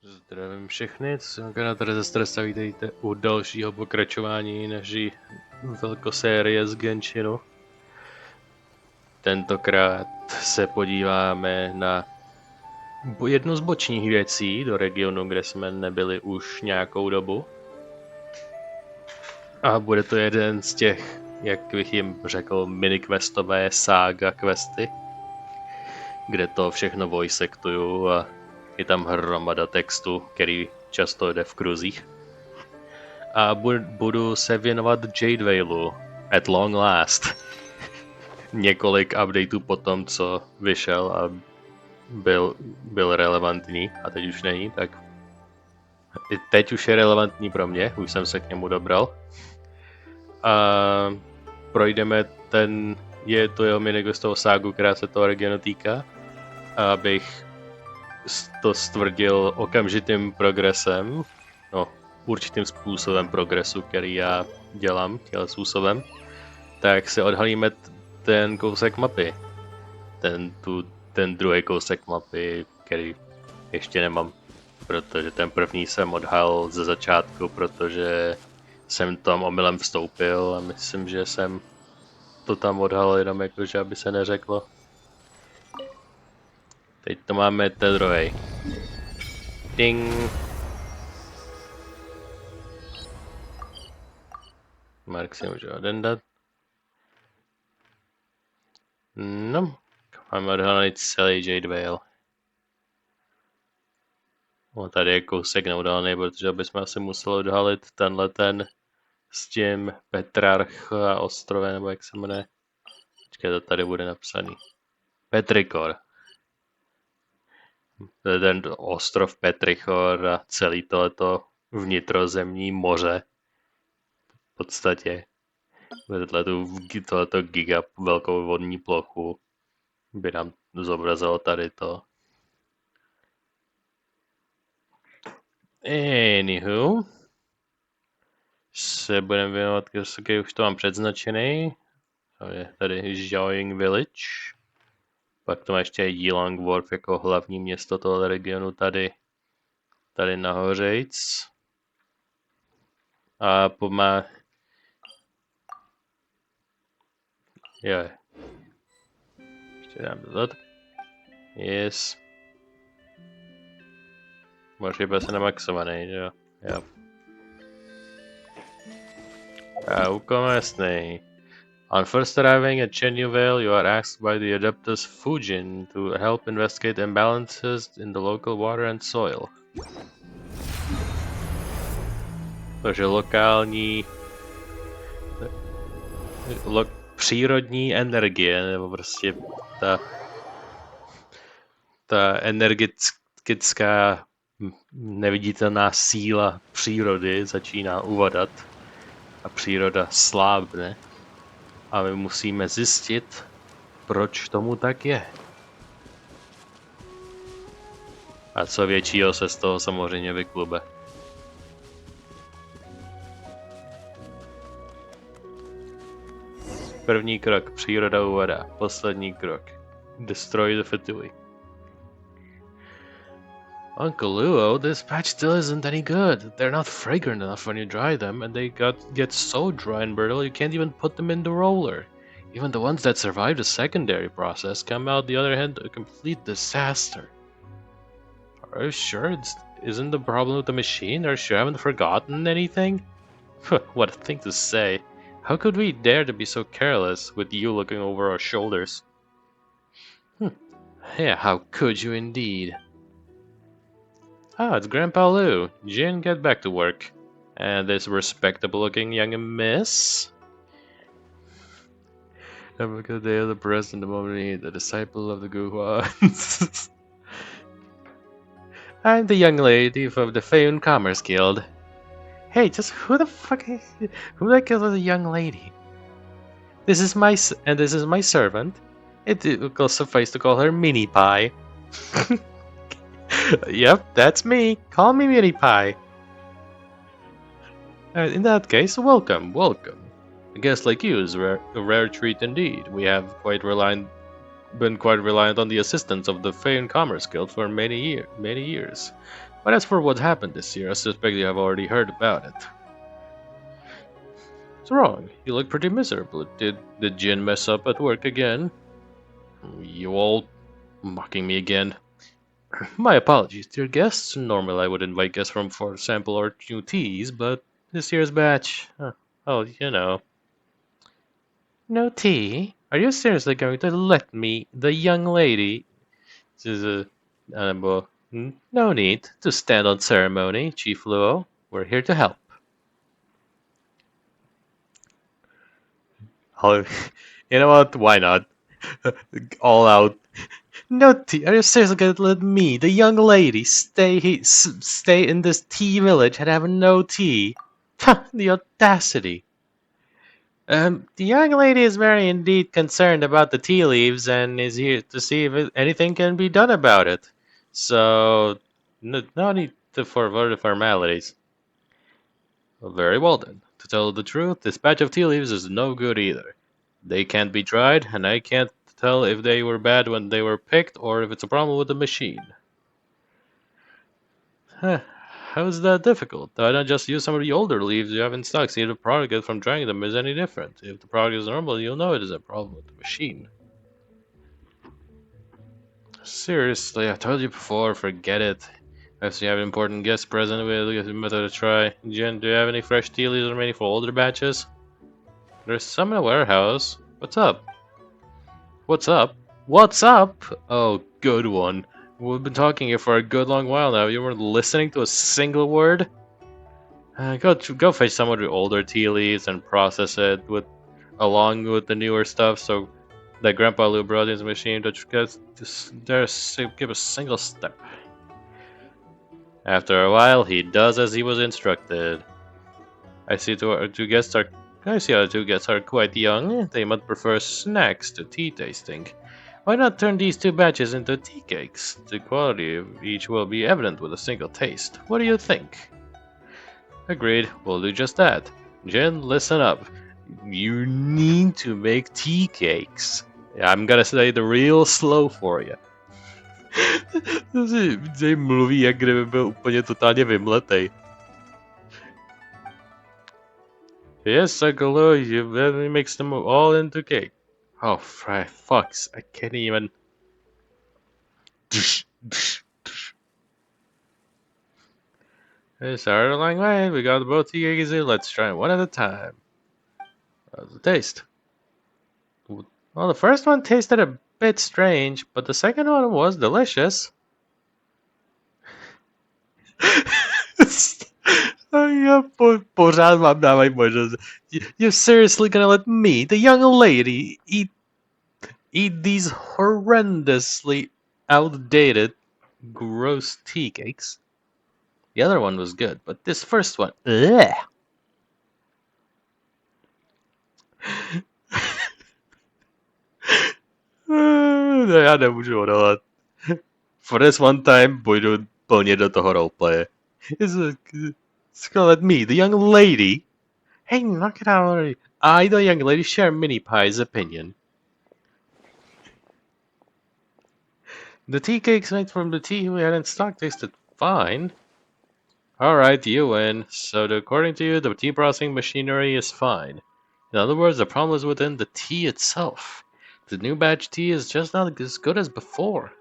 Zdravím všechny, co jsem na tady ze Stresa, vítejte u dalšího pokračování naší velkosérie z Genshinu. Tentokrát se podíváme na jednu z bočních věcí do regionu, kde jsme nebyli už nějakou dobu. A bude to jeden z těch, jak bych jim řekl, miniquestové saga questy, kde to všechno voisektuju a je tam hromada textu, který často jde v kruzích. A budu se věnovat Jade Vailu at long last. Několik updateů po tom, co vyšel a byl relevantní a teď už není, tak i teď už je relevantní pro mě, už jsem se k němu dobral. A projdeme je to jeho miniquestovou ságu, která se toho regionu týká, abych to stvrdil okamžitým progresem, no určitým způsobem progresu, který já dělám tímhle způsobem, tak si odhalíme ten kousek mapy. Ten druhý kousek mapy, který ještě nemám, protože ten první jsem odhalil ze začátku, protože jsem tam omylem vstoupil a myslím, že jsem to tam odhalil jenom jakože, aby se neřeklo. Teď to máme ten druhý. Ding! Mark si může odendat. No, máme odhalený celý Jade Veil. No, tady je kousek neodhalený, protože bychom asi museli odhalit ten s tím Petrarcha ostrovem, nebo jak se jmenuje. Počkej, to tady bude napsaný. Petrichor. Ten ostrov Petrichor a celý tohleto vnitrozemní moře. V podstatě tohleto giga velkou vodní plochu by nám zobrazilo tady to. Anywho, se budeme věnovat, když už to mám předznačený. Tady Zhaoying Village. Pak to má ještě Yilong Wharf jako hlavní město tohoto regionu tady nahořejc. A Jo. Ještě dám dozad. Yes. Možná byl se namaxovaný, že jo? Jo. A úkol jasný. On first arriving at Chenyuvale, you are asked by the Adeptus Fujin to help investigate imbalances in the local water and soil. Takže lokální přírodní energie, nebo prostě ta energetická neviditelná síla přírody začíná uvadat a příroda slábne. A my musíme zjistit, proč tomu tak je. A co většího se z toho samozřejmě vyklube. První krok, příroda uvadá. Poslední krok, destroy the fatui. Uncle Luo, this patch still isn't any good. They're not fragrant enough when you dry them, and they get so dry and brittle you can't even put them in the roller. Even the ones that survive the secondary process come out the other end a complete disaster. Are you sure it isn't the problem with the machine, or you haven't forgotten anything? What a thing to say. How could we dare to be so careless with you looking over our shoulders? Yeah, how could you indeed? Ah, it's Grandpa Lou. Jin, get back to work. And this respectable-looking young miss? Have a good day of the present, the moment, the disciple of the Guhua. I'm the young lady from the Feyun Commerce Guild. Hey, just who the heck is a young lady? This is my servant. It will suffice to call her Mini Pie. Yep, that's me. Call me Mini Pie. In that case, welcome. A guest like you is a rare treat indeed. We have been quite reliant on the assistance of the Feyun Commerce Guild for many years. But as for what happened this year, I suspect you have already heard about it. What's wrong? You look pretty miserable. Did the Jin mess up at work again? You all mocking me again. My apologies, dear guests. Normally I would invite guests from for sample or new teas, but this year's batch... oh, you know. No tea? Are you seriously going to let me, the young lady... well, no need to stand on ceremony, Chief Luo. We're here to help. Oh, you know what? Why not? All out. No tea. Are you seriously going to let me, the young lady, stay in this tea village and have no tea? The audacity. The young lady is very indeed concerned about the tea leaves and is here to see if anything can be done about it. So, no need for further formalities. Well, very well then. To tell the truth, this batch of tea leaves is no good either. They can't be tried, and I can't tell if they were bad when they were picked or if it's a problem with the machine. How is that difficult? Why not just use some of the older leaves you have in stock? See if the product from drying them is any different. If the product is normal, you'll know it is a problem with the machine. Seriously, I told you before, forget it. If you have an important guest present, we'll get a method to try. Jen, do you have any fresh tea leaves remaining for older batches? There's some in the warehouse. What's up? What's up? What's up? Oh, good one. We've been talking here for a good long while now. You weren't listening to a single word? Go fetch some of the older tea leaves and process it along with the newer stuff so that Grandpa Lou brought in his machine to give a single step. After a while, he does as he was instructed. I see how the two guests are quite young. They might prefer snacks to tea tasting. Why not turn these two batches into tea cakes? The quality of each will be evident with a single taste. What do you think? Agreed, we'll do just that. Jen, listen up. You need to make tea cakes. I'm gonna say the real slow for you. Jay mluví, jak kdyby byl úplně totálně vymletej. Yes, Uncle Lou, you let me mix them all into cake. Oh, fucks, I can't even... It's our long way, we got both tea cakes in, let's try one at a time. How's the taste? Well, the first one tasted a bit strange, but the second one was delicious. Pořád vám dávají možnost. You're seriously gonna let me, the young lady, eat these horrendously outdated, gross tea cakes? The other one was good, but this first one, ugh. Já nemůžu odhalat. For this one time půjdu plně do toho roleplaye. It's gonna let me, the young lady. Hey, knock it out already. I, the young lady, share Mini Pie's opinion. The tea cakes made from the tea we had in stock tasted fine. Alright, you win. So, according to you, the tea processing machinery is fine. In other words, the problem is within the tea itself. The new batch tea is just not as good as before.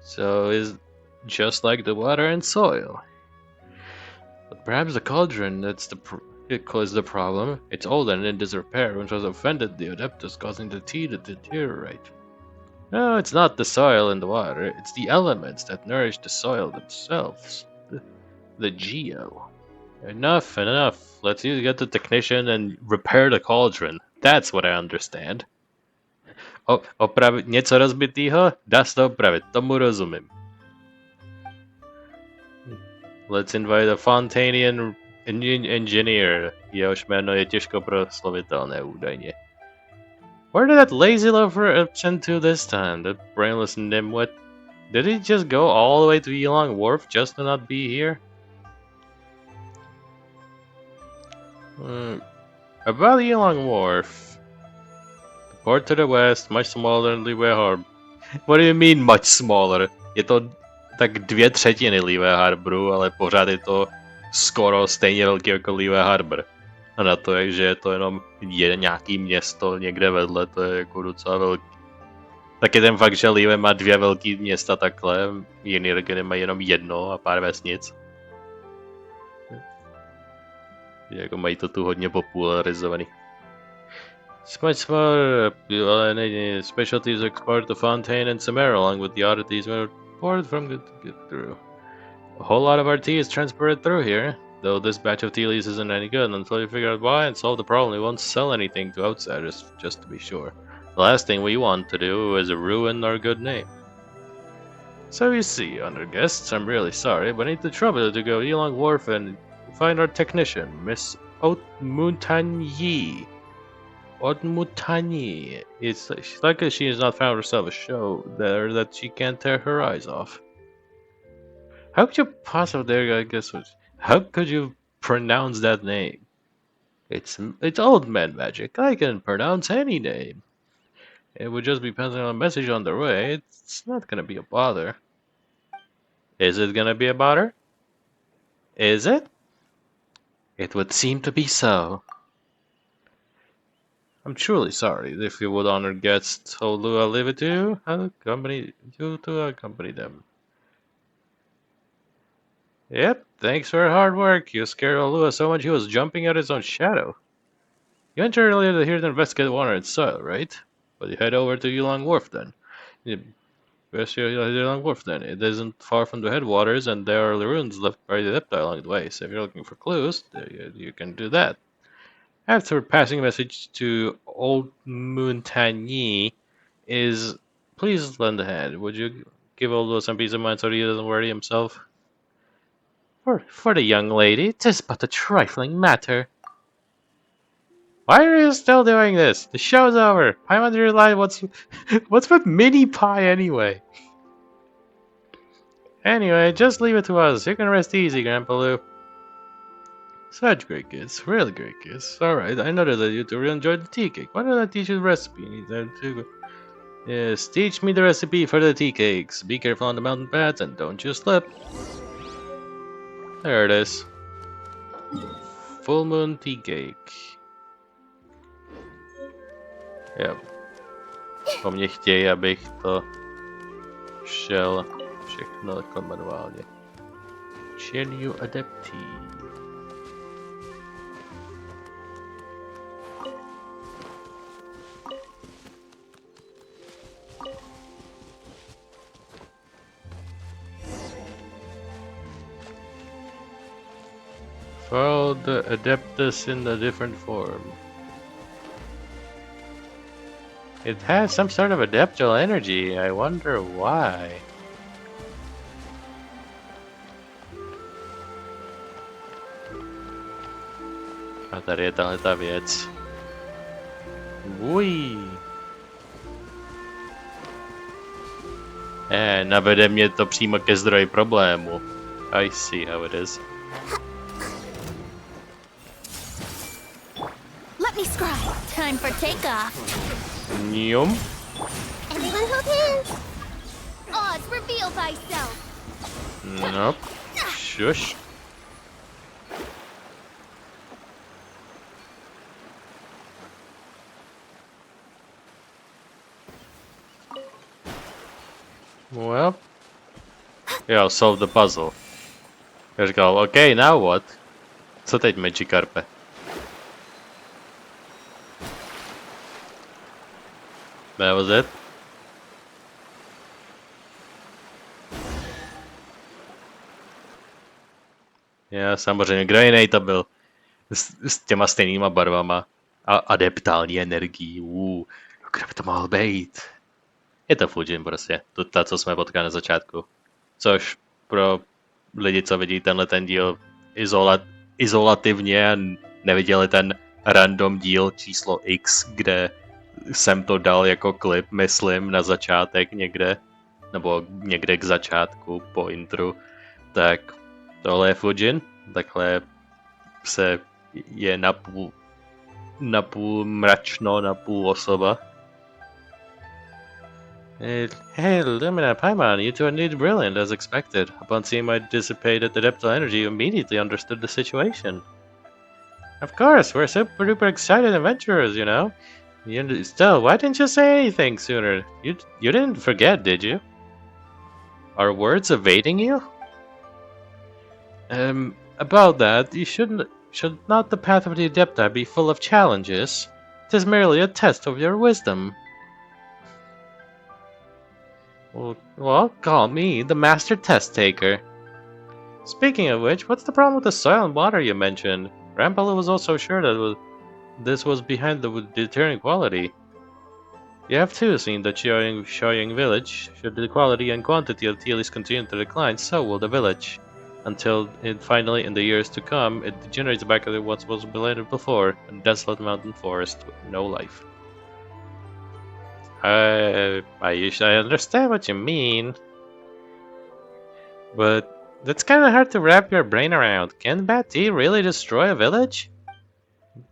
So, it's just like the water and soil. But perhaps the cauldron it caused the problem. It's old and in disrepair, which has offended the adeptus, causing the tea to deteriorate. No, it's not the soil and the water, it's the elements that nourish the soil themselves. The geo. Enough. Let's either get the technician and repair the cauldron. That's what I understand. Opravit něco rozbitýho? Dá se to opravit, tomu rozumím. Let's invite a Fontainian engineer. Jehož jméno je těžko proslovitelné údajně. Where did that lazy loafer attend to this time? That brainless nimwit? Did he just go all the way to Yilong Wharf just to not be here? About Yilong Wharf. The port to the west, much smaller than Liwei Harbor. What do you mean much smaller? Je to tak 2/3 Leeway Harboru, ale pořád je to skoro stejně velký jako Leeway Harbor. A na to, že je to jenom nějaký město někde vedle, to je jako docela velký. Tak je ten fakt, že Leeway má 2 velký města takhle, jiný regiony mají jenom jedno a pár vesnic. Jako mají to tu hodně popularizovaný. Much more specialties explored to Fontaine and Sumeru, along with the oddities poured from good to get through. A whole lot of our tea is transported through here, though this batch of tea leaves isn't any good until you figure out why and solve the problem. We won't sell anything to outsiders, just to be sure. The last thing we want to do is ruin our good name. So you see, honored guests, I'm really sorry, but I need the trouble to go along wharf and find our technician, Miss Haute-Montagne. Haute-Montagne. It's like she has not found herself a show there that she can't tear her eyes off. How could you possibly, I guess, how could you pronounce that name? It's old man magic. I can pronounce any name. It would just be passing on a message on the way. It's not gonna be a bother. Is it gonna be a bother? Is it? It would seem to be so. I'm truly sorry. If you would honor guests, I'll leave it to you. I'll accompany you to accompany them. Yep, thanks for your hard work. You scared Olua so much he was jumping at his own shadow. You went earlier here to investigate water and soil, right? But you head over to Yulong Wharf then. Yulong Wharf then. It isn't far from the headwaters, and there are the ruins left by the Depta along the way. So if you're looking for clues, you can do that. After passing a message to Old Montagny is, please lend a hand. Would you give Olua some peace of mind so he doesn't worry himself? For the young lady, 'tis but a trifling matter. Why are you still doing this? The show's over. I want to realize what's with Mini Pie anyway? Anyway, just leave it to us. You can rest easy, Grandpa Lou. Such great kids, really great kids. Alright, I know that you two really enjoyed the tea cake. Why don't I teach you the recipe? Yes, teach me the recipe for the tea cakes. Be careful on the mountain paths and don't you slip. There it is. Full moon tea cake. Yep. Po mně chtějí, abych to šel všechno jako manuálně. Čelju adeptí. Follow the Adeptus in a different form. It has some sort of adeptal energy. I wonder why. A tady je tahle ta věc. Uj. Navede mě to přímo ke zdroji problému. I see how it is. Let me scribe. Time for takeoff. Yum. Everyone hold hands. Oz, reveal thyself. Nope. Shush. Well, yeah, I'll solve the puzzle. Já říkal, okay, now what? Co teď, Magikarpe? That was it? Já samozřejmě, kdo jiný to byl? S těma stejnýma barvama a adeptální energií. Kdo by to mohl být? Je to Fujin prostě, ta, co jsme potkali na začátku. Což pro lidi, co vidí tenhle ten díl izolativně a neviděli ten random díl číslo X, kde jsem to dal jako klip, myslím, na začátek někde, nebo někde k začátku po intru, tak tohle je Fujin, takhle se je napůl mračno, napůl osoba. Hey, Lumine, Paimon, you two are indeed brilliant, as expected. Upon seeing my dissipated adeptal energy, you immediately understood the situation. Of course, we're super duper excited adventurers, you know. Still, why didn't you say anything sooner? You didn't forget, did you? Are words evading you? About that, should not the path of the Adepti be full of challenges? It is merely a test of your wisdom. Well, call me the master test taker. Speaking of which, what's the problem with the soil and water you mentioned? Grandpa was also sure that this was behind the deterring quality. You have too seen the Shoying village. Should the quality and quantity of Tealies continue to decline, so will the village. Until it finally, in the years to come, it degenerates back to what was belated before, a desolate mountain forest with no life. I understand what you mean, but that's kind of hard to wrap your brain around. Can bad tea really destroy a village?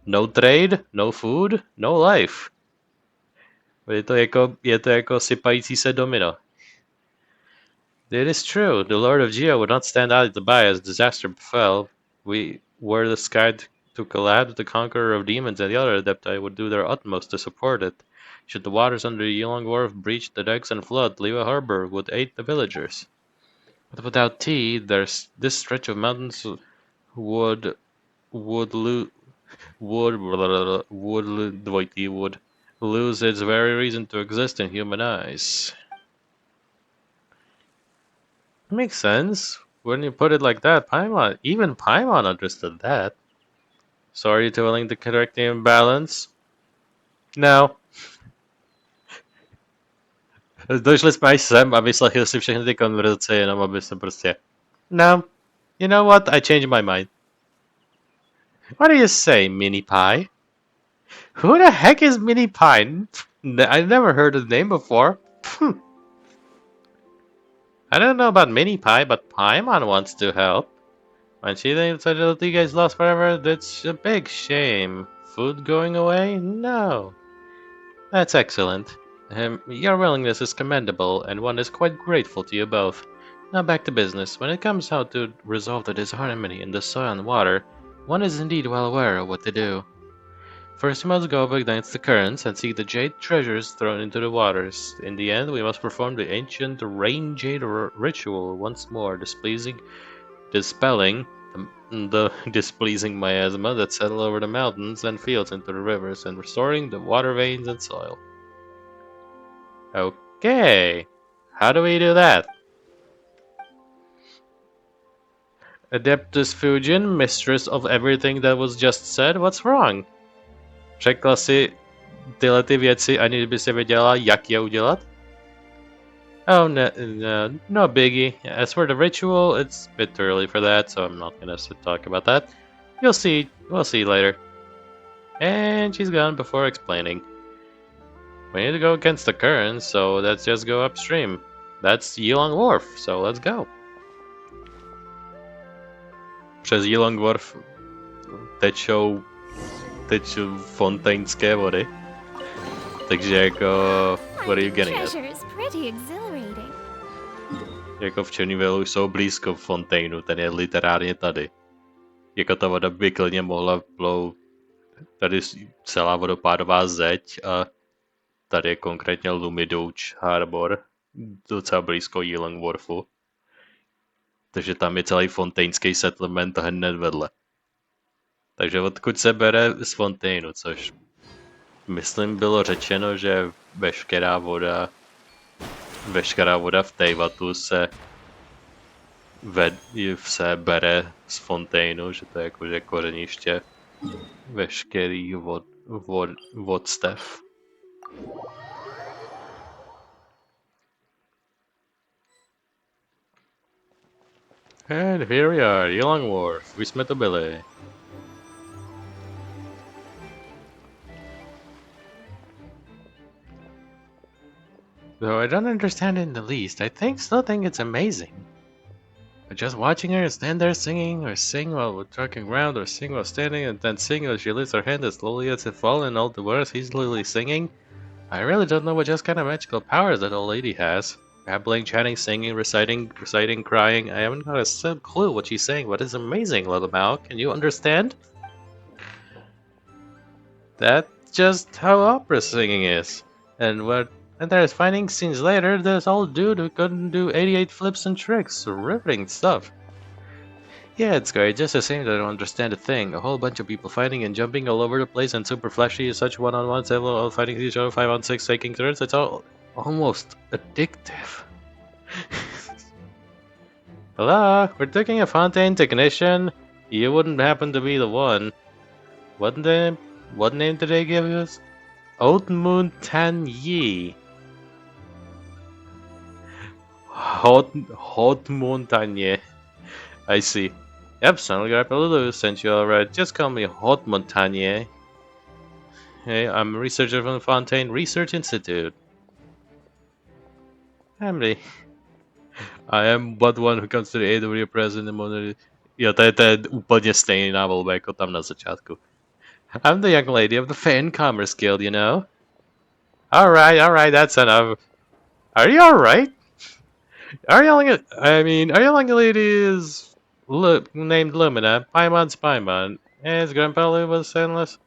No trade, no food, no life. Je to jako sypající se domino. It is true, the Lord of Geo would not stand idly by as disaster befell. We were the sky to collapse, the conqueror of demons and the other adepti would do their utmost to support it. Should the waters under Yilong Wharf breach the decks and flood, Leave a harbor would aid the villagers. But without tea, this stretch of mountains would lose its very reason to exist in human eyes. Makes sense. When you put it like that, even Paimon understood that. So are you two willing to correct the imbalance? No. Došli jsme až sem a vyslechli si všechny ty konverzace, jenom aby se prostě... No. You know what? I changed my mind. What do you say, Mini Pie? Who the heck is Mini Pie? I've never heard the name before. I don't know about Mini Pie, but Paimon wants to help. When she thinks that you guys lost forever, that's a big shame. Food going away? No. That's excellent. Your willingness is commendable, and one is quite grateful to you both. Now back to business. When it comes how to resolve the disharmony in the soil and water, one is indeed well aware of what to do. First, we must go up against the currents and see the jade treasures thrown into the waters. In the end, we must perform the ancient rain jade ritual once more, dispelling the displeasing miasma that settle over the mountains and fields into the rivers, and restoring the water veins and soil. Okay, how do we do that? Adeptus Fujin, mistress of everything that was just said, what's wrong? Řekla si tyhle ty věci, aniž by se věděla, jak je udělat? Oh, no biggie. As for the ritual, it's a bit early for that, so I'm not gonna talk about that. We'll see later. And she's gone before explaining. We need to go against the current, so let's just go upstream. That's Yilong Wharf, so let's go. Přes Yilong Wharf tečou fontainské vody. Takže jako... What are you getting at? Jako v Černivelu jsou blízko Fontaineu, ten je literárně tady. Jako ta voda by klidně mohla plout. Tady celá vodopádová zeď a tady je konkrétně Lumidouč Harbor, docela blízko Yilong Wharfu. Takže tam je celý fontainský settlement hned vedle. Takže odkud se bere z Fontaineu, což myslím bylo řečeno, že veškerá voda v Teyvatu se bere z Fontaineu, že to je jakože koreniště veškerých vodstev. And here we are, Yilong Wharf. Už jsme to byli. Though I don't understand it in the least, I still think it's amazing. But just watching her stand there singing, or sing while we're talking around, or sing while standing, and then sing as she lifts her hand as slowly as it falls, and all the words easily singing, I really don't know what just kind of magical powers that old lady has. Babbling, chatting, singing, reciting, crying. I haven't got a clue what she's saying, but it's amazing, little Mao. Can you understand? That's just how opera singing is. And there's fighting scenes later, this old dude who couldn't do 88 flips and tricks. Riveting stuff. Yeah, it's great. Just the same, I don't understand a thing. A whole bunch of people fighting and jumping all over the place and super flashy, such one-on-one, several all fighting each other, 5-on-6, taking turns. It's all almost addictive. Hello, we're taking a Fontaine technician. You wouldn't happen to be the one. What name did they give us? Haute-Montagne. Haute-Montagne. I see. Yep, sounded like Lulu sent you alright. Just call me Haute-Montagne. Hey, I'm a researcher from the Fontaine Research Institute. Emily. I am but one who comes to the aid of your present moment. Jo, to je úplně stejná volba jako tam na začátku. I'm the young lady of the Fan Commerce Guild, you know? Alright, that's enough. Are you alright? Our young lady is named Lumine, Paimon. His grandpa was sinless.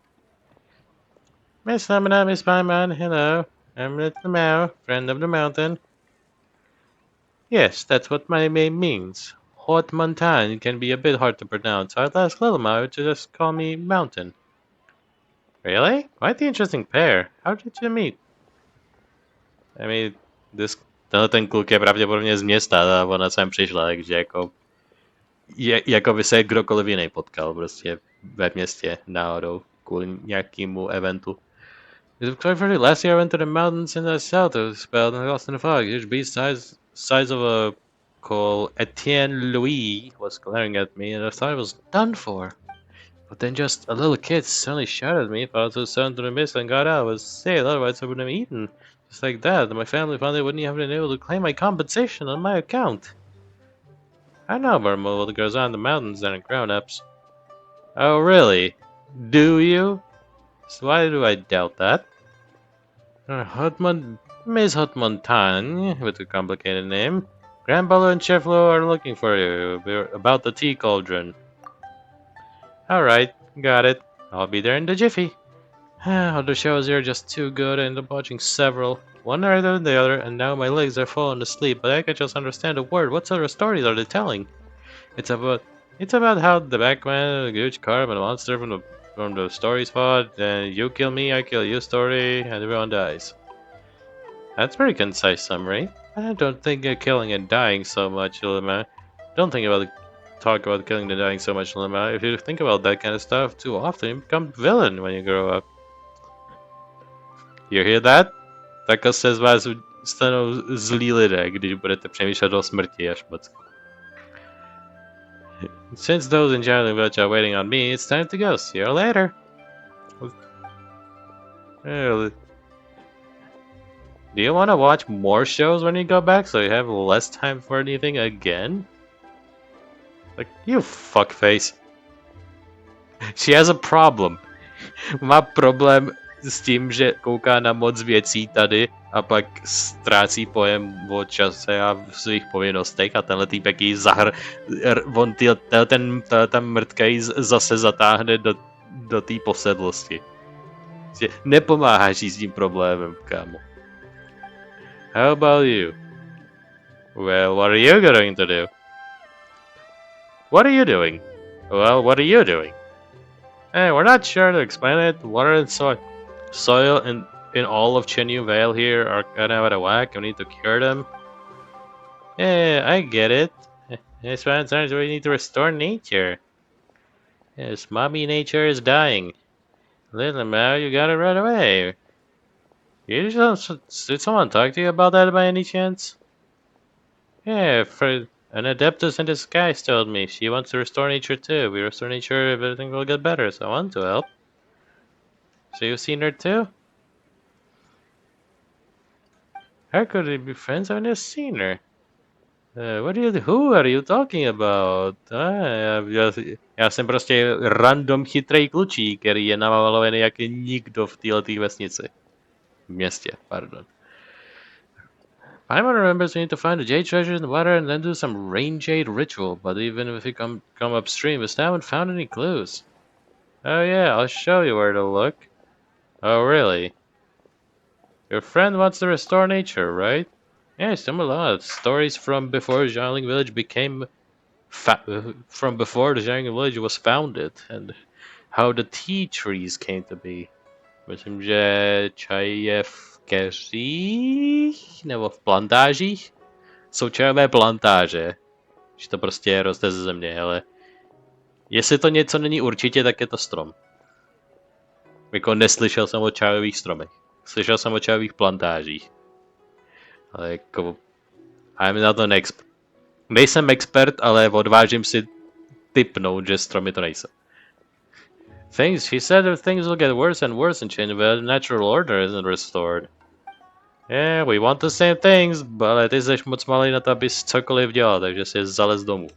Miss Lumine, Miss Paimon, hello. I'm Little Mao, friend of the mountain. Yes, that's what my name means. Haute Montagne can be a bit hard to pronounce, so I'd ask Little Mao to just call me Mountain. Really? Quite the interesting pair. How did you meet? I mean, ten kluk je pravděpodobně z města a ona sem přišla, takže jako by se kdokoliv jiný potkal prostě ve městě náhodou kvůli nějakému eventu. It was quite funny. Last year I went to the mountains in the south. I was spelled and lost in the fog. Huge beast size of a coal. Etienne Louis was glaring at me, and I thought I was done for. But then just a little kid suddenly shouted at me, fell to the mist, and got out. I was saved. Otherwise I would have been eaten. Just like that. And my family finally wouldn't have been able to claim my compensation on my account. I know about more that goes on in the mountains than in grown-ups. Oh, really? Do you? So why do I doubt that? Miss Haute-Montagne, with a complicated name. Grandpa and Chef Flo are looking for you. We're about the tea cauldron. Alright, got it. I'll be there in the jiffy. Other shows here are just too good. I ended up watching several. One after the other, and now my legs are falling asleep, but I can just understand a word. What sort of stories are they telling? It's about how the Batman, a huge carve, and a monster from the story spot, and you kill me, I kill you story, and everyone dies. That's a very concise summary. I don't think of killing and dying so much, Lima. Don't talk about killing and dying so much, Lima. If you think about that kind of stuff too often, you become villain when you grow up. You hear that? Takhle se z vás stanou zlí lidé, když budete přemýšlet o smrti až moc. Since those in Jolly Village are waiting on me, it's time to go. See you later. Do you want to watch more shows when you go back so you have less time for anything again? Like, you fuckface. She has a problem. Má problém s tím, že kouká na moc věcí tady a pak ztrácí pojem o čase a v svých povinnostech a tenhle týpek jí ten mrtkej zase zatáhne do té posedlosti. Nepomáháš jí s tím problémem, kámo. How about you? Well, what are you going to do? What are you doing? Well, what are you doing? Hey, we're not sure to explain it. Water and soil in all of Chenyu Vale here are kind of out of whack. We need to cure them. Yeah, I get it. It's sometimes we need to restore nature. Yes, mommy nature is dying. Little Mao, you gotta run away. Did someone talk to you about that by any chance? Yeah, for an adeptus in disguise told me she wants to restore nature too. We restore nature, everything will get better, so I want to help. So you've seen her too? How could we be friends? I've never seen her. Who are you talking about? Já jsem prostě random chytrý klučík, který je namalovaný jak nikdo v této vesnici. městě, pardon. Paimon remembers we need to find the jade treasure in the water and then do some rain jade ritual, but even if we come upstream, we still haven't found any clues. Oh yeah, I'll show you where to look. Oh really? Your friend wants to restore nature, right? Yes, some a lot. Stories from before Xiangling village became from before the Xiangling village was founded, and how the tea trees came to be. Myslím, že čaje v keřích nebo v plantážích jsou čajové plantáže. Že to prostě roste ze země, ale jestli to něco není určitě, tak je to strom. Jako neslyšel jsem o čajových stromech. Slyšel jsem o čajových plantážích. Ale jako... I'm not an expert. Nejsem expert, ale odvážím si tipnout, že stromy to nejsou. He said that things will get worse and worse in China, but the natural order isn't restored. Yeah, we want the same things, ale ty jsi moc malý na to, abys cokoliv dělal, takže si zalez domů.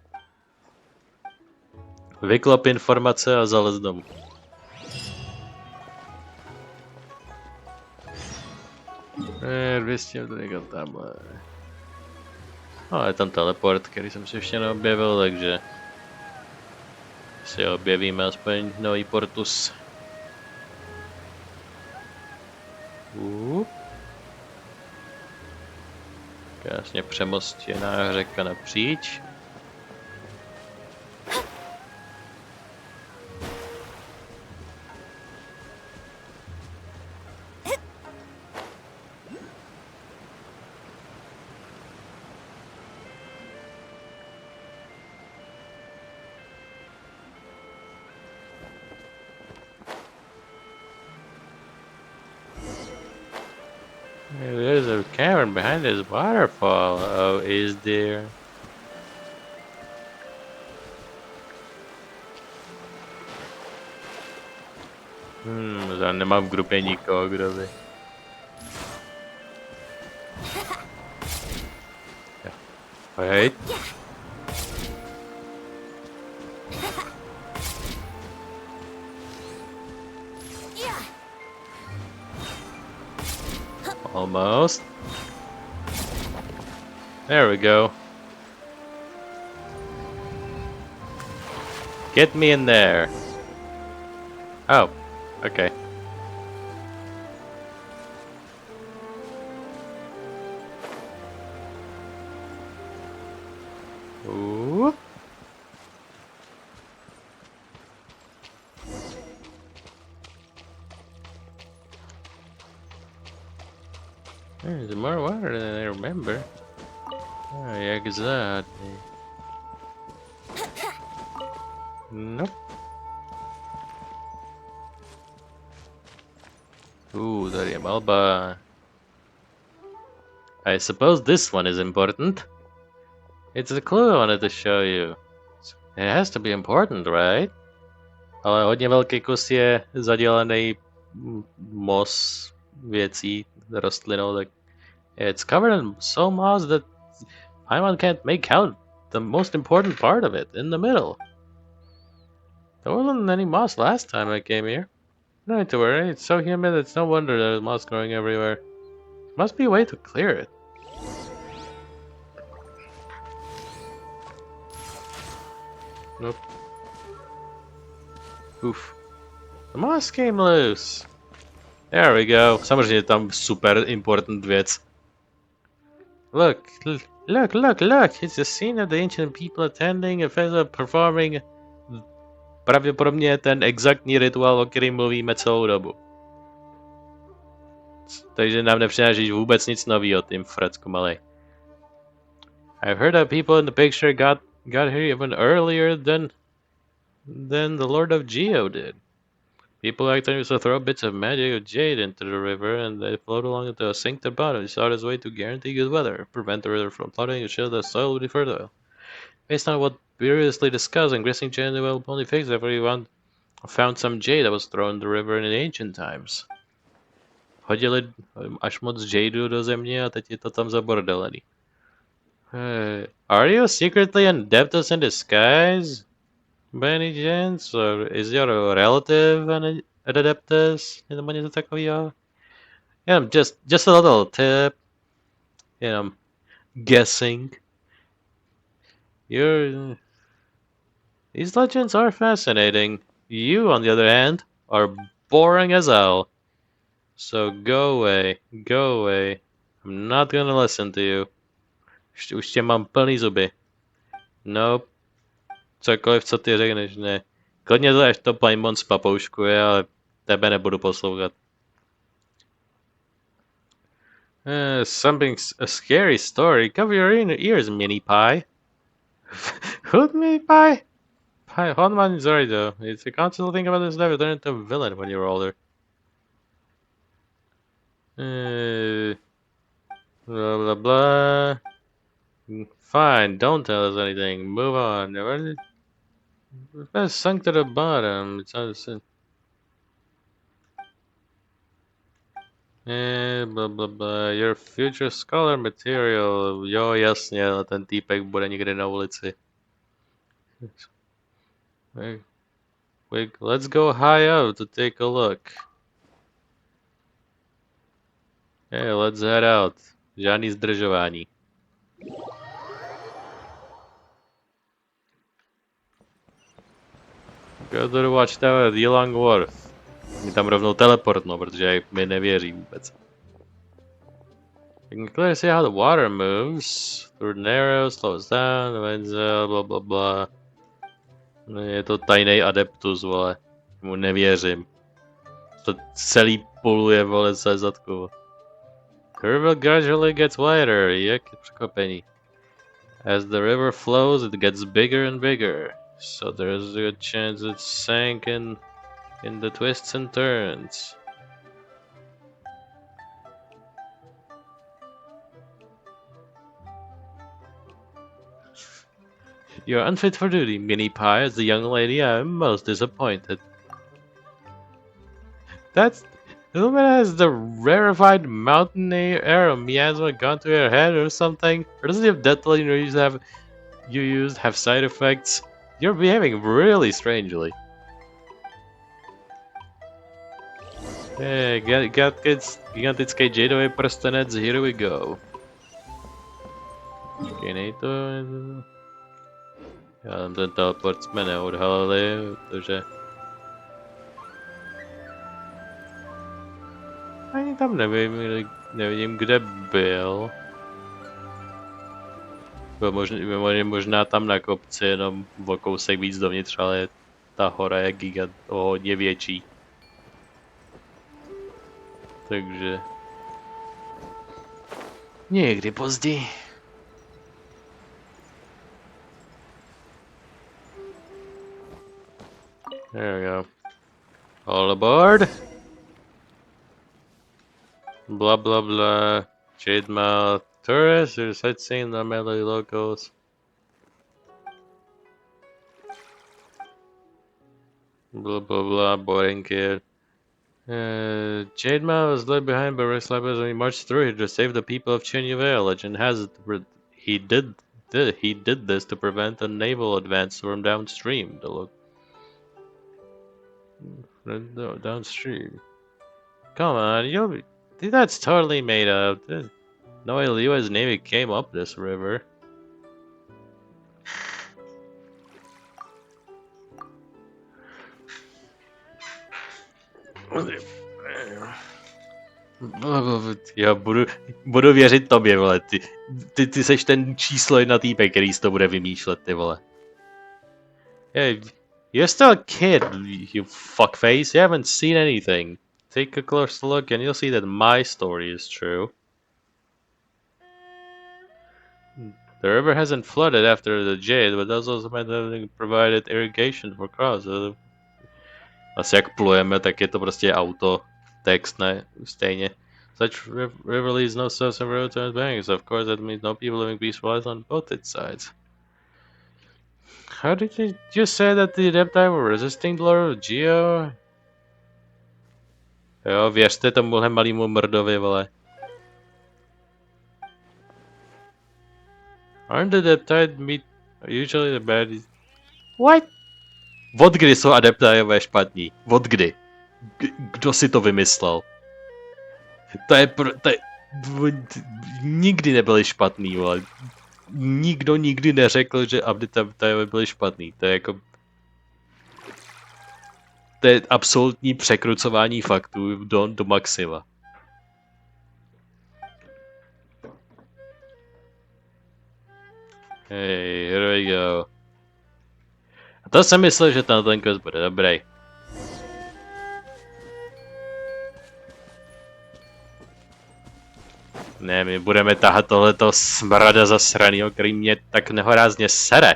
Vyklop informace a zalez domů. Ne, 200 to někam tamhle. No, je tam teleport, který jsem si ještě neobjevil, takže si objevíme aspoň nový portus. Krásně přemostěná řeka napříč. There's a cavern behind this waterfall. Oh, is there? Já nemám v grupě nikoho, kdo by. Wait. Almost. There we go. Get me in there. Oh, okay. Ooh. There's more water than I remember. Oh, yeah, exactly. Nope. Ooh, tady je malba. I suppose this one is important. It's a clue I wanted to show you. It has to be important, right? Ale hodně velký kus je zadělaný moss věcí, rostlinou, tak it's covered in so moss that Paimon can't make out the most important part of it, in the middle. There wasn't any moss last time I came here. No need to worry, it's so humid it's no wonder there's moss growing everywhere. Must be a way to clear it. Nope. Oof. The moss came loose. There we go. Samozřejmě tam super important věc. Look, it's a scene of the ancient people attending a festival performing pravděpodobně ten exaktní rituál, o kterém mluvíme celou dobu. Takže nám nepřináší vůbec nic nového, tím Frecku malej. I've heard that people in the picture got here even earlier than the Lord of Geo did. People actually used to throw bits of magic of jade into the river and they float along until it sink the bottom. He saw this way to guarantee good weather, prevent the river from flooding and show the soil would be fertile. Based on what previously discussed, I'm guessing Jane will only fix if everyone found some jade that was thrown in the river in ancient times. Hodili až moc jadeu do země a teď je to tam zabordelený. Are you secretly an adeptus in disguise? By any chance? Or is your relative an adeptus? Nebo něco takového? Just a little tip. Guessing. These legends are fascinating. You, on the other hand, are boring as hell. So go away. Go away. I'm not gonna listen to you. Už tě mám plný zuby. Nope. Cokoliv, co ty řekneš, ne. Klidně to až to Paimon spapouškuje, ale tebe nebudu poslouchat. A scary story. Cover your ears, mini pie. Who, mini pie? Pie, Honman is alright though. It's a constant thing about this level. Turn into a villain when you're older. Blah blah blah. Fine, don't tell us anything. Move on. It's sunk to the bottom. It's on blah blah blah. Your future scholar material. Jo, jasně, ale ten týpek bude někde na ulici. Let's go high up to take a look. Hey, let's head out. Žádný zdržování. Go to the watchtower at Yelong Wharf. Mi tam rovnou teleportnou, protože mi nevěří vůbec. You can clearly see how the water moves. Through the narrow, slows down, blah blah blah. Je to tajný adeptus, vole. Mu nevěřím. To celý poluje, vole, se zadku. The river gradually gets wider. Jaké překvapení. As the river flows, it gets bigger and bigger. So there's a good chance it's sank in the twists and turns. You're unfit for duty, Mini Pie. As the young lady, I'm most disappointed. Lumine has the rarefied mountain arrow miasma gone to her head or something? Or does the deathly you used have side effects? You're behaving really strangely. Hey, gigantický jadový prstenec, here we go. Já tam ten teleport jsme neodhalili, protože... Ani tam nevidím, kde byl. Byl možná tam na kopci, jenom o kousek víc dovnitř, ale ta hora je hodně větší. Takže... Někdy později. There we go. All aboard! Blah blah blah. Jade Mouth. Tourists or sightseeing the melee locals. Blah blah blah. Boring kid. Jade Mouth was led behind by Rex Lapis when he marched through here to save the people of Chenyuvel. Legend has it he did this to prevent a naval advance from downstream. Downstream. Come on, that's totally made up. No way the US Navy came up this river. Já budu věřit tobě, vole. Ty seš ten číslo 1 týpek, který si to bude vymýšlet, ty vole. Hey, you're still a kid, you fuckface. You haven't seen anything. Take a closer look and you'll see that my story is true. The river hasn't flooded after the jade, but does also provided irrigation for crops. Asi jak plujeme, tak je to prostě auto, text, ne, stejně. Such river leads no source of road to its banks. Of course, that means no people living peaceful lives on both its sides. How did you just say that the Adepti were resisting the Lord of Geo? Jo, věřte tomuhle malýmu mrdovi, vole. Aren't the Adepti usually the baddies? What? Od kdy jsou Adeptiové špatní? Od kdy? Kdo si to vymyslel? To je, nikdy nebyly špatný, ale nikdo nikdy neřekl, že update'y byly špatný. To je jako... To je absolutní překrucování faktů do maxima. Hey, here we go. A to jsem myslel, že ten quest bude dobrý. Ne, my budeme tahat tohleto smrada zasranýho, který mě tak nehorázně sere.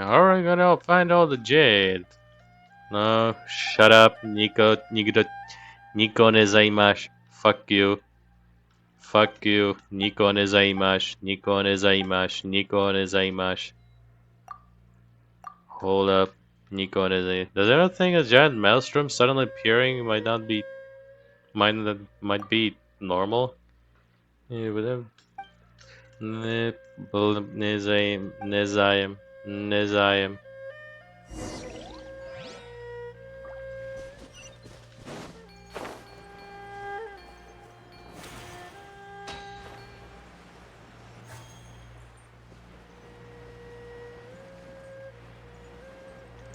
How are we gonna find all the jade? No, shut up, nikoho nezajímáš. Fuck you. Fuck you, nikoho nezajímáš, nikoho nezajímáš, nikoho nezajímáš. Hold up, nikoho nezajímáš. Does anyone think a giant maelstrom suddenly appearing might be normal? Yeah, but nezájem.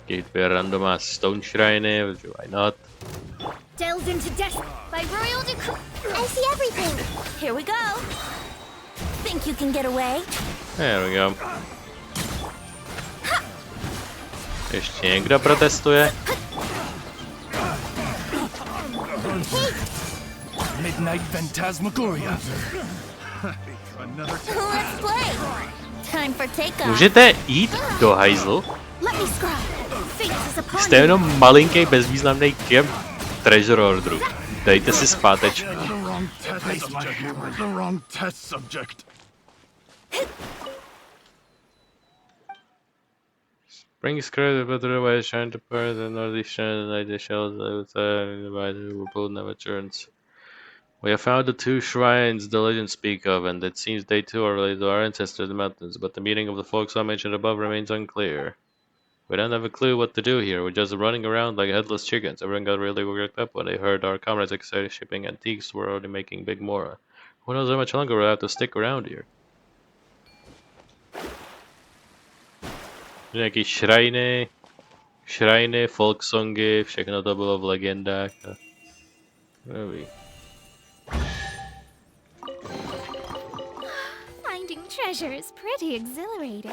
Gateway randomá stone shriny, why not? Delved into death by royal decree. I see everything. Here we go. Think you can get away? There we go. Ještě někdo protestuje? Midnight Phantasmagoria. Let's play. Time for takeoff. Můžete jít do hajzlu? Let me scry. Fate is upon Jste jenom malinký bezvýznamný kem treasure orderu. Dejte si zpátečku. The wrong test subject. Bring screw the better way, shine to burn the northeast shine the night the shells by the bold never turns. We have found the two shrines the legends speak of, and it seems they too are related to our ancestors in the mountains, but the meaning of the folk song mentioned above remains unclear. We don't have a clue what to do here. We're just running around like headless chickens. Everyone got really worked up when they heard our comrades excited shipping antiques were already making big more. Who knows how much longer we'll have to stick around here. Nějaký šrajny, folk songy, všechno to bylo v legendách. Nový. Finding treasure is pretty exhilarating.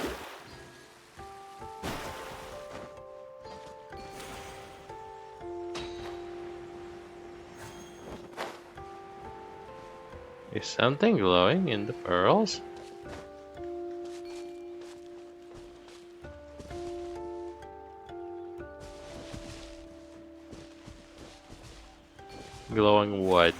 Is something glowing in the pearls? Glowing what?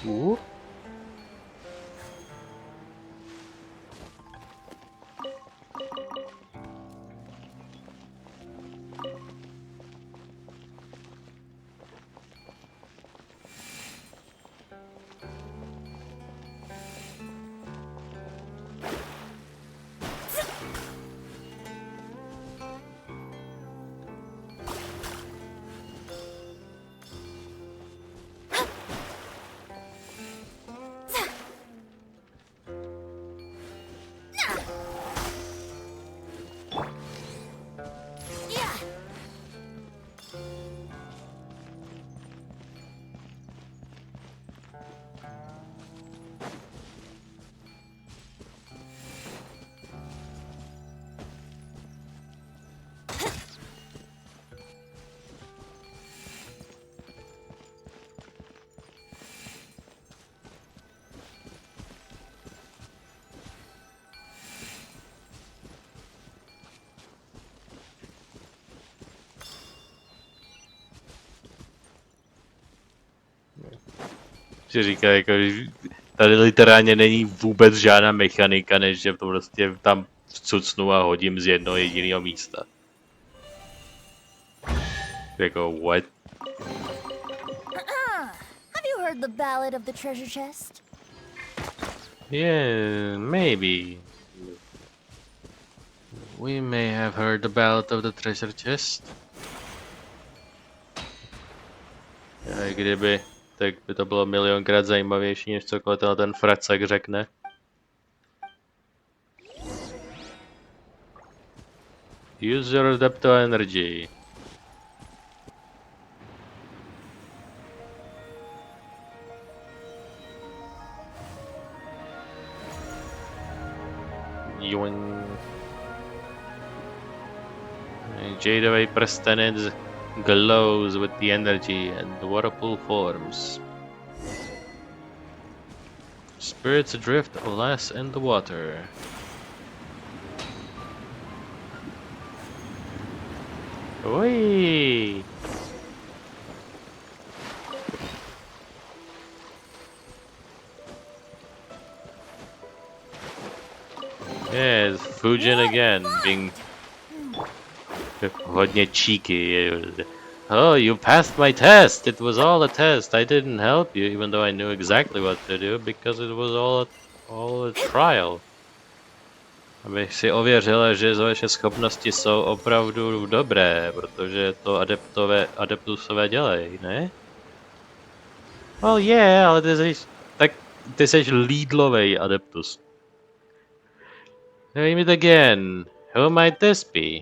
Ooh. Ti říká, jako, že tady literálně není vůbec žádná mechanika, než že to prostě tam vcucnu a hodím z jednoho jediného místa. Jako, what? Have you heard the ballad of the treasure chest? Yeah, maybe. We may have heard the ballad of the treasure chest. A kdyby, tak by to bylo milionkrát zajímavější, než cokoliv ten fracek řekne. Use your adapto energy. Jadeaway prstenec glows with the energy and the whirlpool forms. Spirits drift less in the water. Whee! Yeah, it's Fujin again, being hodně cheeky. Oh, you passed my test! It was all a test. I didn't help you, even though I knew exactly what to do, because it was all a trial. Abych si ověřila, že vaše schopnosti jsou opravdu dobré, protože to adeptusové dělají, ne? Well, yeah, ale ty jsi Lidlovej adeptus. Name it again. Who might this be?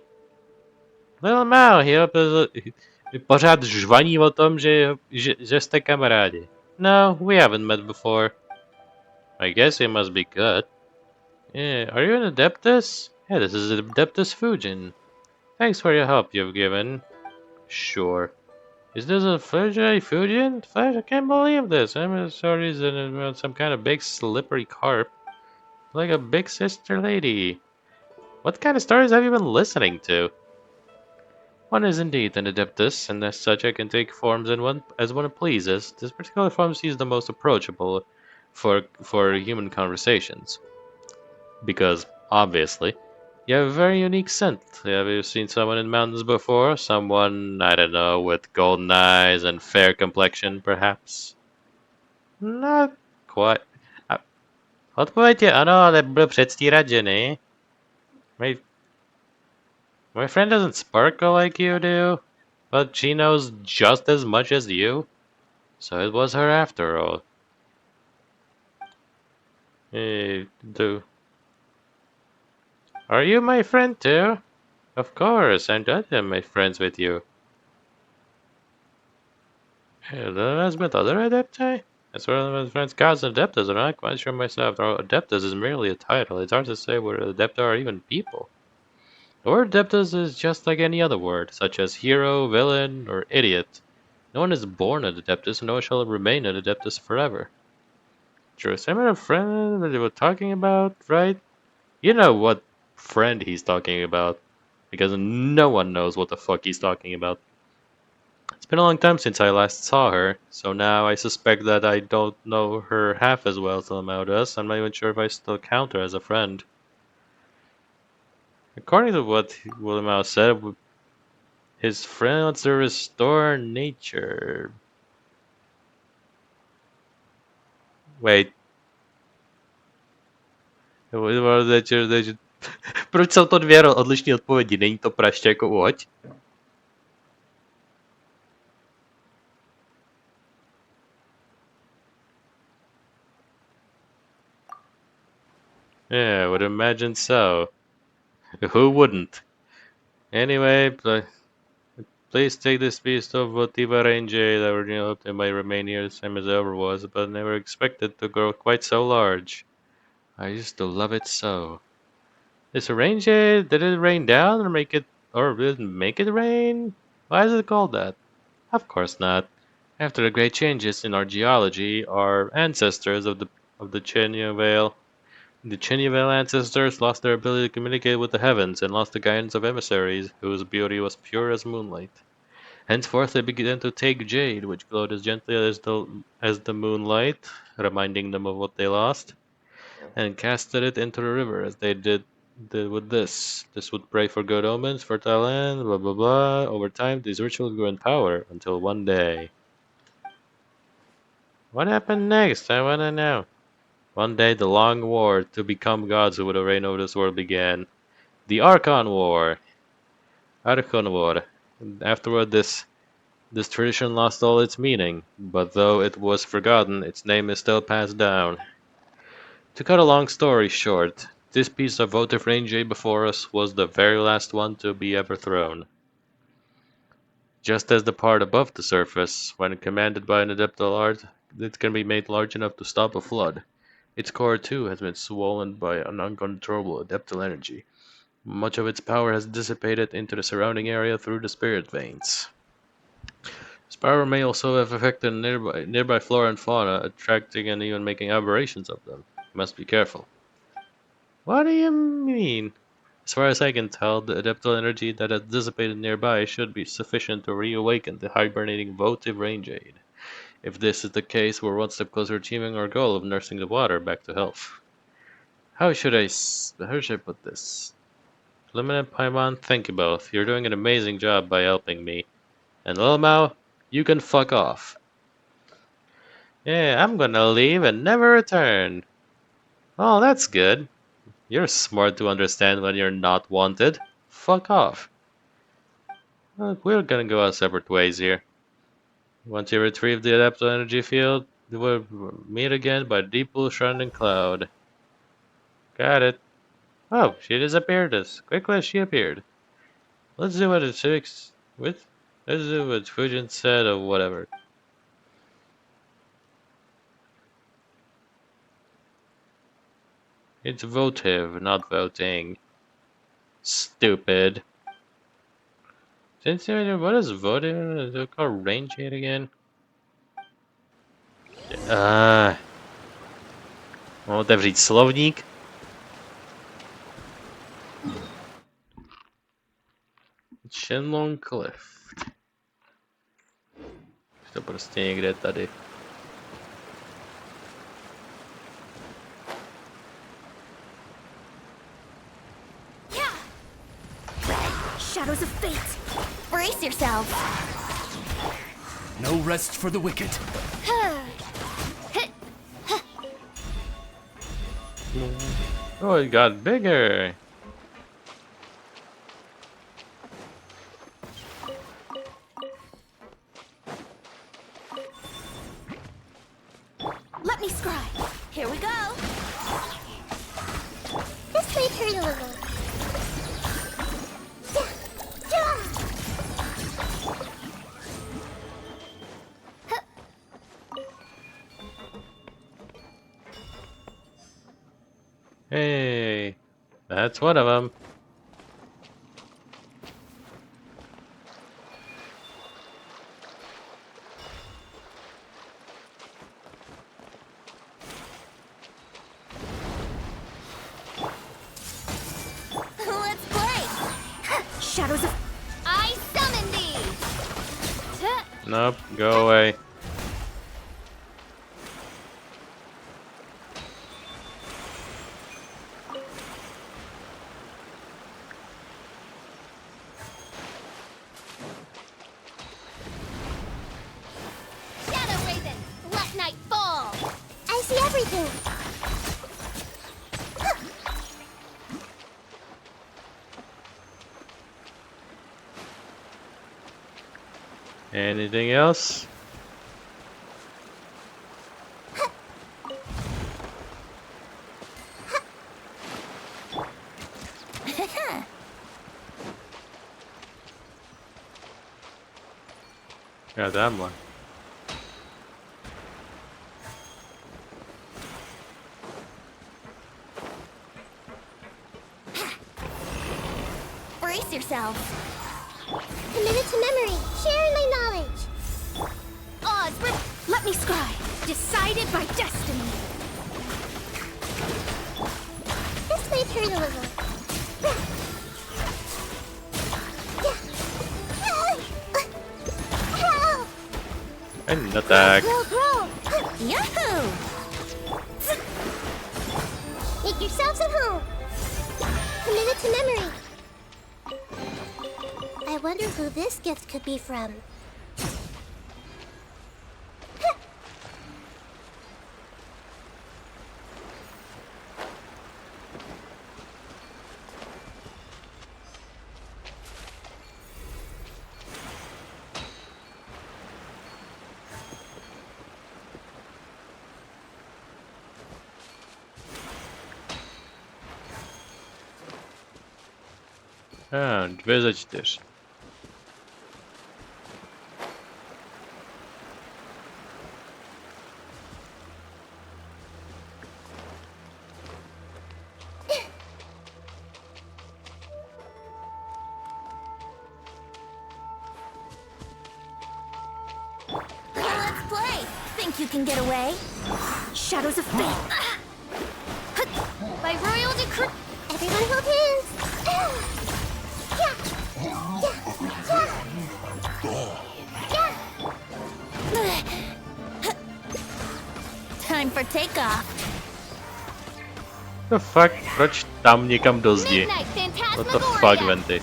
Little Mao, pořád žvaní o tom, že jste kamarádi. No, we haven't met before. I guess he must be good. Yeah, are you an Adeptus? Yeah, this is Adeptus Fujin. Thanks for your help you've given. Sure. Is this a Fujin? I can't believe this. I'm sorry, it's some kind of big slippery carp. Like a big sister lady. What kind of stories have you been listening to? One is indeed an Adeptus, and as such I can take forms as one pleases. This particular form seems the most approachable for human conversations. Because, obviously, you have a very unique scent. Have you seen someone in mountains before? Someone, I don't know, with golden eyes and fair complexion, perhaps? Not quite. Odpověď je ano, ale budu předstírat, že ne. My friend doesn't sparkle like you do, but she knows just as much as you. So it was her after all. Are you my friend too? Of course, I'm glad to make friends with you. Has met other Adepti? As well as friends, gods and Adeptus, I'm not quite sure myself. Adeptus is merely a title. It's hard to say whether Adepti are even people. The word Adeptus is just like any other word, such as hero, villain, or idiot. No one is born an Adeptus, and no one shall remain an Adeptus forever. True, same kind of friend that they were talking about, right? You know what friend he's talking about, because no one knows what the fuck he's talking about. It's been a long time since I last saw her, so now I suspect that I don't know her half as well as Lamau does. I'm not even sure if I still count her as a friend. According to what Lamau said, his friend wants to restore nature. Wait. Proč jsou to dvě odlišné odpovědi? Není to praště jako uhoď? Yeah, I would imagine so. Who wouldn't? Anyway, please take this piece of Votiva Range that originally hoped it might remain here the same as ever was, but never expected to grow quite so large. I used to love it so. This range, did it rain down or did it make it rain? Why is it called that? Of course not. After the great changes in our geology, our ancestors of the Chenyavale, the Chenyavale ancestors lost their ability to communicate with the heavens and lost the guidance of emissaries whose beauty was pure as moonlight. Henceforth they began to take jade, which glowed as gently as the moonlight, reminding them of what they lost, and casted it into the river as they did with this. This would pray for good omens, fertile land, blah blah blah. Over time, these rituals grew in power until one day. What happened next? I wanna know. One day, the long war to become gods who would reign over this world began. The Archon War. Archon War. Afterward, this tradition lost all its meaning, but though it was forgotten, its name is still passed down. To cut a long story short, this piece of votive rain jade before us was the very last one to be ever thrown. Just as the part above the surface, when commanded by an adeptal art, it can be made large enough to stop a flood. Its core, too, has been swollen by an uncontrollable adeptal energy. Much of its power has dissipated into the surrounding area through the spirit veins. This power may also have affected nearby flora and fauna, attracting and even making aberrations of them. You must be careful. What do you mean? As far as I can tell, the adeptal energy that has dissipated nearby should be sufficient to reawaken the hibernating votive rain jade. If this is the case, we're one step closer to achieving our goal of nursing the water back to health. How should I put this? Lumine and Paimon, thank you both. You're doing an amazing job by helping me. And Lilmao, you can fuck off. Yeah, I'm gonna leave and never return. Oh, that's good. You're smart to understand when you're not wanted. Fuck off. Look, we're gonna go our separate ways here. Once you retrieve the adaptive energy field, we'll meet again by deep blue shining cloud. Got it. Oh, she disappeared as quickly as she appeared. Let's do what it takes with. Let's do what Fujin said or whatever. It's votive, not voting. Stupid. What is voting? Is it called range hit again? Mám otevřít slovník. Shenlong Cliff. To prostě někde tady. Shadows of fate. Brace yourself. No rest for the wicked. Oh, it got bigger. Let me scribe. Here we go. This way, turn a little. Hey, that's one of them. Let's play. Shadows of... I summon thee. Nope, go away. Anything else? Yeah, that one. Brace yourself. Committed to memory. Sharing my knowledge. Oz, let me scribe. Decided by destiny. This way, turn a little. No tak. Grow, grow. Yahoo! Make yourselves at home. Commit it to memory. I wonder who this gift could be from. A, 2 ze 4. Let's play. Think you can get away? Shadows of fate. By royal decree. Everyone hold hands. Time for takeoff. No fuck, proč tam někam do zdi? Midnight What the fuck, Phantasmagoria. Venty?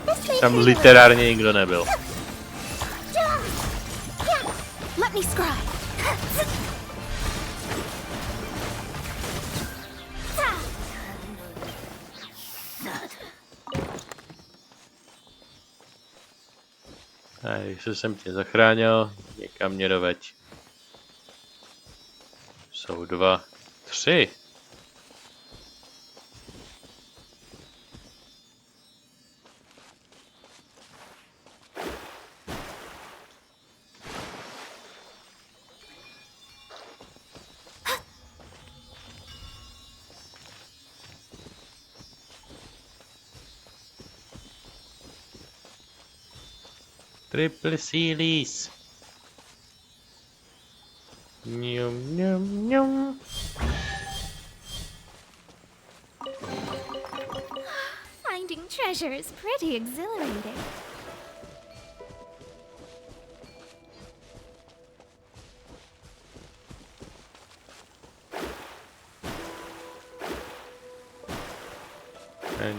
This way, Tam Penguin. literárně nikdo nebyl. Let me scry. A když jsem tě zachránil, někam mě doveď. Jsou 2, 3. Triple Sealies. Njum, njum, njum. Finding treasure is pretty exhilarating.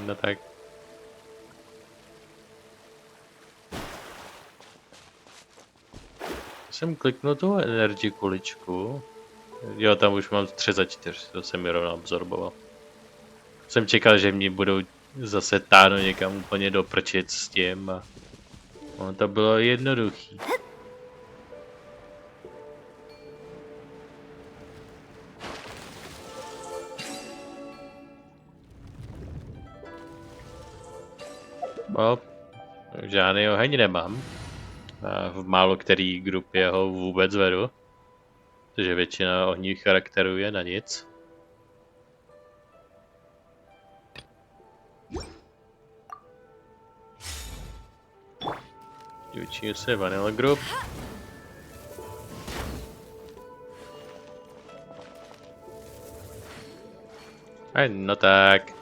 No tak. Jsem kliknul tu energy kuličku. Jo, tam už mám 3 za 4, to jsem mi rovnou absorboval. Jsem čekal, že mě budou zase táhnout někam úplně doprčit s tím a ono to bylo jednoduchý. No, žádný oheň nemám. A v málo který grupě ho vůbec vedu. Protože většina ohních charakterů je na nic. Většinou se Vanilla Group. A no tak.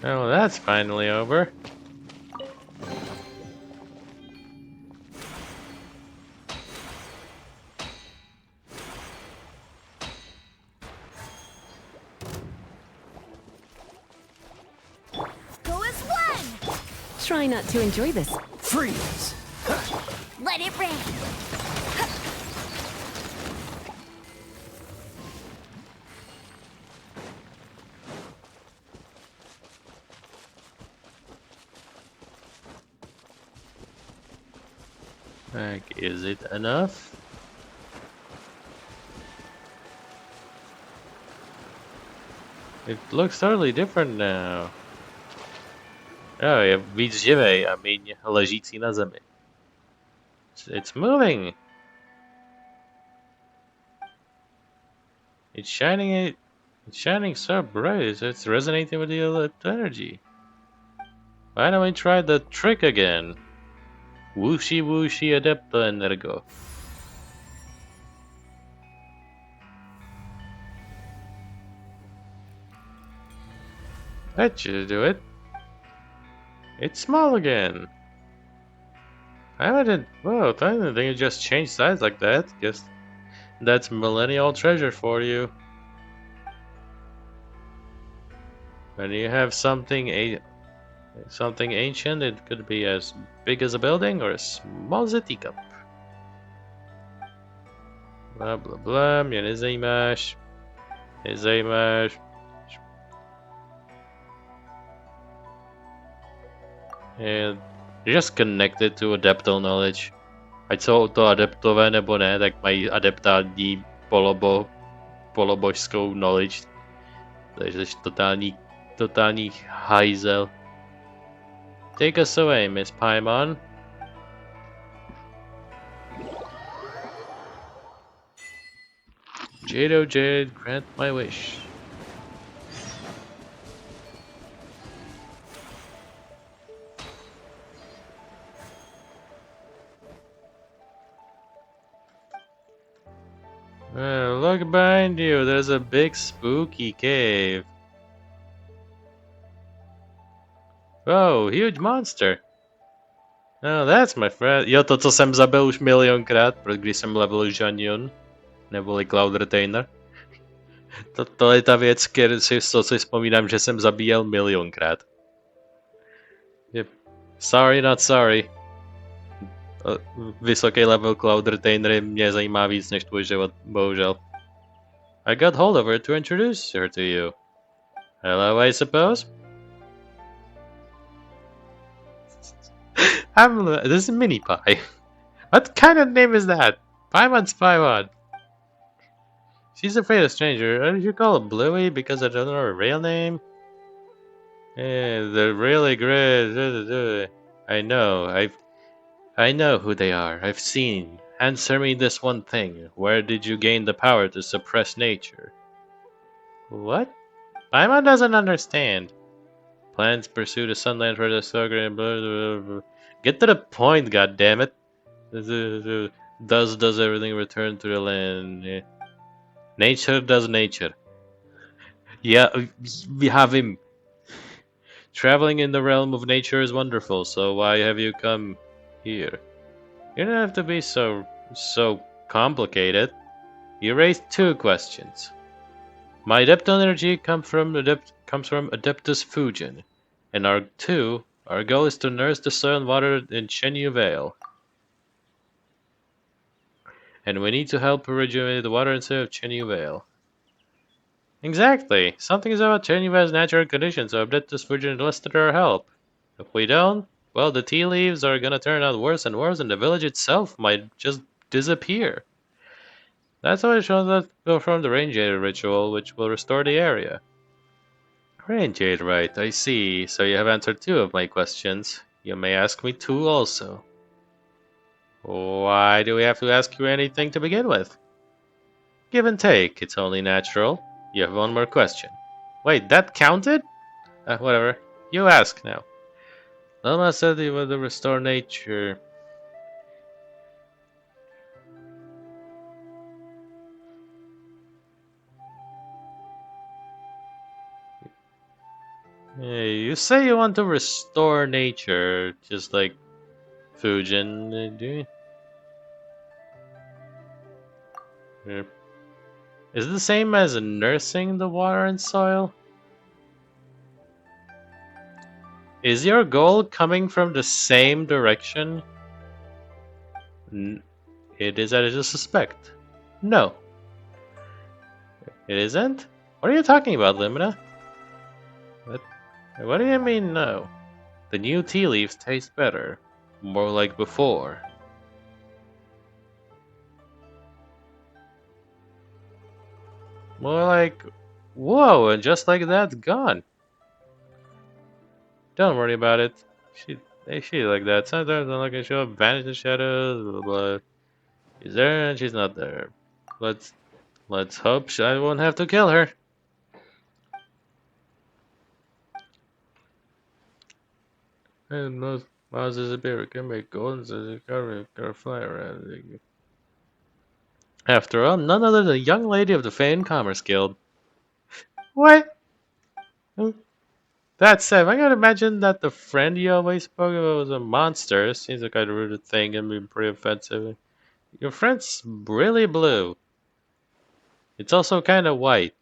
Oh, that's finally over. Go as one. Try not to enjoy this. Freeze! Let it rain. Like, is it enough? It looks totally different now. Oh, je víc živej a méně ležící na zemi. It's moving. It's shining so bright. It's resonating with the energy. Why don't we try the trick again? Whooshy whooshy adepto energo. That should do it. It's small again. I didn't. Whoa, I didn't think it just changed size like that. Guess that's millennial treasure for you. When you have something ancient, it could be as big as a building or as small as a teacup. Blah blah blah. Mě nezajímáš. Nezajímáš. And just connected to adeptal knowledge. Ať jsou to adeptové nebo ne, tak mají adeptální polobožskou knowledge. Takže totální hajzel. Take us away, Miss Paimon. Jade, oh Jade, grant my wish. Look behind you, there's a big spooky cave. Oh, huge monster. Oh, that's my friend. Jo, to, co jsem zabil už milionkrát, když jsem level Janjun, neboli Cloud Retainer. To je ta věc, co si vzpomínám, že jsem zabíjel milionkrát. Yep. Sorry, not sorry. Vysoký level Cloud Retainery mě zajímá víc než tvůj život, bohužel. I got hold of her to introduce her to you. Hello, I suppose? This is Mini Pie. What kind of name is that? Paimon's Paimon. She's afraid of stranger. Did you call her Bluey because I don't know her real name? They're really great. I know who they are. I've seen. Answer me this one thing. Where did you gain the power to suppress nature? What? Paimon doesn't understand. Plants pursue the sunlight for the sugar and blah, blah, blah. Get to the point, goddammit. Does everything return to the land? Yeah. Nature does nature. Yeah, we have him. Traveling in the realm of nature is wonderful, so why have you come here? You don't have to be so complicated. You raised two questions. My adeptal energy comes from Adeptus Fujin, and our goal is to nurse the soil and water in Chenyu Vale. And we need to help rejuvenate the water instead of Chenyu Vale. Exactly. Something is about Chenyu Vale's natural conditions, so Adeptus Fujin enlisted our help. If we don't, well, the tea leaves are gonna turn out worse and worse, and the village itself might just disappear. That's why it shows us to perform the Rain Jade ritual, which will restore the area. Rain Jade, right, I see. So you have answered two of my questions. You may ask me two also. Why do we have to ask you anything to begin with? Give and take, it's only natural. You have one more question. Wait, that counted? Whatever. You ask now. Lama said he would restore nature. Hey, you say you want to restore nature, just like Fujin, do you? Yeah. Is it the same as nursing the water and soil? Is your goal coming from the same direction? It is, I just suspect. No. It isn't? What are you talking about, Lumina? What do you mean, no? The new tea leaves taste better. More like before. More like... Whoa, and just like that, gone. Don't worry about it. She like that. Sometimes I'm looking, show up, vanish in shadows, blah, blah, blah. She's there and she's not there. Let's hope I won't have to kill her. And most After all, none other than a young lady of the Fane Commerce Guild. What? That said, I gotta imagine that the friend you always spoke about was a monster. Seems like I'd rude thing and be pretty offensive. Your friend's really blue. It's also kind of white.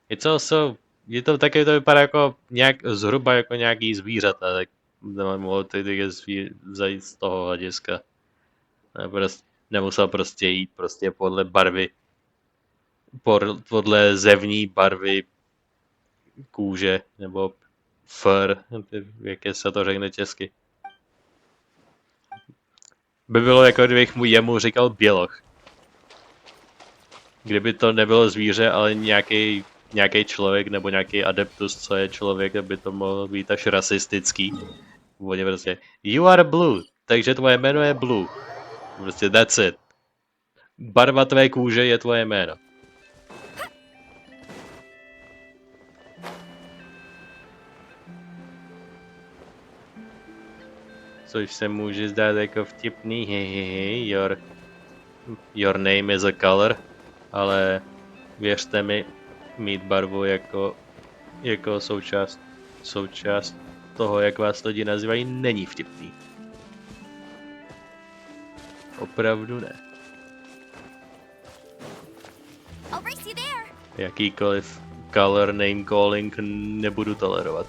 It's also... Je to taky to vypadá jako zhruba jako nějaký zvířata, tak mohlo to zajít z toho hlediska. Nemusel prostě jít prostě podle barvy, podle zevní barvy kůže, nebo fur, jak se to řekne česky. By bylo jako kdybych jemu říkal běloch. Kdyby to nebylo zvíře, ale nějaký člověk nebo nějaký adeptus, co je člověk, aby to mohlo být až rasistický. Oni prostě, you are blue, takže tvoje jméno je blue. Prostě that's it. Barva tvé kůže je tvoje jméno. Což se může zdát jako vtipný, your name is a color, ale věřte mi, mít barvu jako součást toho, jak vás lidi nazývají, není vtipný. Opravdu ne. Jakýkoliv color name calling nebudu tolerovat.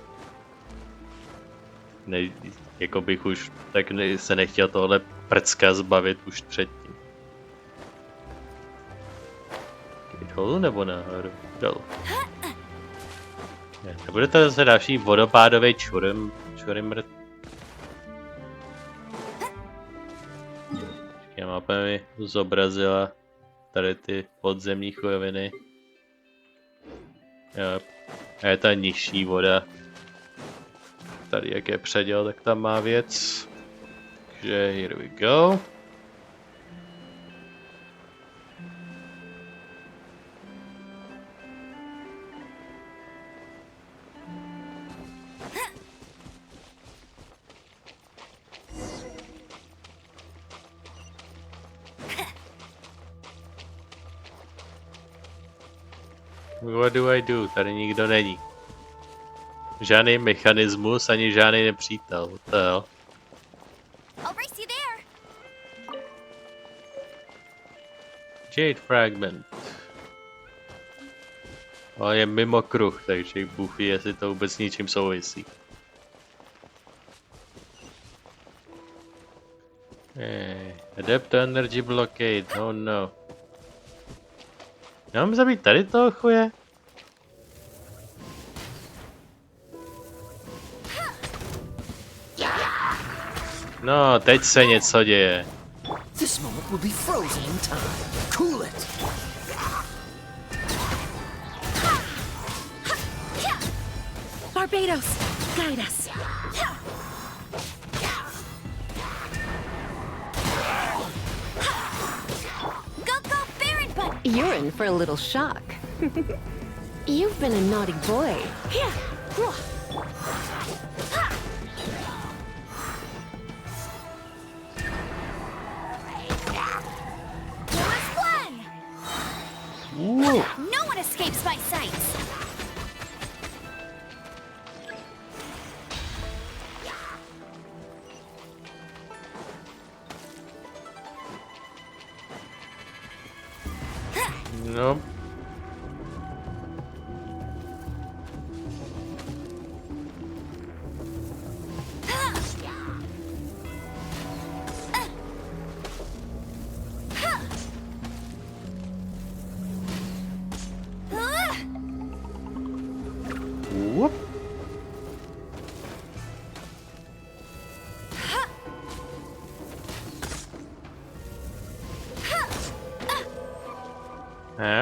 Jako bych už tak se nechtěl tohle prcka zbavit už předtím. Dolů nebo nahoru? Dolů. Nebude to zase další vodopádový čurimrt? Mapa mi zobrazila tady ty podzemní chujoviny. A je ta nižší voda. Tady jak je předěl, tak tam má věc. Takže here we go. What do I do? Tady nikdo není. Žádný mechanismus, ani žádný nepřítel. What the hell? Jade fragment. Ale je mimo kruh, takže Bůh ví, jestli to vůbec ničím souvisí. Adept energy blockade, oh no. Já mám zabít tady toho chuje? No, teď se něco děje. This moment will be frozen in time. Cool it. Barbados, guide us. You're in for a little shock. You've been a naughty boy. No one escapes my sights. No. Whoop.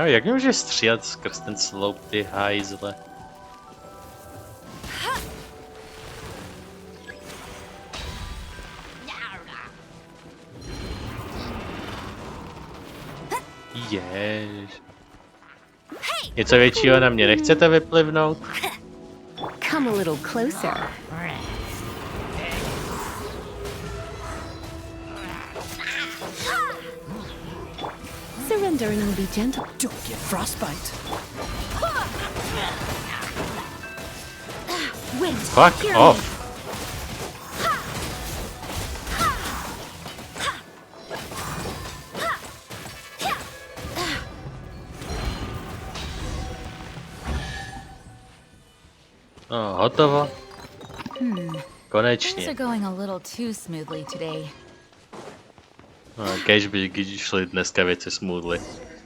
Jak můžeš střílet skrz ten sloup, ty hajzle? Jež. Něco většího na mě nechcete vyplivnout? Come a little closer. kinder and I'll be gentle. Don't get frostbite. Wind, Fuck hear off. me. No, hotovo. Things Konečně. are going a little too smoothly today. No, kež by šly dneska věci smoothly.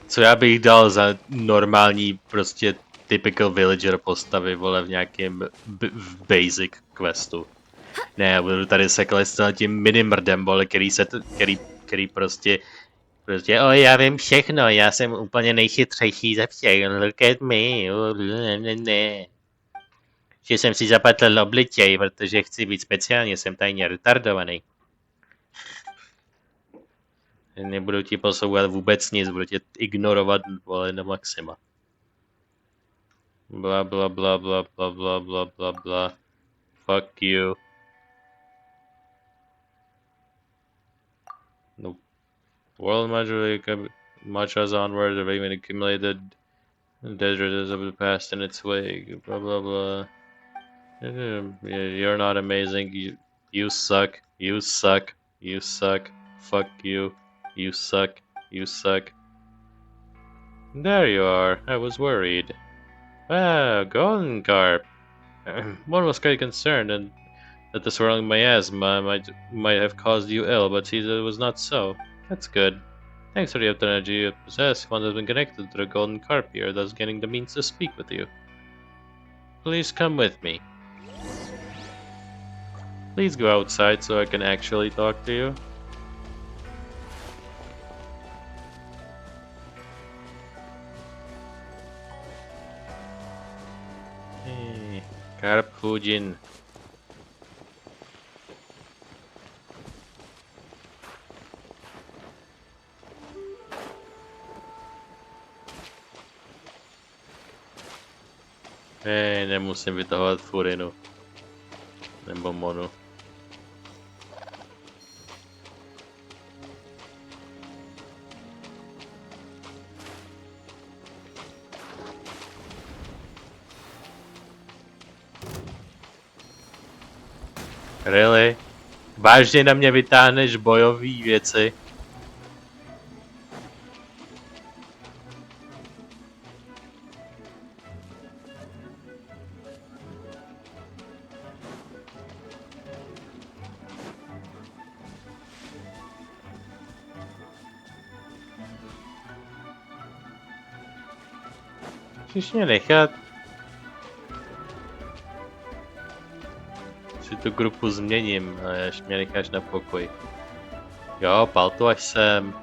Co já bych dal za normální prostě typical villager postavy, vole, v nějakém v basic questu. Ne, já budu tady se klest tím minimrdem, vole, který prostě o, já vím všechno, já jsem úplně nejchytřejší ze všech, look at me, ne. Že jsem si zapletl obličej, protože chci být speciálně, jsem tajně retardovaný. Nebudu ti posouvat vůbec nic, budu tě ignorovat, vole, na maxima. Bla bla bla bla bla bla bla bla bla. Fuck you. No. World much as onward, have even accumulated deserts of the past in its wake. Blah blah blah. You're not amazing. You suck. You suck. You suck. Fuck you. You suck. You suck. There you are. I was worried. Ah, golden carp. One was quite concerned and that the swirling miasma might have caused you ill, but see that it was not so. That's good. Thanks for the energy you possess, one has been connected to the golden carp here, thus getting the means to speak with you. Please come with me. Please go outside so I can actually talk to you. Hey, Carp Fujin. Hej, nemusím vytahovat furinu. Nebo monu. Really? Vážně na mě vytáhneš bojové věci? Chceš mě nechat? Si tu grupu změním a až mě necháš na pokoji. Jo, pal to až sem.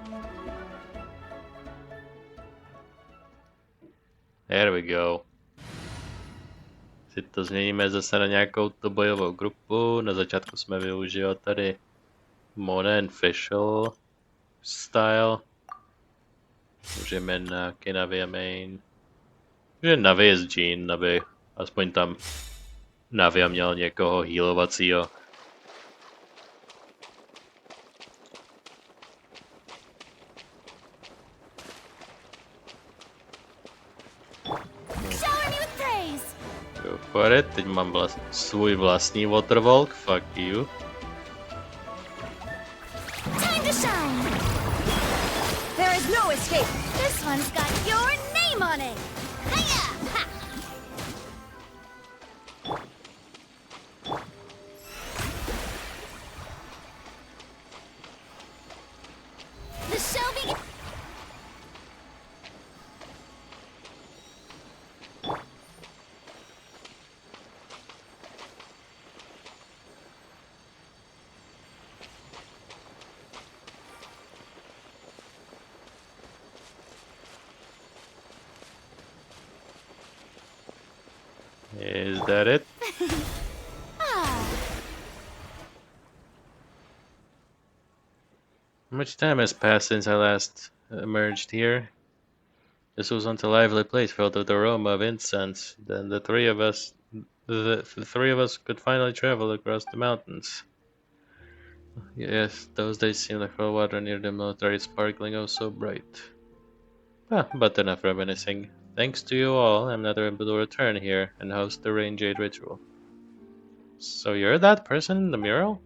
There we go. Si to změníme zase na nějakou tu bojovou grupu. Na začátku jsme využili tady Modern Official style. Můžeme na Navia main. Že Navia z Jean, aby aspoň tam Navia měl někoho healovacího. Go for it. Teď mám svůj vlastní waterwalk, fuck you. Time to shine! There is no escape! This one's got your name on it! Hiya! Ha! The show begins! Is that it? How much time has passed since I last emerged here? This was once a lively place filled with the aroma of incense. Then the three of us could finally travel across the mountains. Yes, those days seem like full water near the military, sparkling oh so bright. Ah, but enough reminiscing. Thanks to you all, I'm not able to return here and host the Rain Jade ritual. So you're that person in the mural?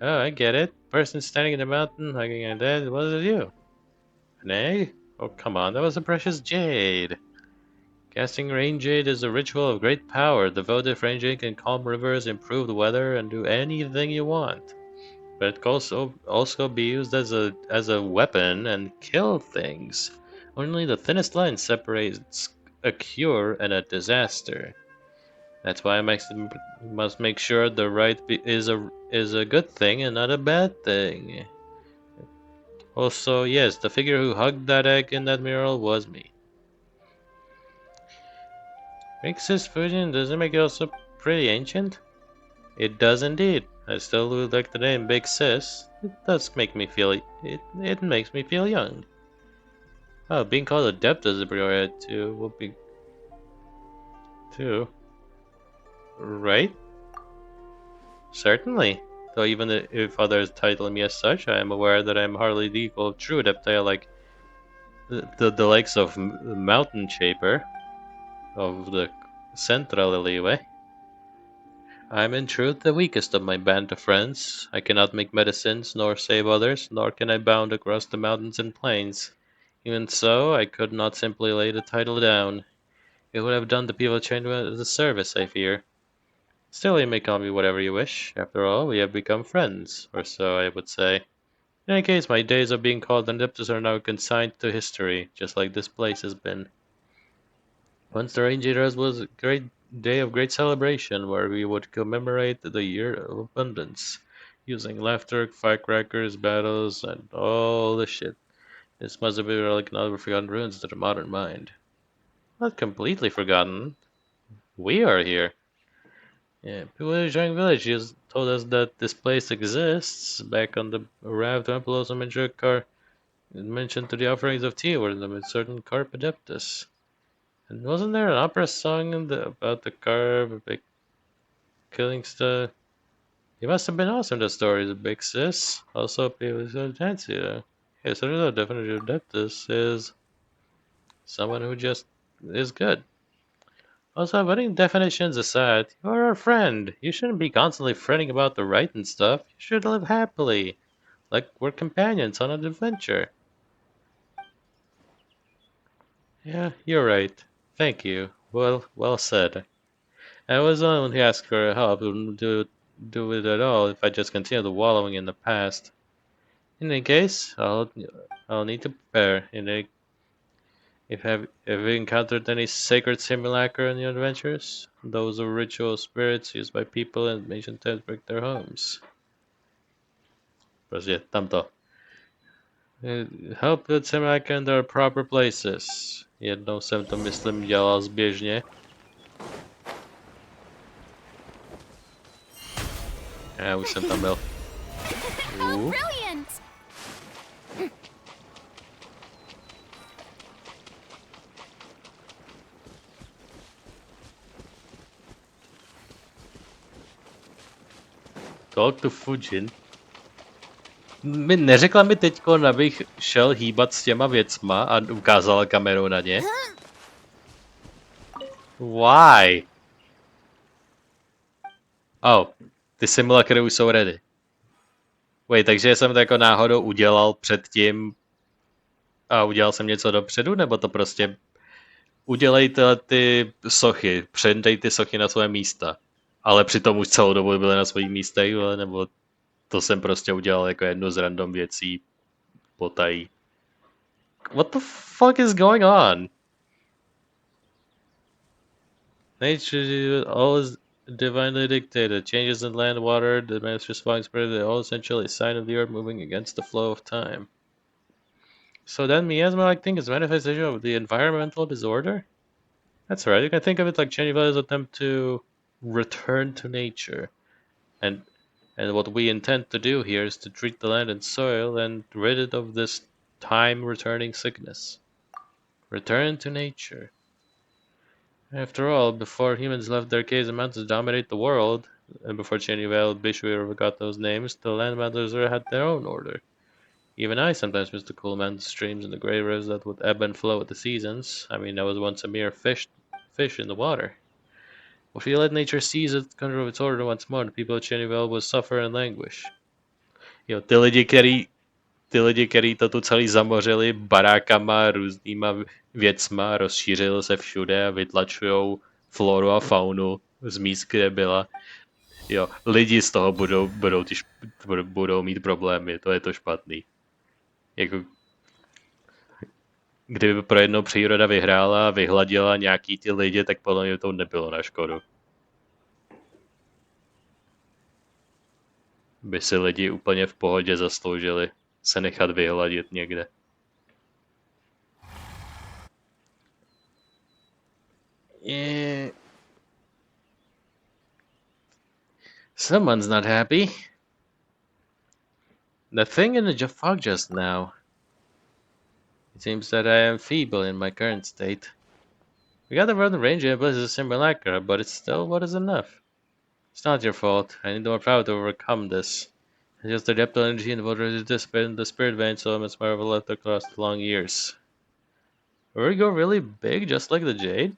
Oh, I get it. Person standing in the mountain, hugging a dead. Was it you? An egg? Oh, come on, that was a precious jade. Casting Rain Jade is a ritual of great power. Devoted Rain Jade can calm rivers, improve the weather, and do anything you want. But it can also be used as a weapon and kill things. Only the thinnest line separates a cure and a disaster. That's why I must make sure the right is a good thing and not a bad thing. Also, yes, the figure who hugged that egg in that mural was me. Big Sis Fusion doesn't make it also pretty ancient? It does indeed. I still would like the name Big Sis. It does make me feel it makes me feel young. Oh, being called adept as a priority too would be too. Right? Certainly. Though even if others title me as such, I am aware that I am hardly the equal of true adept. Like the likes of Mountain Shaper of the Central Alleyway. I am in truth the weakest of my band of friends. I cannot make medicines, nor save others, nor can I bound across the mountains and plains. Even so, I could not simply lay the title down. It would have done the people trained a disservice, I fear. Still, you may call me whatever you wish. After all, we have become friends, or so I would say. In any case, my days of being called an adeptus are now consigned to history, just like this place has been. Once the Rangers was a great day of great celebration, where we would commemorate the year of abundance, using laughter, firecrackers, battles, and all the shit. This must have been like another forgotten ruins to the modern mind. Not completely forgotten. We are here. Yeah, people in the Zhang village just told us that this place exists. Back on the arrived temple, also mentioned to the offerings of tea were the certain carp adeptus. And wasn't there an opera song about the carp killing stuff? You must have been awesome to stories, big sis. Also, people so fancy though. Yeah, so there's no definition of adeptus is someone who just is good. Also, putting definitions aside, you're our friend. You shouldn't be constantly fretting about the right and stuff. You should live happily, like we're companions on an adventure. Yeah, you're right. Thank you. Well said. I was the one who asked for help. Wouldn't do it at all if I just continued wallowing in the past. In any case, I'll need to prepare. Have you encountered any sacred simulacra in your adventures? Those are ritual spirits used by people in ancient times to break their homes. Prostě tamto. Help with simulacra in their proper places. Jednou jsem to myslím dělal zběžně. Já už jsem tam byl. Brilliant! Talk to Fujin. Neřekla mi teďko, abych šel hýbat s těma věcma a ukázala kamerou na ně. Why? Oh, ty simulakry už jsou ready. Wait, takže jsem to jako náhodou udělal předtím a udělal jsem něco dopředu, nebo to prostě udělejte ty sochy, předej ty sochy na své místa. Ale přitom už celou dobu byly na svých místech, nebo to jsem prostě udělal jako jednu z random věcí potají. What the fuck is going on? Nature all is divinely dictated. Changes in land, water, the master's falling spirit, they're all essentially a sign of the earth moving against the flow of time. So that miasma-like thing is a manifestation of the environmental disorder? That's right, you can think of it like Chinese attempt to return to nature. And what we intend to do here is to treat the land and soil and rid it of this time-returning sickness. Return to nature. After all, before humans left their caves and mountains to dominate the world, and before Cheney Vale, Bishu ever got those names, the landmatters had their own order. Even I sometimes miss the cool mountain streams and the grey rivers that would ebb and flow with the seasons. I mean, I was once a mere fish in the water. If you let nature seize it, control its order once more, the people of Chernobyl will suffer and languish. Jo, ty lidi, který to tu celý zamořili barákama, různýma věcma, rozšířili se všude a vytlačujou floru a faunu z míst, kde byla. Jo, lidi z toho budou mít problémy, to je to špatný. Jako, kdyby pro jednou příroda vyhrála a vyhladila nějaký ty lidi, tak podle mě to nebylo na škodu. By si lidi úplně v pohodě zasloužili se nechat vyhladit někde. Someone's not happy. The thing in the fog just now. It seems that I am feeble in my current state. We got the road range in places of simulacra, but it's still what is enough. It's not your fault. I need more power to overcome this. It's just the depth of energy and the water is dissipated in the spirit vein, so much more left across the long years. Will we go really big, just like the Jade?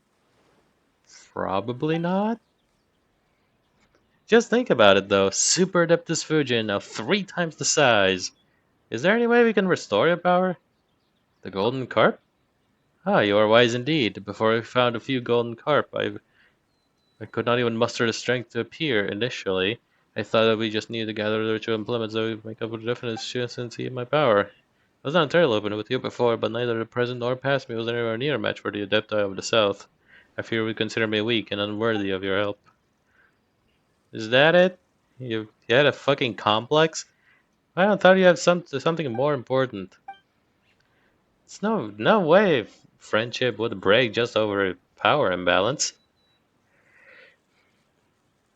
Probably not. Just think about it, though. Super Adeptus Fujin, now 3 times the size. Is there any way we can restore your power? The golden carp? Ah, you are wise indeed. Before I found a few golden carp, I could not even muster the strength to appear initially. I thought that we just needed to gather the ritual implements that would make up a definite consistency of my power. I was not entirely open with you before, but neither the present nor past me was anywhere near a match for the Adepti of the South. I fear you would consider me weak and unworthy of your help. Is that it? You had a fucking complex? I thought you had something more important. It's no way friendship would break just over a power imbalance.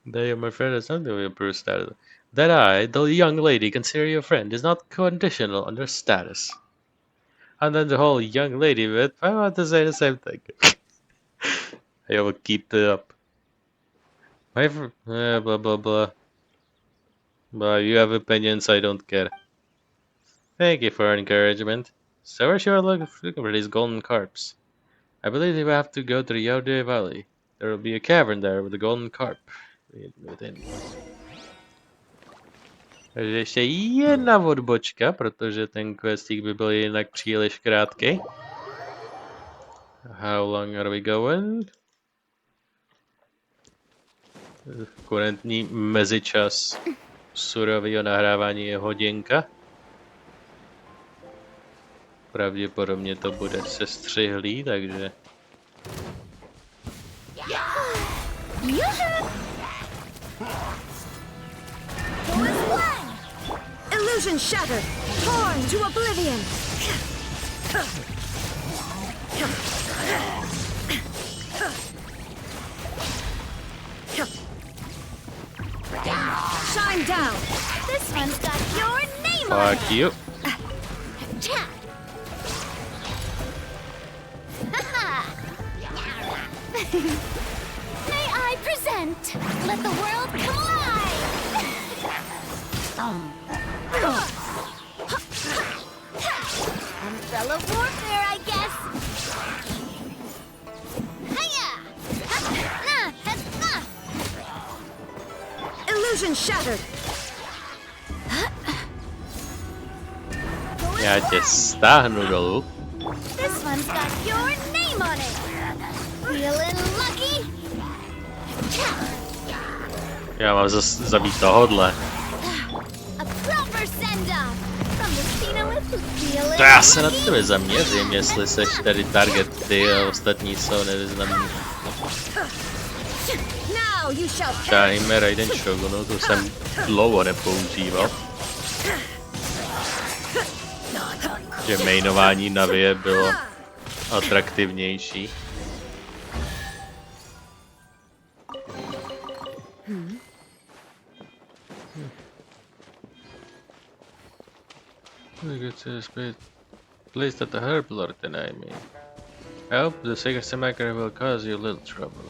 They, my friend, is something we improve status. That I, the young lady, consider you a friend is not conditional under status. And then the whole young lady bit, I want to say the same thing. I will keep it up. My blah blah blah. But you have opinions, I don't care. Thank you for encouragement. So where should I look for these golden carps? I believe we have to go to the Yaude Valley. There will be a cavern there with a golden carp within. Takže ještě jedna odbočka, protože ten questík by byl jinak příliš krátký. How long are we going? Kurentní mezičas surového nahrávání je hodinka. Pravděpodobně to bude sestřihlý, takže... Illusion shattered! Torn to oblivion! Shine down! This one's got your name on it. Fuck you. May I present? Let the world come alive! Umbrella warfare, I guess. Hiya! Illusion shattered! Já tě stáhnu dolů. This one's got your name on it. Feeling lucky? Já mám zabít tohodle. A proper send-off from the Xenolith who's feeling To já se na lucky. tebe zaměřím, jestli seš tady target ty a ostatní jsou nevyznamní. Now you shall Timer Raiden Shogunu, tu jsem dlouho nepoužíval. Že mainování Navie bylo atraktivnější. Placed at the herb lord, then I mean. I hope the sacred simulacra will cause you little trouble.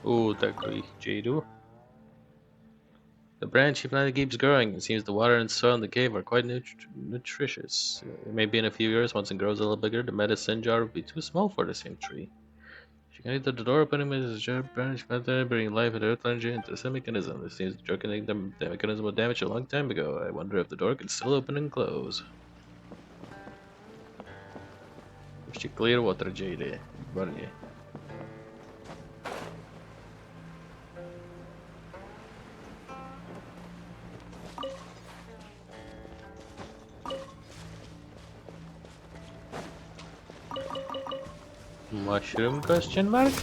takových jadů. The branch planet keeps growing. It seems the water and soil in the cave are quite nutritious. Maybe in a few years, once it grows a little bigger, the medicine jar will be too small for the same tree. She can eat the door opening with a sharp branch method, bringing life and earth energy into the same mechanism. This seems to joking the mechanism was damaged a long time ago. I wonder if the door can still open and close. Ještě clear water jady. Výborně. Mushroom question mark?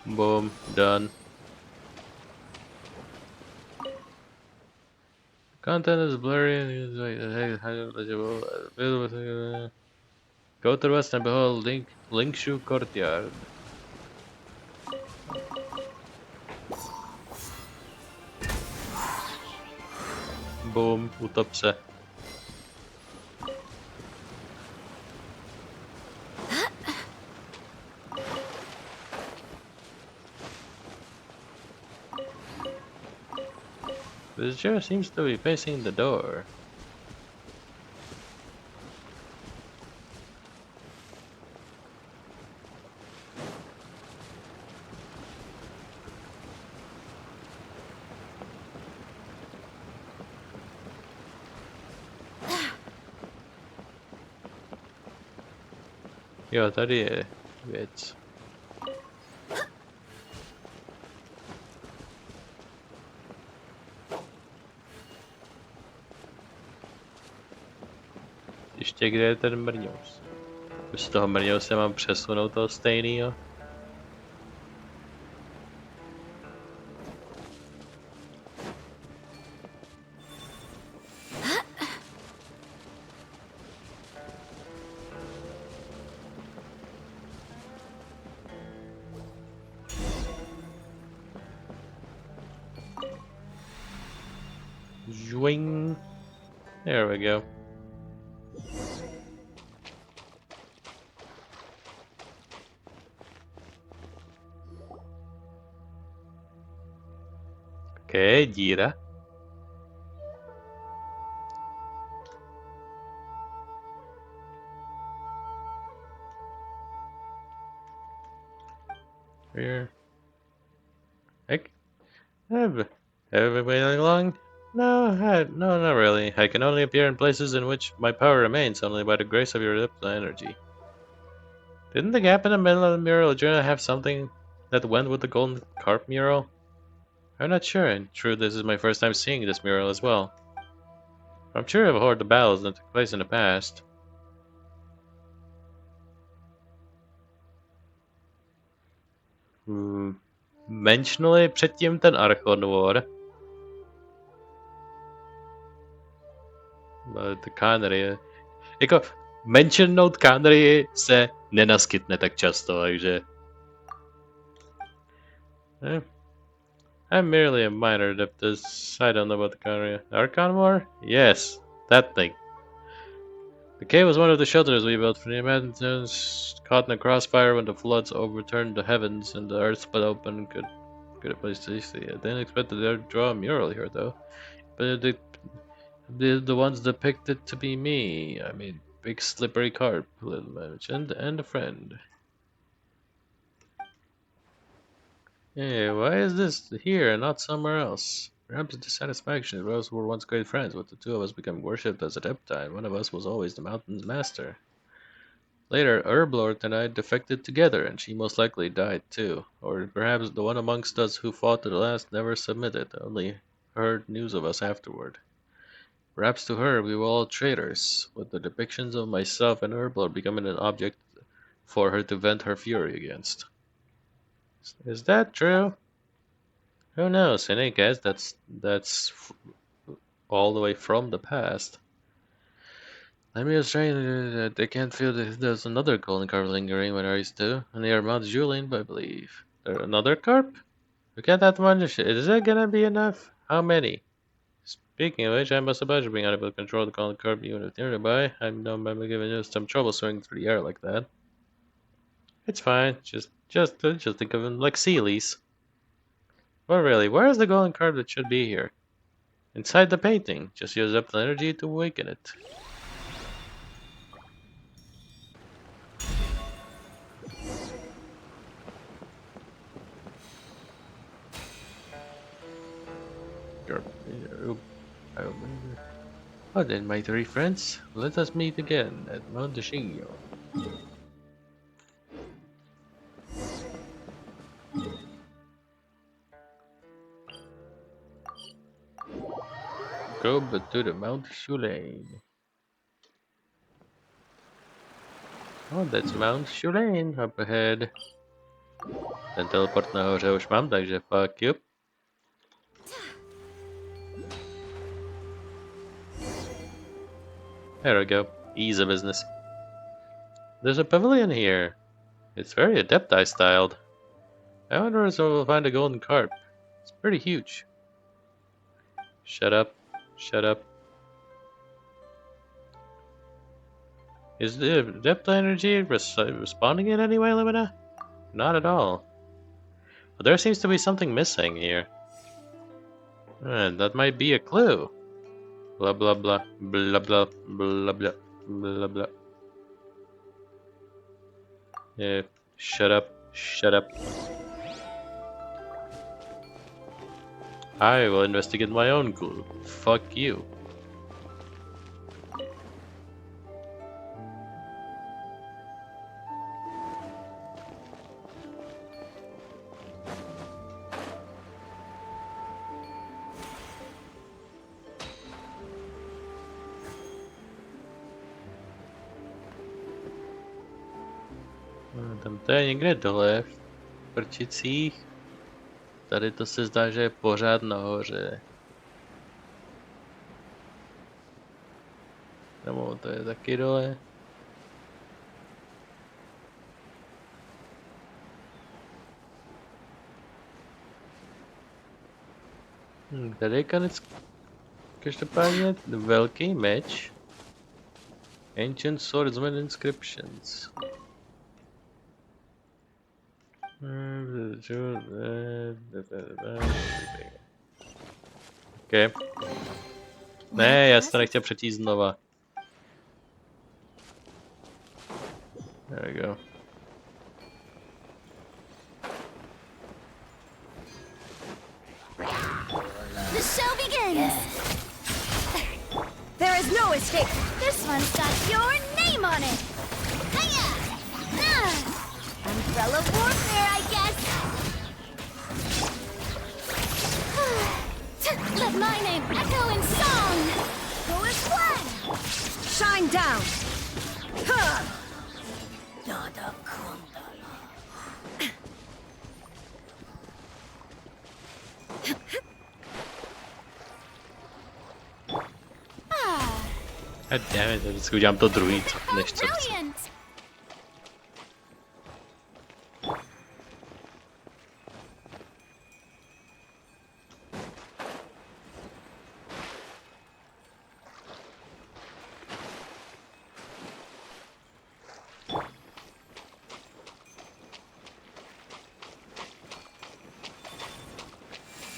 Boom, done. Content is blurry and is legible. Go to the west and behold Linkshu Courtyard. Boom, utop se. This chair seems to be facing the door. Jo, tady je věc. Ještě kde je ten mrňous? Už z toho mrňouse mám přesunout toho stejnýho. Zwing. There we go. Okay, díra. Here. Heck. Have we waited long? No, no, not really. I can only appear in places in which my power remains only by the grace of your energy. Didn't the gap in the middle of the mural journal have something that went with the golden carp mural? I'm not sure, and true, this is my first time seeing this mural as well. I'm sure I've heard the battles that took place in the past. Mentionuli předtím ten Archonvor. The Canary. Jako, mentionnout Canary se nenaskytne tak často, takže... I'm merely a minor adeptus. I don't know about the Canary. Archonvor? Yes, that thing. The cave was one of the shelters we built for the inhabitants, caught in a crossfire when the floods overturned the heavens and the earth split open. Good a place to see. I didn't expect to draw a mural here, though. But the ones depicted to be me. I mean, big slippery carp, little match, and a friend. Hey, why is this here and not somewhere else? Perhaps dissatisfaction arose we were once great friends, with the two of us becoming worshipped as adepti, and one of us was always the mountain's master. Later, Herblord and I defected together, and she most likely died too. Or perhaps the one amongst us who fought to the last never submitted, only heard news of us afterward. Perhaps to her we were all traitors, with the depictions of myself and Herblord becoming an object for her to vent her fury against. Is that true? Who knows? In any case, that's all the way from the past. Let me strange that they can't feel that there's another golden carp lingering when I used to, and they are Mount Julien, I believe. There another carp? We can't have much. Is that gonna be enough? How many? Speaking of which, I must imagine being unable to control the golden carp even if nearby. I know I'm giving you some trouble swinging through the air like that. It's fine. Just think of them like Sealies. Well, really, where is the golden card that should be here? Inside the painting. Just use up the energy to awaken it. Oh, then, my three friends, let us meet again at Montecchio. Go but to the Mount Shulain. Oh, that's Mount Shulain up ahead. Ten teleport nahoře už mám, takže fuck you. There we go. Easy business. There's a pavilion here. It's very Adepti styled. I wonder if we'll find a golden carp. It's pretty huge. Shut up. Shut up. Is the Adepti energy responding in any way, Lumina? Not at all. But there seems to be something missing here. And that might be a clue. Blah blah blah blah blah blah blah blah blah. Yeah, shut up, shut up. I will investigate my own clue. Fuck you. Tam to je někde dole, v prčicích. Tady to se zdá, že je pořád nahoře. Nebo to je taky dole. Tady je konec. Každopádně velký meč. Ancient swordsman inscriptions. Okay. Ne, já si to nechtěl přečíst znova. There we go. The show begins! There is no escape! This one's got your name on it! Hiya! Umbrella warfare, I guess! Let my name echo in song! Go as one! Shine down! God damn it, vždycky udělám to druhý, než co chci.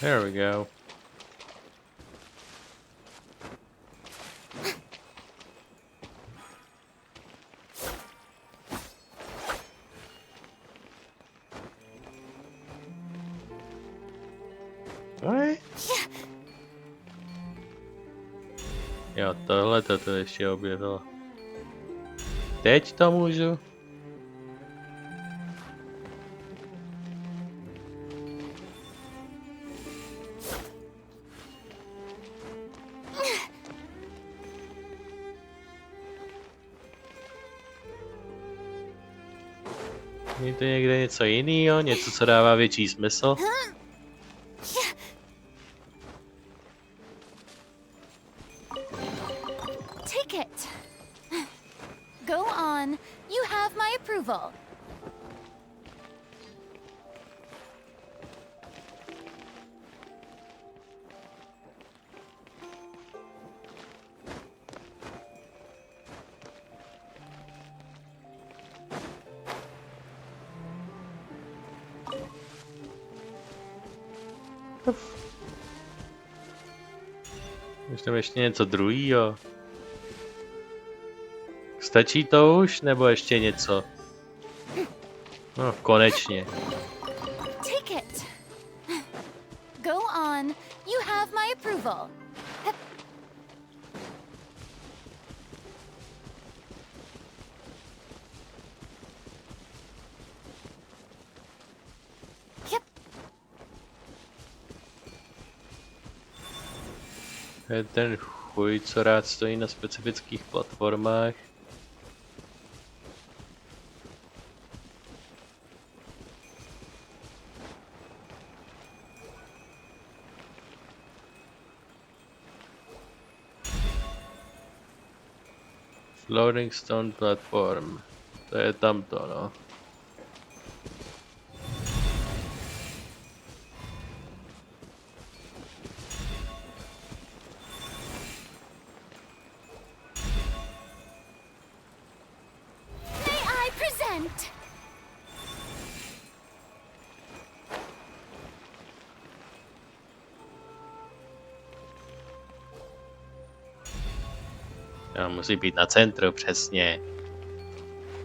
There we go. Jo, tohle to ještě objevilo. Teď to můžu? Je to někde něco jiného, něco, co dává větší smysl? Ticket. Go on. You have my approval. Už tam ještě něco druhýho. Stačí to už, nebo ještě něco? No, konečně. Take it. Go on. You have my approval. Yep. Je ten chuj, co rád stojí na specifických platformách. Floating stone platform. To je tamto, no. May I present? No, musí být na centru, přesně.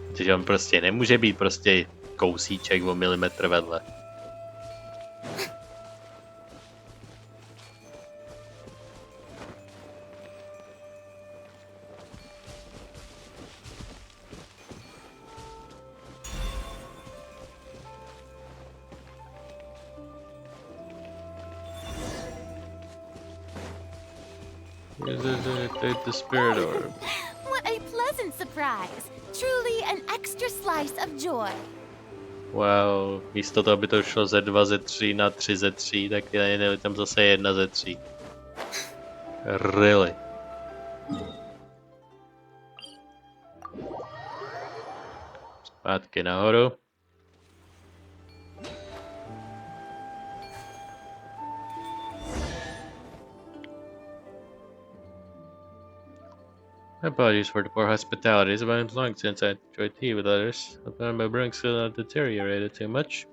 Protože on prostě nemůže být prostě kousíček o milimetr vedle. Take the spirit orb. What a pleasant surprise. Truly an extra slice of joy. Wow, místo toho, aby to šlo ze 2 ze 3 na 3 ze 3, tak je tam zase 1 ze 3. Really? Zpátky nahoru. Apologies for the poor hospitality. It's been long since I enjoyed tea with others. I found my brewing skill not deteriorated too much.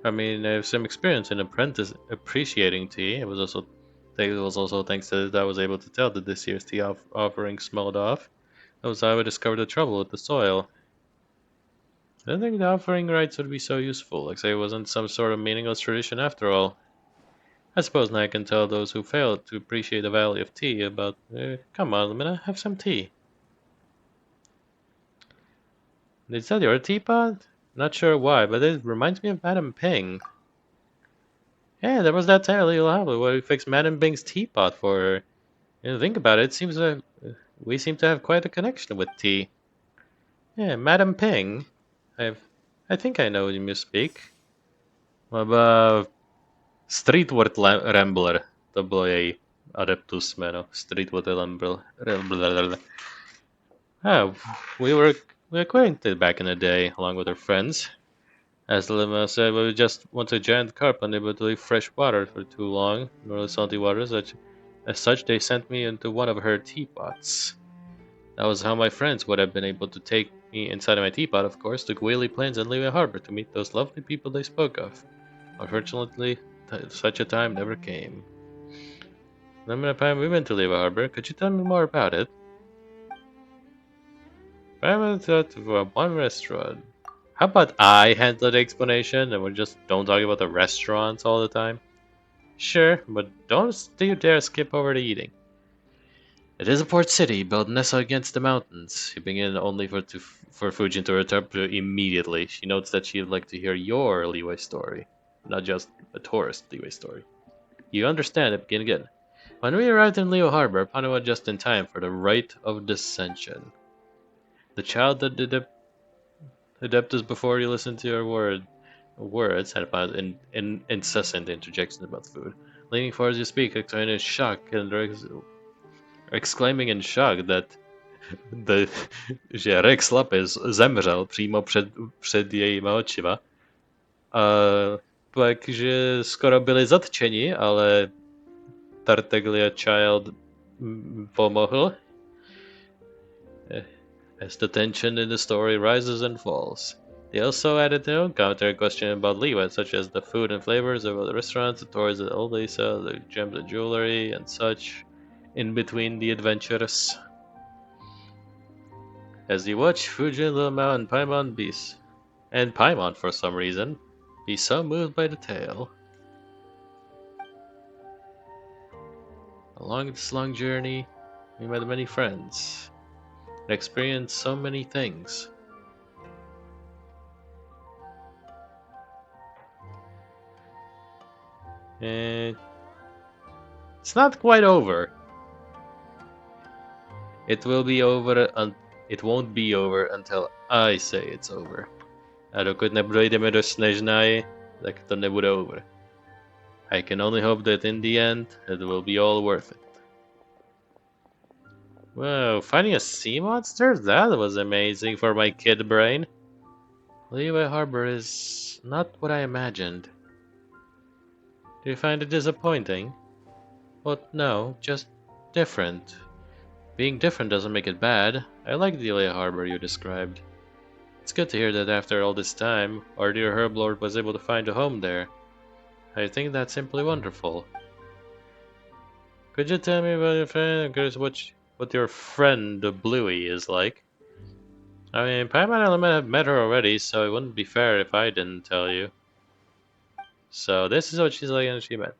I mean, I have some experience in appreciating tea. It was also thanks to that I was able to tell that this year's tea offering smelled off. That was how I discovered the trouble with the soil. I don't think the offering rites would be so useful, like say it wasn't some sort of meaningless tradition after all. I suppose now I can tell those who failed to appreciate the value of tea about... come on, Lumine, have some tea. Is that your teapot? Not sure why, but it reminds me of Madam Ping. Yeah, there was that tale you'll have where we fixed Madam Ping's teapot for her. You know, think about it, it seems that we seem to have quite a connection with tea. Yeah, Madam Ping. I think I know you speak. About... Streetward Rambler, to bylo její adeptus jméno. Streetward Rambler. We were acquainted back in the day, along with our friends. As Lima said, we just want a giant carp unable to leave fresh water for too long, nor the salty waters. As such, they sent me into one of her teapots. That was how my friends would have been able to take me inside of my teapot, of course, to Gwaley Plains and Lewis Harbor to meet those lovely people they spoke of. Unfortunately, such a time never came. Remember the time we went to Lewis Harbor? Could you tell me more about it? I went to one restaurant. How about I handle the explanation and we just don't talk about the restaurants all the time? Sure, but don't you dare skip over the eating. It is a port city built nestled against the mountains. You begin only for Fujin to return to immediately. She notes that she'd like to hear your Leeway story, not just a tourist Leeway story. You understand it, begin again. When we arrived in Leo Harbor, Pano was just in time for the rite of dissension. The child that did adeptus before you listened to your words had about incessant interjections about food. Leaning forward as you speak, exclaiming in shock že Rex Lapis zemřel přímo před jejíma očima. Takže skoro byli zatčeni, ale Tartaglia Child pomohl. As the tension in the story rises and falls, They also added their own commentary question about Leeway, such as the food and flavors of the restaurants, the tours that Oldie sell, the gems and jewelry, and such, in between the adventures. As you watch Fujin, Little Mao, and Paimon for some reason, be so moved by the tale. Along this long journey, we met many friends, and experienced so many things. And it's not quite over. It will be over. It won't be over until I say it's over. A dokud neprojdeme do Snežnaje, tak to nebude over. I can only hope that in the end, it will be all worth it. Whoa, finding a sea monster? That was amazing for my kid brain. Leeway Harbor is not what I imagined. Do you find it disappointing? Well, no, just different. Being different doesn't make it bad. I like the Leeway Harbor you described. It's good to hear that after all this time, our dear Herblord was able to find a home there. I think that's simply wonderful. Could you tell me about your friend? I'm curious what your friend Bluey is like. I mean, Paimon and Lumine have met her already, so it wouldn't be fair if I didn't tell you. So this is what she's like and she met.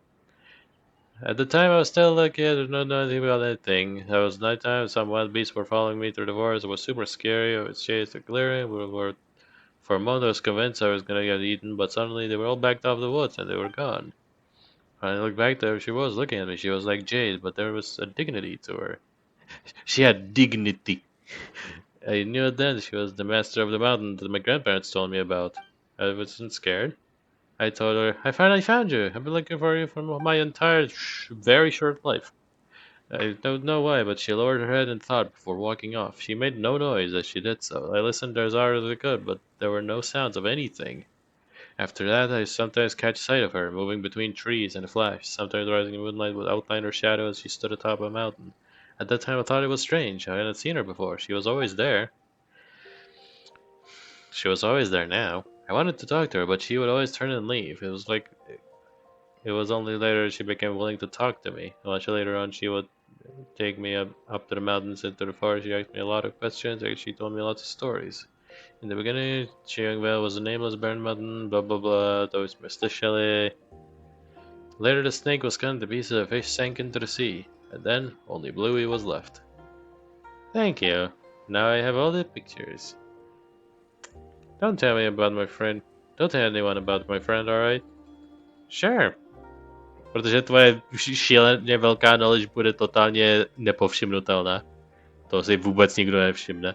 At the time I was still a kid, I didn't know anything about anything. It was nighttime, some wild beasts were following me through the forest. It was super scary, I was chased and clearing. For a moment I was convinced I was gonna get eaten, but suddenly they were all backed off the woods and they were gone. When I looked back there, she was looking at me. She was like Jade, but there was a dignity to her. She had dignity. I knew then she was the master of the mountain that my grandparents told me about. I wasn't scared. I told her, I finally found you. I've been looking for you for my entire very short life. I don't know why, but she lowered her head and thought before walking off. She made no noise as she did so. I listened as hard as I could, but there were no sounds of anything. After that, I sometimes catch sight of her, moving between trees in a flash, sometimes rising in moonlight with outline her shadow as she stood atop a mountain. At that time I thought it was strange. I hadn't seen her before. She was always there. She was always there now. I wanted to talk to her, but she would always turn and leave. It was only later she became willing to talk to me. Much later on, she would take me up to the mountains into the forest. She asked me a lot of questions, and she told me lots of stories. In the beginning, Chiangvale was a nameless barren mountain, blah blah blah, those Mr. Shelley. Later the snake was cut into pieces, the fish sank into the sea, and then only Bluey was left. Thank you. Now I have all the pictures. Don't tell me about my friend. Don't tell anyone about my friend, alright? Sure. Protože tvoje šíleně velká knowledge bude totálně nepovšimnutelná. To si vůbec nikdo nevšimne.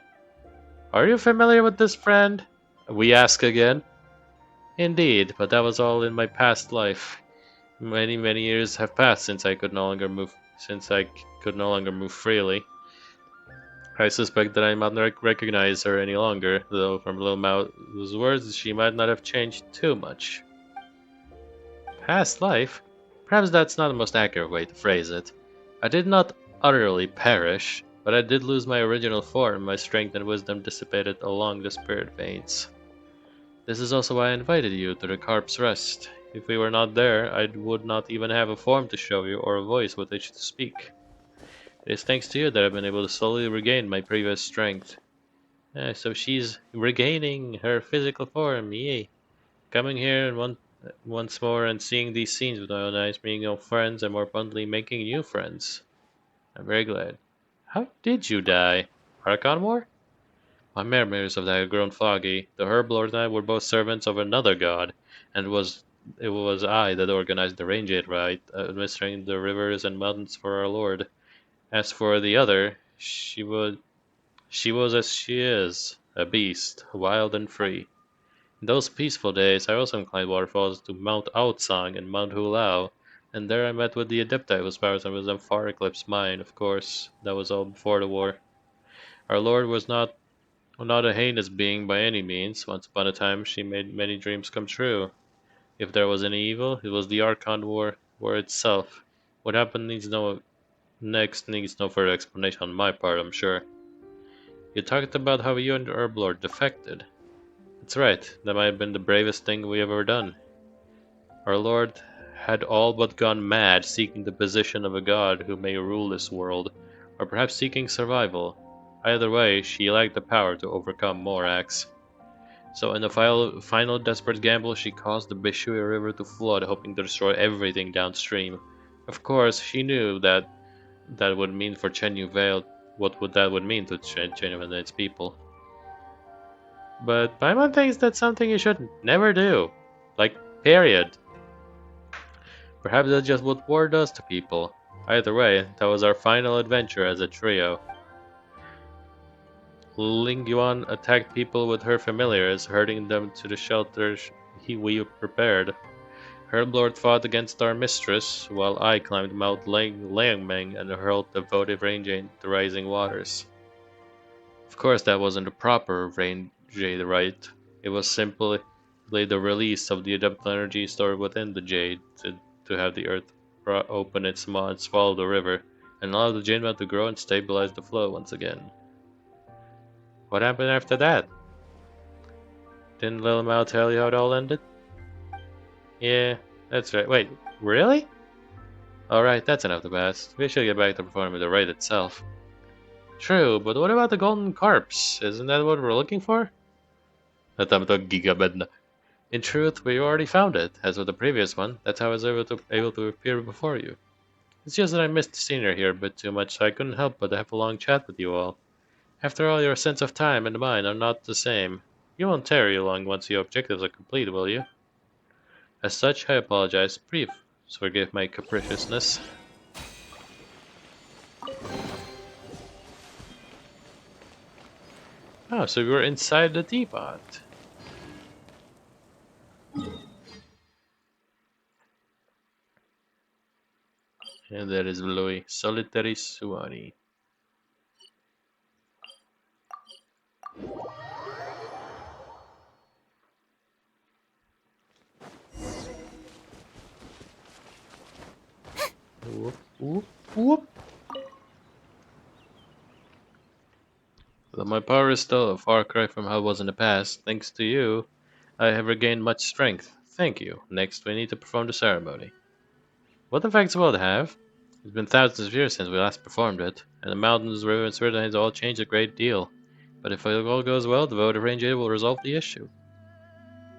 Are you familiar with this friend? We ask again. Indeed, but that was all in my past life. Many years have passed since I could no longer move freely. I suspect that I might not recognize her any longer, though from Little Mouth's words she might not have changed too much. Past life? Perhaps that's not the most accurate way to phrase it. I did not utterly perish, but I did lose my original form. My strength and wisdom dissipated along the spirit veins. This is also why I invited you to the Carp's Rest. If we were not there, I would not even have a form to show you or a voice with which to speak. It is thanks to you that I've been able to slowly regain my previous strength. So she's regaining her physical form, yay. Coming here and once more and seeing these scenes with my own eyes, meeting old friends, and more abundantly making new friends. I'm very glad. How did you die? Archon War? My memories of that had grown foggy. The Herblord and I were both servants of another god, and it was I that organized the Range Rite, administering the rivers and mountains for our lord. As for the other, she was as she is, a beast, wild and free. In those peaceful days, I also climbed waterfalls to Mount Outsang and Mount Hulao, and there I met with the Adepti whose powers and wisdom far eclipsed mine, of course. That was all before the war. Our lord was not a heinous being by any means. Once upon a time, she made many dreams come true. If there was any evil, it was the Archon War itself. What happened next needs no further explanation on my part, I'm sure. You talked about how you and the Herblord defected. That's right, that might have been the bravest thing we have ever done. Our Lord had all but gone mad seeking the position of a god who may rule this world, or perhaps seeking survival. Either way, she lacked the power to overcome Morax. So in the final desperate gamble, she caused the Bishui River to flood, hoping to destroy everything downstream. Of course, she knew that would mean for Chenyu Vale, that would mean to Chenyu and its people. But Paimon thinks that's something you should never do. Like, period. Perhaps that's just what war does to people. Either way, that was our final adventure as a trio. Ling Yuan attacked people with her familiars, herding them to the shelters we prepared. Herblord fought against our mistress, while I climbed Mount Liangmeng and hurled the votive range into the rising waters. Of course, that wasn't a proper range right. It was simply the release of the adept energy stored within the jade to have the earth open its maw and swallow the river, and allow the Jinma to grow and stabilize the flow once again. What happened after that? Didn't Lil Mao tell you how it all ended? Yeah, that's right. Wait, really? Alright, that's enough of the past. We should get back to performing the rite itself. True, but what about the golden carps? Isn't that what we're looking for? In truth, we already found it. As with the previous one, that's how I was able to appear before you. It's just that I missed the scenery here a bit too much, so I couldn't help but have a long chat with you all. After all, your sense of time and mine are not the same. You won't tarry long once your objectives are complete, will you? As such, I apologize. Please forgive my capriciousness. Oh, so we were inside the teapot. And there is Louis, solitary Suani. Whoop, whoop, whoop. Though my power is still a far cry from how it was in the past, thanks to you, I have regained much strength. Thank you. Next, we need to perform the ceremony. What effects will it have? It's been thousands of years since we last performed it, and the mountains, rivers, and riverines all changed a great deal. But if it all goes well, the vote of Range 8 will resolve the issue.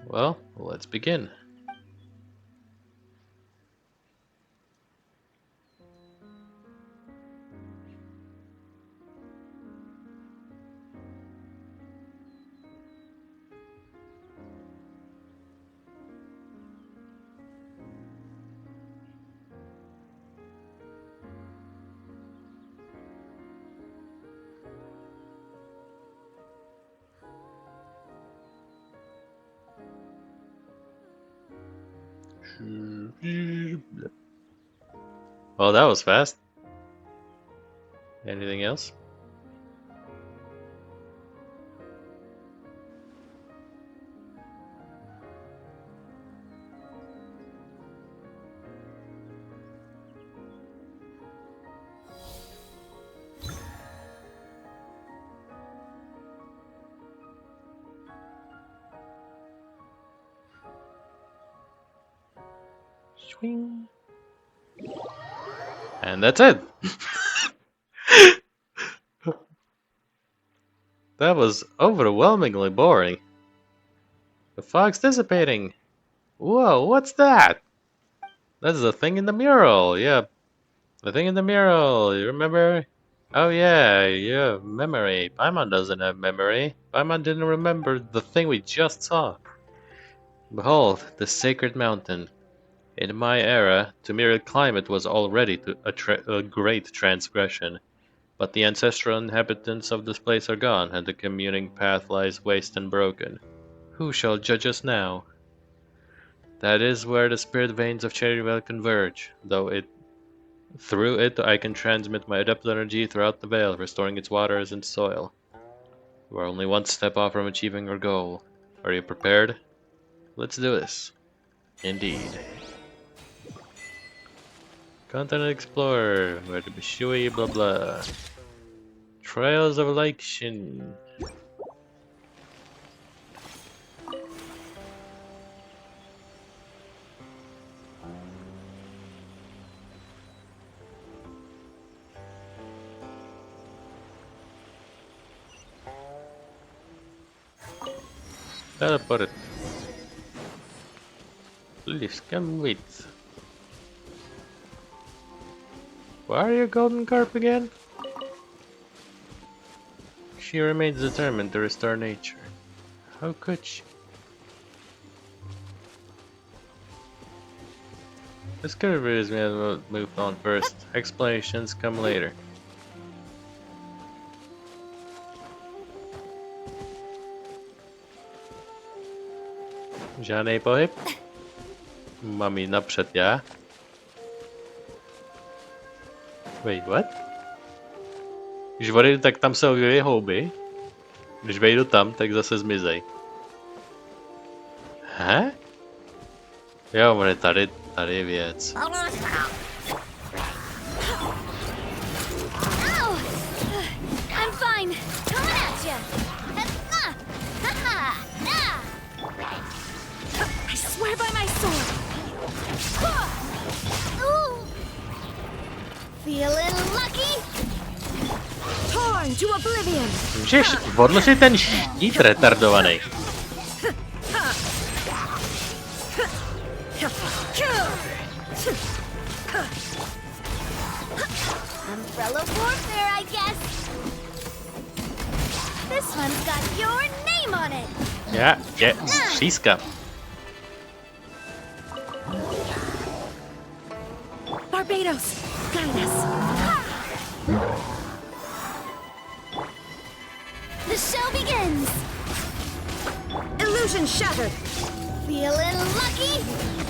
Well, let's begin. Oh, that was fast. Anything else? Swing. And that's it. That was overwhelmingly boring. The fog's dissipating. Whoa, what's that? That's the thing in the mural. Yeah, the thing in the mural. You remember? Oh yeah, memory. Paimon doesn't have memory. Paimon didn't remember the thing we just saw. Behold, the sacred mountain. In my era, to merely climb it was already a great transgression. But the ancestral inhabitants of this place are gone, and the communing path lies waste and broken. Who shall judge us now? That is where the spirit veins of Cherryvale converge, through it I can transmit my adept energy throughout the vale, restoring its waters and soil. We're only one step off from achieving our goal. Are you prepared? Let's do this. Indeed. Continent Explorer, where the Bishui blah blah. Trials of Lake Shin. Teleport. Please come with. Why are you golden carp again? She remains determined to restore nature. How could she? Discoveries may have moved on first. Explanations come later. Žádnej pohyb? Mám jít napřed já? Wait, what? Když odejdu, tak tam se objeví houby. Když vejdu tam, tak zase zmizej. He? Jo, on je tady je věc. Ow! I'm fine. Coming at ya. I swear by my sword. Ooh. Feeling lucky? Torn to oblivion. Můžeš odložit ten štít retardovaný. Umbrella warfare, I guess. This one's got your name on it. Já, je, šíska. Barbados, guide us. The show begins. Illusion shattered. Feeling lucky?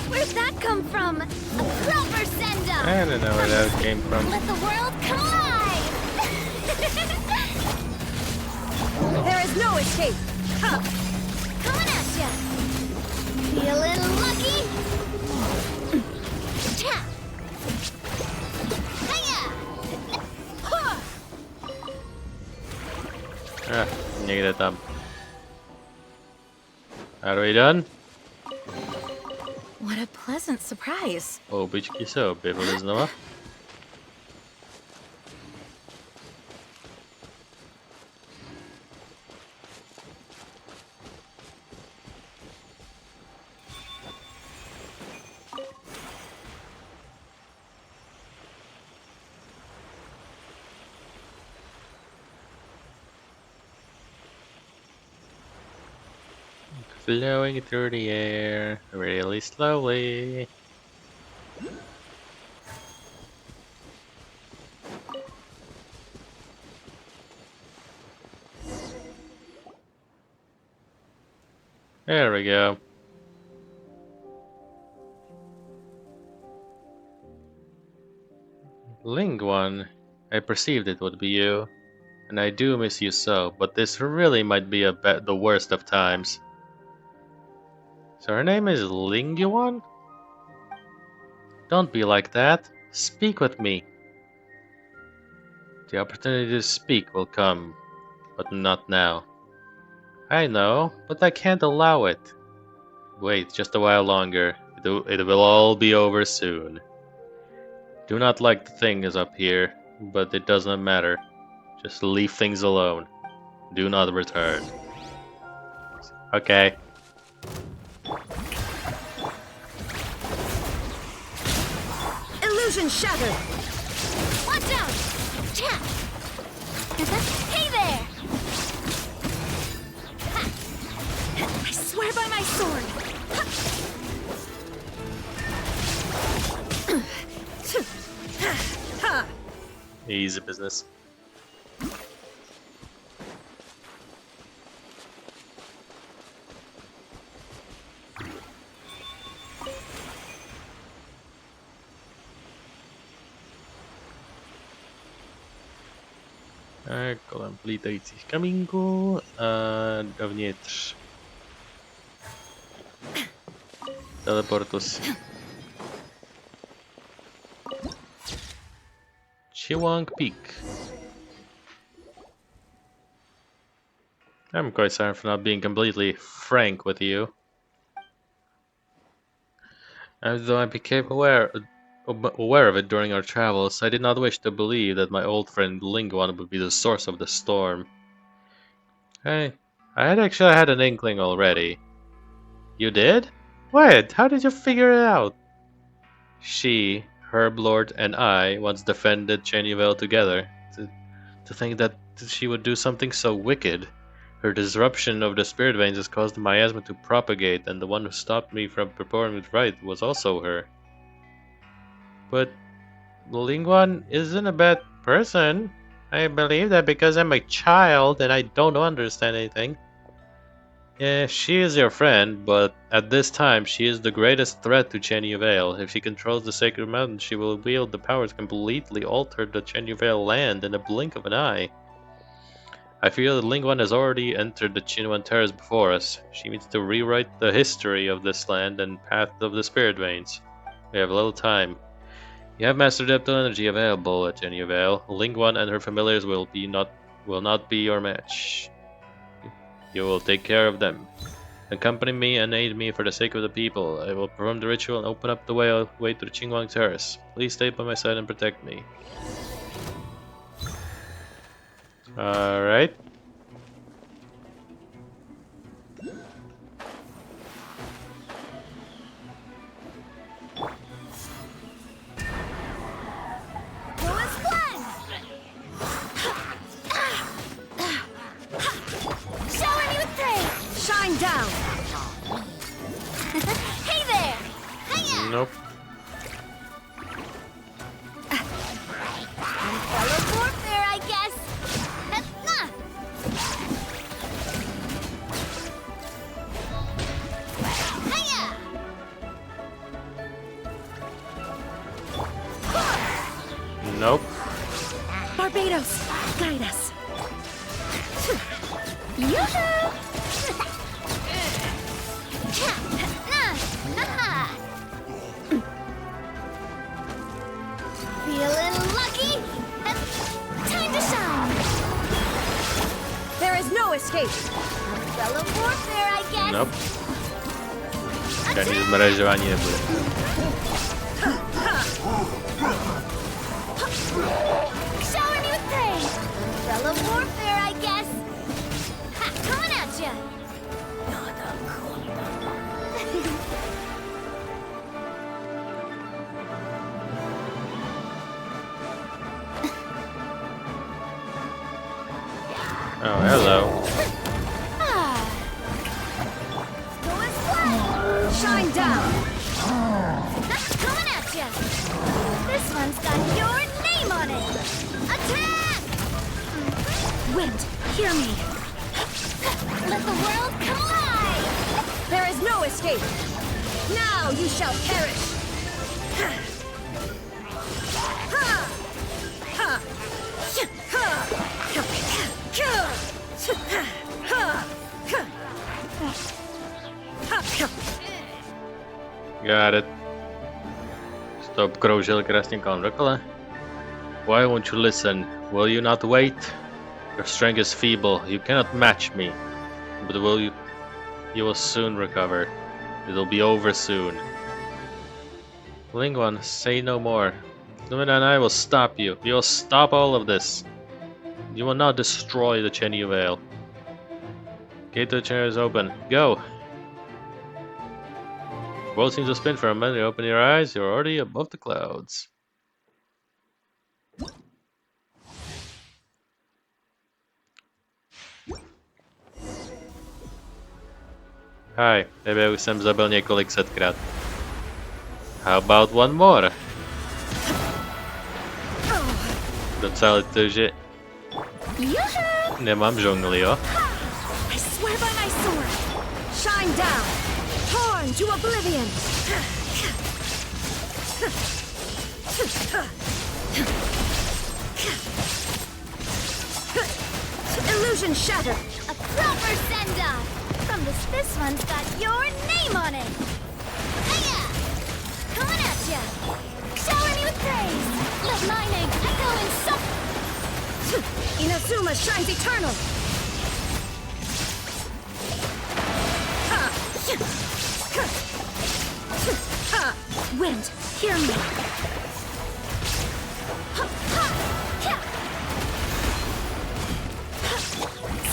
Where'd that come from? A proper send-up. I don't know where that came from. Let the world come alive. There is no escape. Coming at ya. Feeling lucky? Cha. Hiya. Huh. Někde tam. Are we done? What a pleasant surprise. Houbičky se objevily znova. Flowing through the air really slowly. There we go. Ling1, I perceived it would be you, and I do miss you so, but this really might be the worst of times. So her name is Ling1? Don't be like that. Speak with me. The opportunity to speak will come, but not now. I know, but I can't allow it. Wait just a while longer. It will all be over soon. Do not like the thing is up here, but it does not matter. Just leave things alone. Do not return. Okay. Illusion shattered. Watch out. Cha. Hey there. I swear by my sword. Easy business. Kolem plítajících kamínků a dovnitř teleportus. Chiwang Peak. I'm quite sorry for not being completely frank with you. As though I became aware of it during our travels, I did not wish to believe that my old friend Ling1 would be the source of the storm. Hey, I had actually had an inkling already. You did? Wait, how did you figure it out? She, Herblord, and I once defended Chenuvel together. To think that she would do something so wicked. Her disruption of the spirit veins has caused the miasma to propagate, and the one who stopped me from performing it right was also her. But Lingwan isn't a bad person. I believe that because I'm a child and I don't understand anything. Yeah, she is your friend, but at this time she is the greatest threat to Chenuvel. If she controls the Sacred Mountain, she will wield the powers to completely alter the Chenuvel land in a blink of an eye. I feel that Lingwan has already entered the Chinwan Terrace before us. She needs to rewrite the history of this land and path of the Spirit Veins. We have little time. You have Master Depthal energy available at Chenuvel. Lingwan and her familiars will not be your match. You will take care of them. Accompany me and aid me for the sake of the people. I will perform the ritual and open up the way to the Qingguang Terrace. Please stay by my side and protect me. Alright. Shine down. Hey there. Hiya. Nope. Fellow warfare, I guess. Hiya. Nope. Barbados, guide us. Yoo-hoo. Feeling lucky? Time to shine! There is no escape. Fellow warfare, I guess. Nope. Žádný zmražování nebude. Shower me with praise! Fellow warfare, I guess. Ha, coming at ya! Oh, hello. Going flat! Shine down. Coming at ya! This one's got your name on it! Attack! Wind, hear me. Let the world come alive! There is no escape. Now you shall perish. Got it. Stop kroužil krásně kolem dokola. Why won't you listen? Will you not wait? Your strength is feeble. You cannot match me. But you will soon recover. It'll be over soon. Lingwan, say no more. Lumine and I will stop you. We will stop all of this. You will not destroy the Chenyu Vale. Gate to the chair is open. Go! The world seems to spin for a minute. You open your eyes, you're already above the clouds. Hi, tebe už jsem zabil několik setkrát. How about one more? Docela to, že nemám žongli, jo? I swear by my sword. Shine down. Torn to oblivion. Illusion shattered. A proper send-off! From this one's got your name on it! Hiya! Coming at ya! Shower me with praise! Let my name echo in Inazuma shines eternal. Wind, hear me.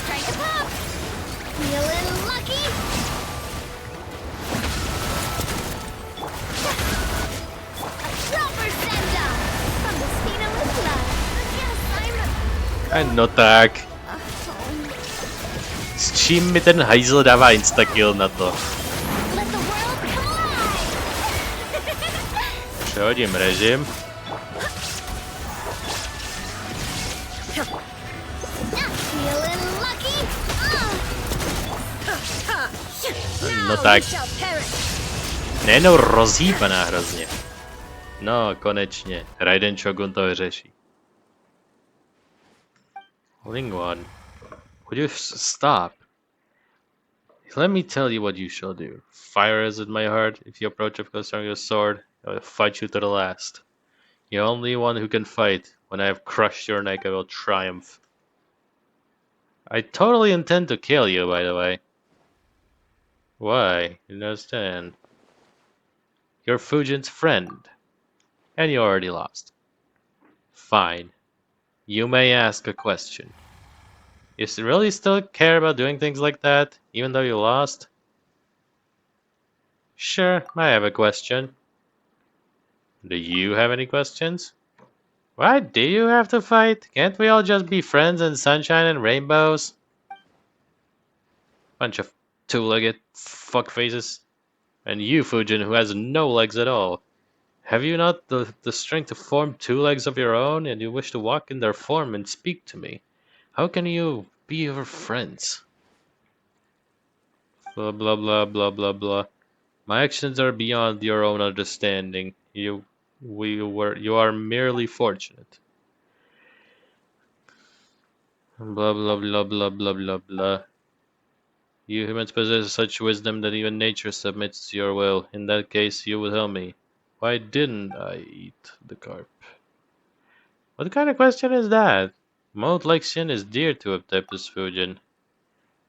Strike a pop! No tak. S čím mi ten hajzl dává instakill na to? Let the world come alive! Přehodím režim. Feeling lucky? No tak. Shall perish. Nejenom rozhýbaná hrozně. No, konečně. Raiden Shogun to vyřeší. Lingwan, would you stop? Let me tell you what you shall do. Fire is in my heart. If you approach a close your sword, I will fight you to the last. You're only one who can fight. When I have crushed your neck, I will triumph. I totally intend to kill you, by the way. Why? You understand? You're Fujin's friend. And you already lost. Fine. You may ask a question. You really still care about doing things like that, even though you lost? Sure, I have a question. Do you have any questions? Why do you have to fight? Can't we all just be friends in sunshine and rainbows? Bunch of two-legged fuckfaces. And you, Fujin, who has no legs at all. Have you not the strength to form two legs of your own, and you wish to walk in their form and speak to me? How can you be your friends? Blah blah blah blah blah blah. My actions are beyond your own understanding. You are merely fortunate. Blah blah blah blah blah blah blah. You humans possess such wisdom that even nature submits to your will. In that case, you will tell me, why didn't I eat the carp? What kind of question is that? Maud Lexian is dear to Adeptus Fujin.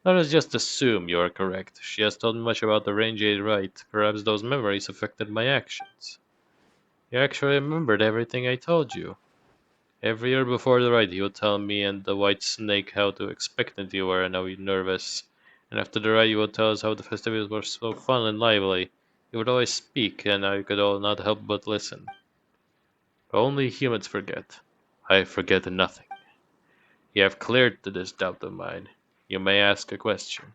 Let us just assume you are correct. She has told me much about the Range-Aid rite. Perhaps those memories affected my actions. You actually remembered everything I told you. Every year before the rite, you would tell me and the White Snake how expectant you were and how nervous. And after the rite, you would tell us how the festivities were so fun and lively. You would always speak, and I could all not help but listen. Only humans forget. I forget nothing. You have cleared this doubt of mine. You may ask a question.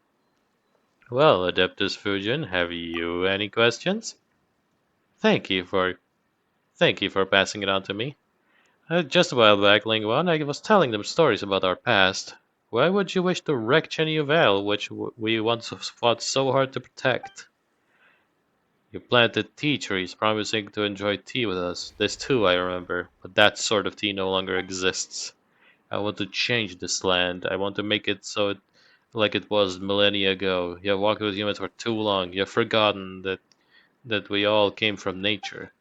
Well, Adeptus Fujin, have you any questions? Thank you for passing it on to me. Just a while back, Lingwan, I was telling them stories about our past. Why would you wish to wreck Chenyu Vale, which we once fought so hard to protect? You planted tea trees, promising to enjoy tea with us. This too, I remember, but that sort of tea no longer exists. I want to change this land. I want to make it like it was millennia ago. You have walked with humans for too long. You have forgotten that we all came from nature.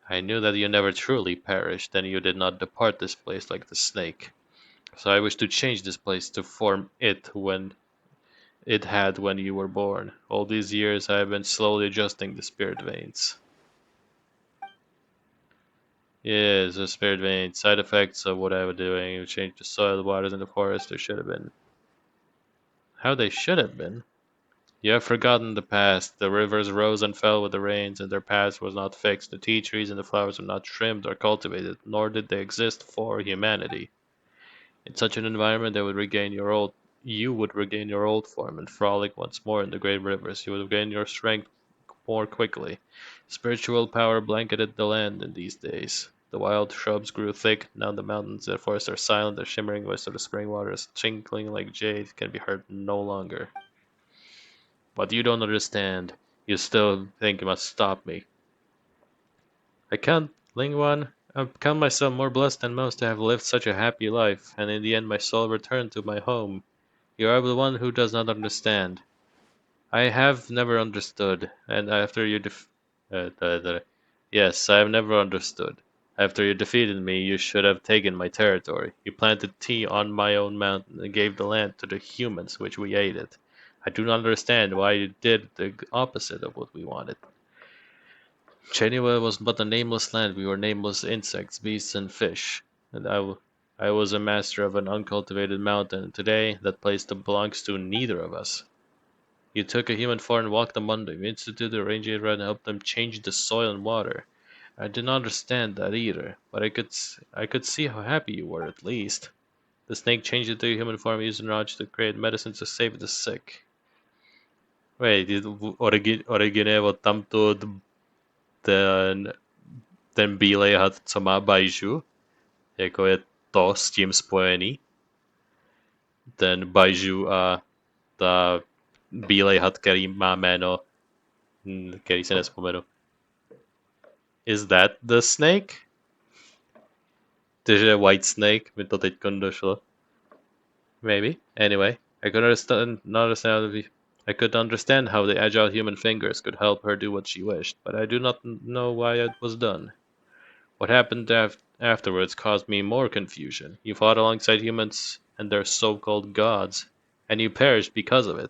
I knew that you never truly perished, and you did not depart this place like the snake. So I wish to change this place to form it when you were born. All these years I have been slowly adjusting the spirit veins. Yes, the spirit veins. Side effects of what I was doing. You changed the soil, the waters, and the forest. There should have been. How they should have been? You have forgotten the past. The rivers rose and fell with the rains, and their path was not fixed. The tea trees and the flowers were not trimmed or cultivated, nor did they exist for humanity. In such an environment, you would regain your old form and frolic once more in the great rivers. You would gain your strength more quickly. Spiritual power blanketed the land in these days. The wild shrubs grew thick. Now the mountains and forests are silent. The shimmering voice of the spring waters, tinkling like jade, can be heard no longer. But you don't understand. You still think you must stop me. I can't, Lingwan. I count myself more blessed than most to have lived such a happy life, and in the end my soul returned to my home. You are the one who does not understand. I have never understood, and after you yes, I have never understood. After you defeated me, you should have taken my territory. You planted tea on my own mountain and gave the land to the humans, which we ate it. I do not understand why you did the opposite of what we wanted. Chenua was but a nameless land. We were nameless insects, beasts, and fish. And I was a master of an uncultivated mountain, and today that place belongs to neither of us. You took a human form and walked among them. You instituted a Ranger and helped them change the soil and water. I did not understand that either, but I could see how happy you were at least. The snake changed into human form using knowledge to create medicine to save the sick. Wait, originuje od tamtud ten bílej had, co má Baiju? Jako je to s tím spojený? Ten Baiju a ta bílej had, který má jméno, který se nespomenu. Is that the snake? Takže white snake, mi to teďkon došlo. Maybe. Anyway, I could understand how the agile human fingers could help her do what she wished, but I do not know why it was done. What happened afterwards caused me more confusion. You fought alongside humans and their so-called gods, and you perished because of it.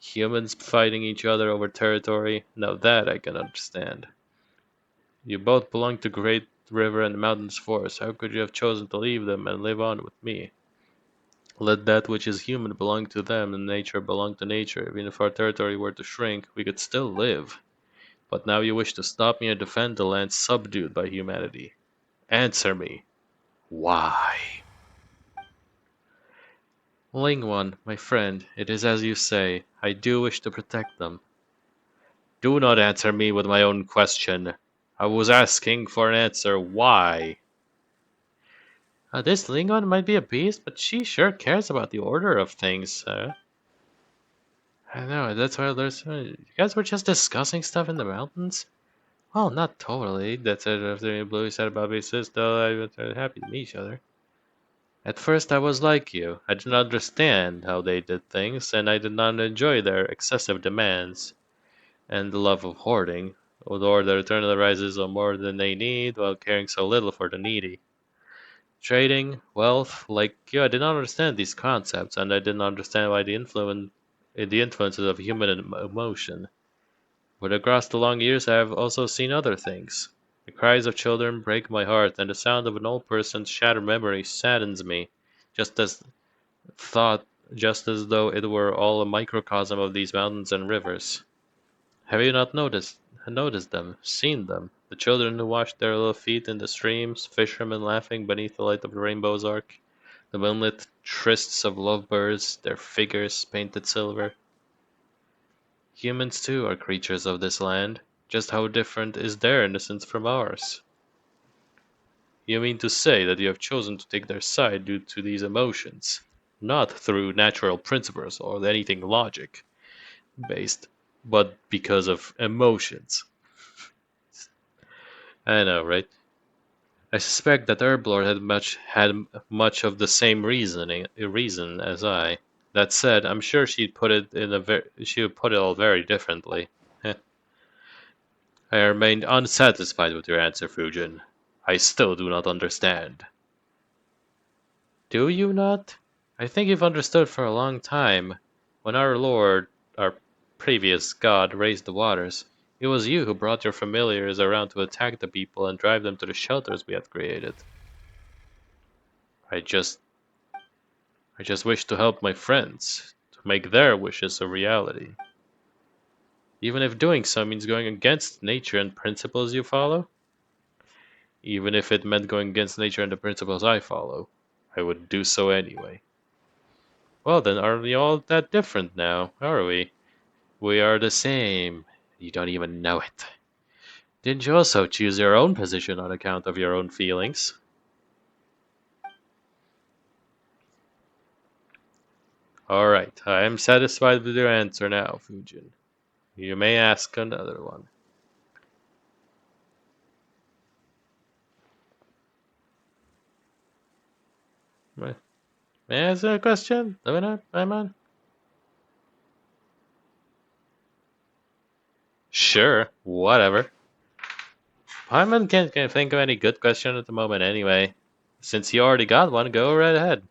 Humans fighting each other over territory, now that I can understand. You both belong to Great River and Mountains Forest. How could you have chosen to leave them and live on with me? Let that which is human belong to them and nature belong to nature. Even if our territory were to shrink, we could still live. But now you wish to stop me and defend the land subdued by humanity. Answer me. Why? Ling One, my friend, it is as you say. I do wish to protect them. Do not answer me with my own question. I was asking for an answer. Why? This Ling One might be a beast, but she sure cares about the order of things. I know, that's why there's... you guys were just discussing stuff in the mountains? Well, not totally. That's it. After Blue said about me, though, I was happy to meet each other. At first, I was like you. I did not understand how they did things, and I did not enjoy their excessive demands and the love of hoarding, or the return of the rises on more than they need while caring so little for the needy. Trading, wealth, like you, I did not understand these concepts, and I did not understand why the influences of human emotion. But across the long years, I have also seen other things. The cries of children break my heart, and the sound of an old person's shattered memory saddens me, just as though it were all a microcosm of these mountains and rivers. Have you not noticed them, seen them? The children who washed their little feet in the streams, fishermen laughing beneath the light of the rainbow's arc, the moonlit trysts of lovebirds, their figures painted silver. Humans too are creatures of this land. Just how different is their innocence from ours? You mean to say that you have chosen to take their side due to these emotions, not through natural principles or anything logic-based, but because of emotions? I know, right? I suspect that Herblord had much of the same reason as I. That said, I'm sure she would put it all very differently. I remained unsatisfied with your answer, Fujin. I still do not understand. Do you not? I think you've understood for a long time. When our previous god, raised the waters, it was you who brought your familiars around to attack the people and drive them to the shelters we had created. I just wish to help my friends, to make their wishes a reality. Even if doing so means going against nature and principles you follow? Even if it meant going against nature and the principles I follow, I would do so anyway. Well then, are we all that different now, are we? We are the same. You don't even know it. Didn't you also choose your own position on account of your own feelings? Alright, I am satisfied with your answer now, Fujin. You may ask another one. May I ask a question? Paimon? Sure, whatever. Paimon can't think of any good question at the moment anyway. Since you already got one, go right ahead.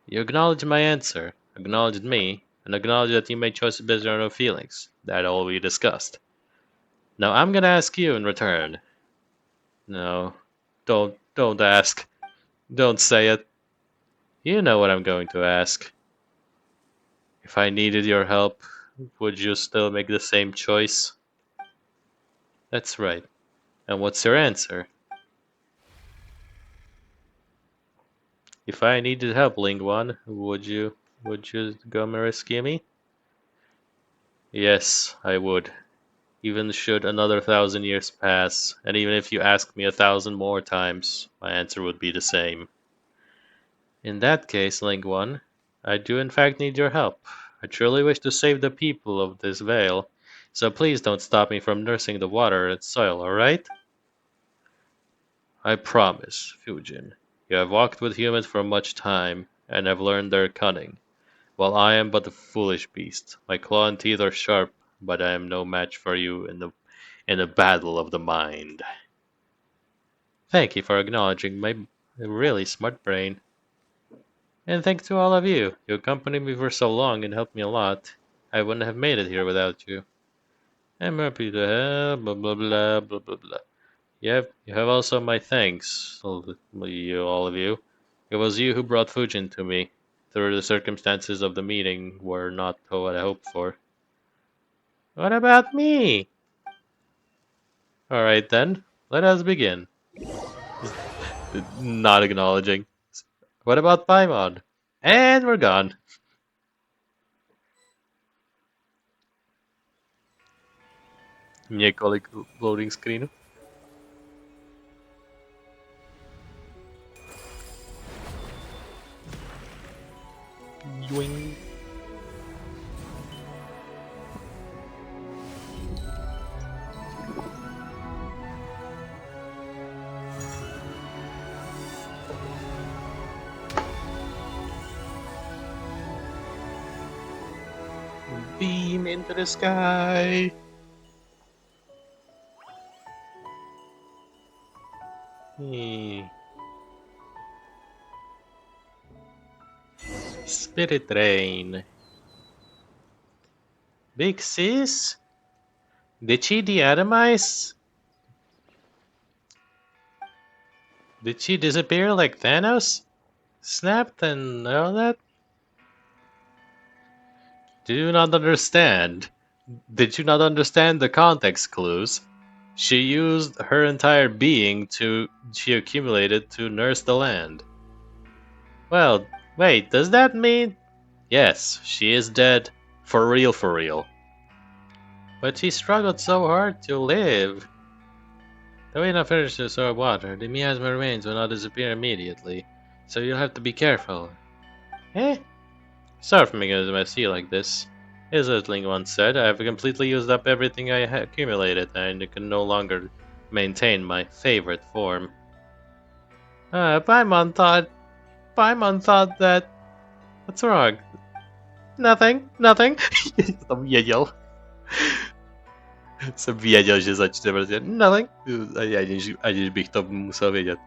You acknowledged my answer, acknowledged me, and acknowledged that you made choices based on your own feelings. That all we discussed. Now I'm gonna ask you in return. No, don't ask. Don't say it. You know what I'm going to ask. If I needed your help, would you still make the same choice? That's right. And what's your answer? If I needed help, Ling One, would you come and rescue me? Yes, I would. Even should another 1,000 years pass, and even if you asked me 1,000 more times, my answer would be the same. In that case, Ling One, I do in fact need your help. I truly wish to save the people of this vale, so please don't stop me from nursing the water and soil, alright? I promise, Fujin. You have walked with humans for much time, and have learned their cunning, while I am but a foolish beast. My claw and teeth are sharp, but I am no match for you in the battle of the mind. Thank you for acknowledging my really smart brain. And thanks to all of you. You accompanied me for so long and helped me a lot. I wouldn't have made it here without you. I'm happy to help, blah blah blah blah blah blah. You have also my thanks, all of you. It was you who brought Fujin to me. Through the circumstances of the meeting were not what I hoped for. What about me? Alright then, let us begin. Not acknowledging. What about Paimon? And we're gone. Několik loading screenů. Yoing. Beam into the sky. Spirit Rain. Big sis? Did she deatomize? Did she disappear like Thanos? Snapped and all that? Do you not understand? Did you not understand the context clues? She used her entire being she accumulated to nurse the land. Well, wait, does that mean? Yes, she is dead. For real, for real. But she struggled so hard to live. The way not finished the soil water, the miasma remains will not disappear immediately, so you'll have to be careful. Eh? Sorry for making it messy like this. As Ling once said, I have completely used up everything I accumulated, and I can no longer maintain my favorite form. Paimon thought that... What's wrong? Nothing. Jsem věděl, že začne prostě nothing. Aniž bych to musel vědět.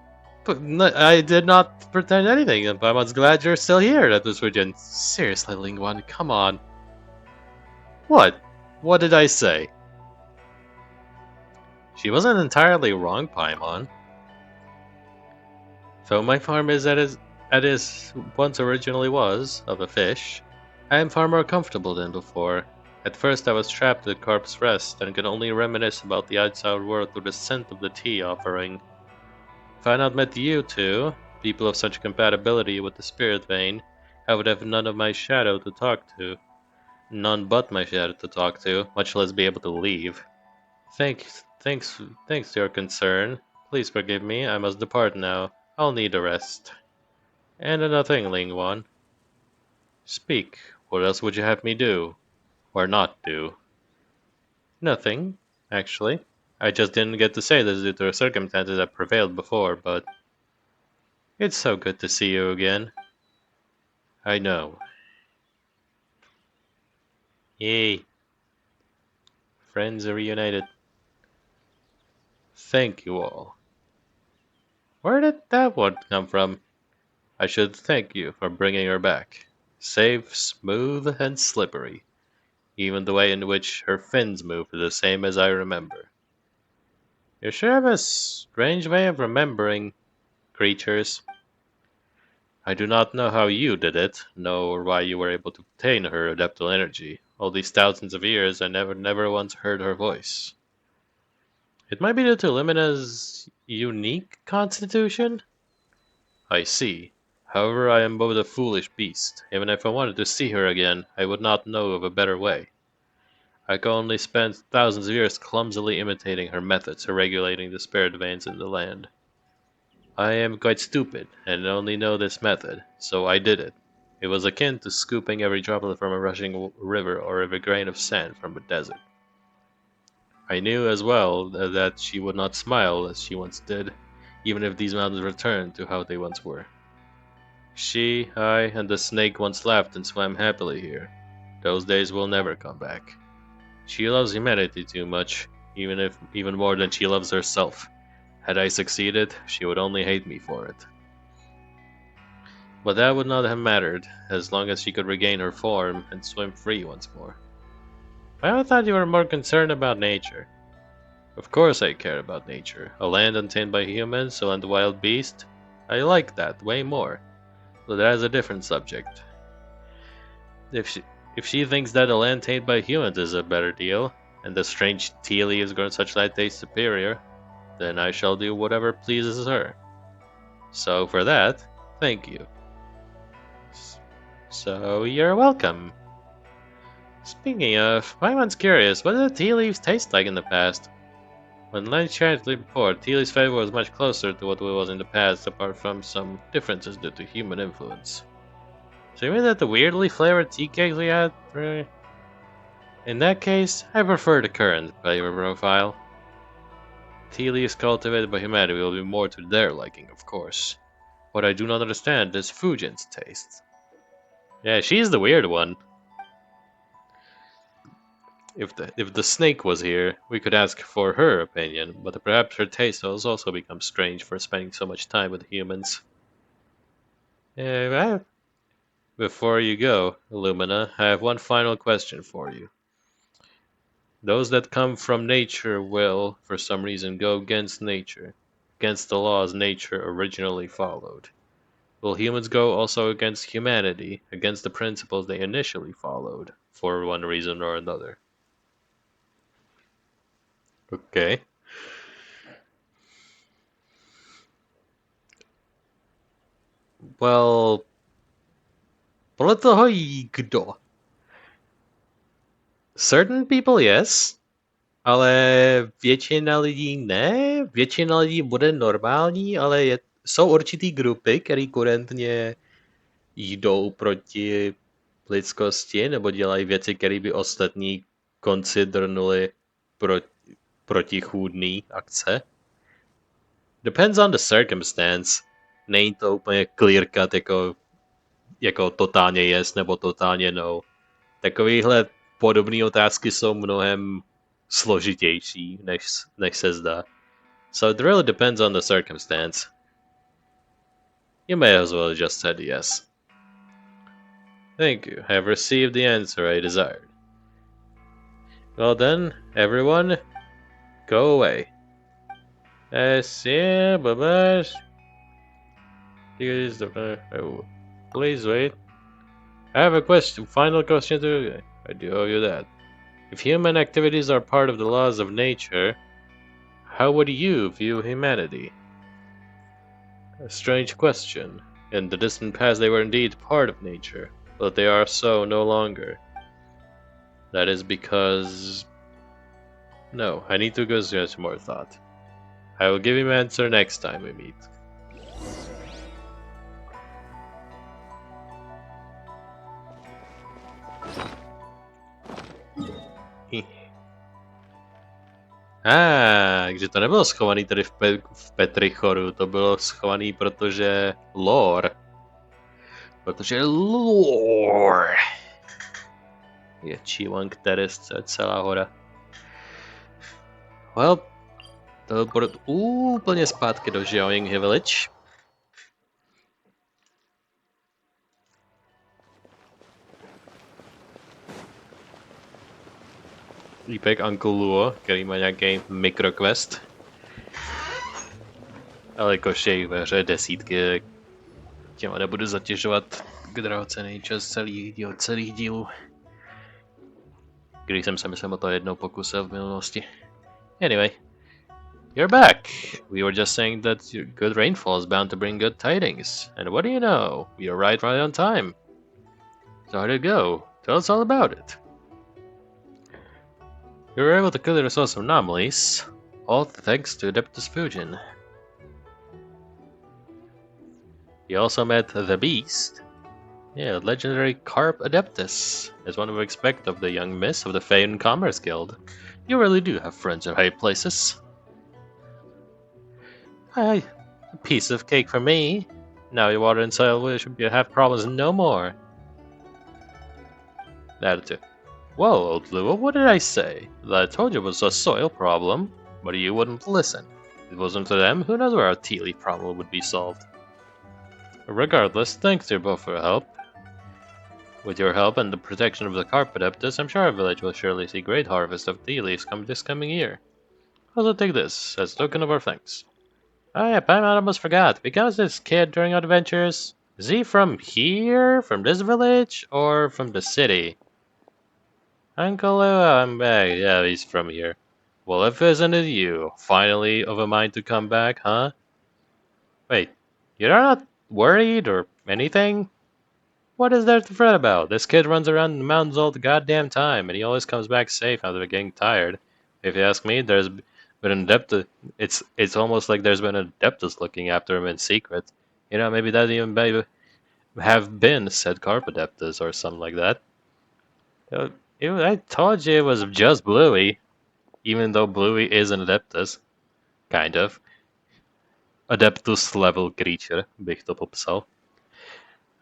But no, I did not pretend anything, and Paimon's glad you're still here. That was Regent. Seriously, Lingwan, come on. What? What did I say? She wasn't entirely wrong, Paimon. Though my farm is at his once originally was, of a fish, I am far more comfortable than before. At first I was trapped at Carp's Rest, and could only reminisce about the outside world through the scent of the tea offering. If I had not met you two, people of such compatibility with the spirit vein, I would have none of my shadow to talk to. None but my shadow to talk to, much less be able to leave. Thanks to your concern. Please forgive me, I must depart now. I'll need a rest. And another thing, Lingwan. Speak, what else would you have me do? Or not do? Nothing, actually. I just didn't get to say this due to the circumstances that prevailed before, but... It's so good to see you again. I know. Yay. Friends are reunited. Thank you all. Where did that one come from? I should thank you for bringing her back. Safe, smooth, and slippery. Even the way in which her fins move is the same as I remember. You sure have a strange way of remembering creatures. I do not know how you did it, nor why you were able to obtain her adeptal energy. All these thousands of years, I never once heard her voice. It might be due to Lumina's unique constitution? I see. However, I am both a foolish beast. Even if I wanted to see her again, I would not know of a better way. I can only spend thousands of years clumsily imitating her methods of regulating the spirit veins in the land. I am quite stupid, and only know this method, so I did it. It was akin to scooping every droplet from a rushing river or every grain of sand from a desert. I knew as well that she would not smile as she once did, even if these mountains returned to how they once were. She, I, and the snake once laughed and swam happily here. Those days will never come back. She loves humanity too much, even more than she loves herself. Had I succeeded, she would only hate me for it. But that would not have mattered, as long as she could regain her form and swim free once more. I thought you were more concerned about nature. Of course I care about nature. A land untamed by humans, a land of wild beasts. I like that way more. But that is a different subject. If she thinks that a land tamed by humans is a better deal, and the strange tea leaves grown such light taste superior, then I shall do whatever pleases her. So for that, thank you. So you're welcome. Speaking of, I'm once curious, what did the tea leaves taste like in the past? When land shared before, tea leaves' flavor was much closer to what it was in the past, apart from some differences due to human influence. So you mean that the weirdly flavored tea cakes we had? Really? In that case, I prefer the current flavor profile. Tea leaves cultivated by humanity will be more to their liking, of course. What I do not understand is Fujin's taste. Yeah, she's the weird one. If the snake was here, we could ask for her opinion, but perhaps her taste has also become strange for spending so much time with humans. Before you go, Lumina, I have one final question for you. Those that come from nature will, for some reason, go against nature, against the laws nature originally followed. Will humans go also against humanity, against the principles they initially followed, for one reason or another? Okay. Well, podle toho kdo? Certain people yes, ale většina lidí ne. Většina lidí bude normální, ale jsou určitý grupy, které kurentně jdou proti lidskosti nebo dělají věci, které by ostatní konsidernuli protichůdný akce. Depends on the circumstance. Není to úplně clear cut jako totálně yes nebo totálně no. Takovýhle podobné otázky jsou mnohem složitější, než se zdá. So it really depends on the circumstance. You may as well just said yes. Thank you. I have received the answer I desired. Well then, everyone, go away. Yeah, bye-bye. Please wait. I have a final question to you. I do owe you that. If human activities are part of the laws of nature, how would you view humanity? A strange question. In the distant past they were indeed part of nature, but they are so no longer. That is because... No, I need to go through some more thought. I will give you an answer next time we meet. Takže to nebylo schovaný tady v Petrichoru, to bylo schovaný, protože lore. Protože lore je Chiwang Terrace, celá hora. Well, to bylo úplně zpátky do Jiaoying Village. Lípek Uncle Luo, který má nějaký mikroquest. Ale jakož je jich ve hře desítky, těma nebudu zatěžovat drahocenný čas celých dílů. Když jsem se myslím o to jednou pokusil v minulosti. Anyway, You're back. We were just saying that your good rainfall is bound to bring good tidings. And what do you know? We arrived right on time. So how did it go? Tell us all about it. You were able to kill yourself some anomalies, all thanks to Adeptus Fujin. You also met the Beast. Yeah, legendary Carp Adeptus, as one would expect of the young miss of the famed Commerce Guild. You really do have friends in high places. Aye, a piece of cake for me. Now your water and soil should have problems no more. Attitude. Well, old Lua, what did I say? That I told you it was a soil problem, but you wouldn't listen. If it wasn't for them, who knows where our tea leaf problem would be solved. Regardless, thanks to you both for your help. With your help and the protection of the Carp Adeptus, I'm sure our village will surely see great harvest of tea leaves this coming year. Also take this, as a token of our thanks. Oh yep, I almost forgot. Because this kid during our adventures, is he from here? From this village? Or from the city? Uncle Lua, I'm back. Yeah, he's from here. Well, if isn't it you, finally of a mind to come back, huh? Wait, you're not worried or anything? What is there to fret about? This kid runs around the mountains all the goddamn time, and he always comes back safe after getting tired. If you ask me, there's been an Adeptus. It's almost like there's been an Adeptus looking after him in secret. You know, maybe that even may have been said Carp Adeptus or something like that. I told you it was just Bluey, even though Bluey is an Adeptus. Kind of. Adeptus level creature, bych to popsal.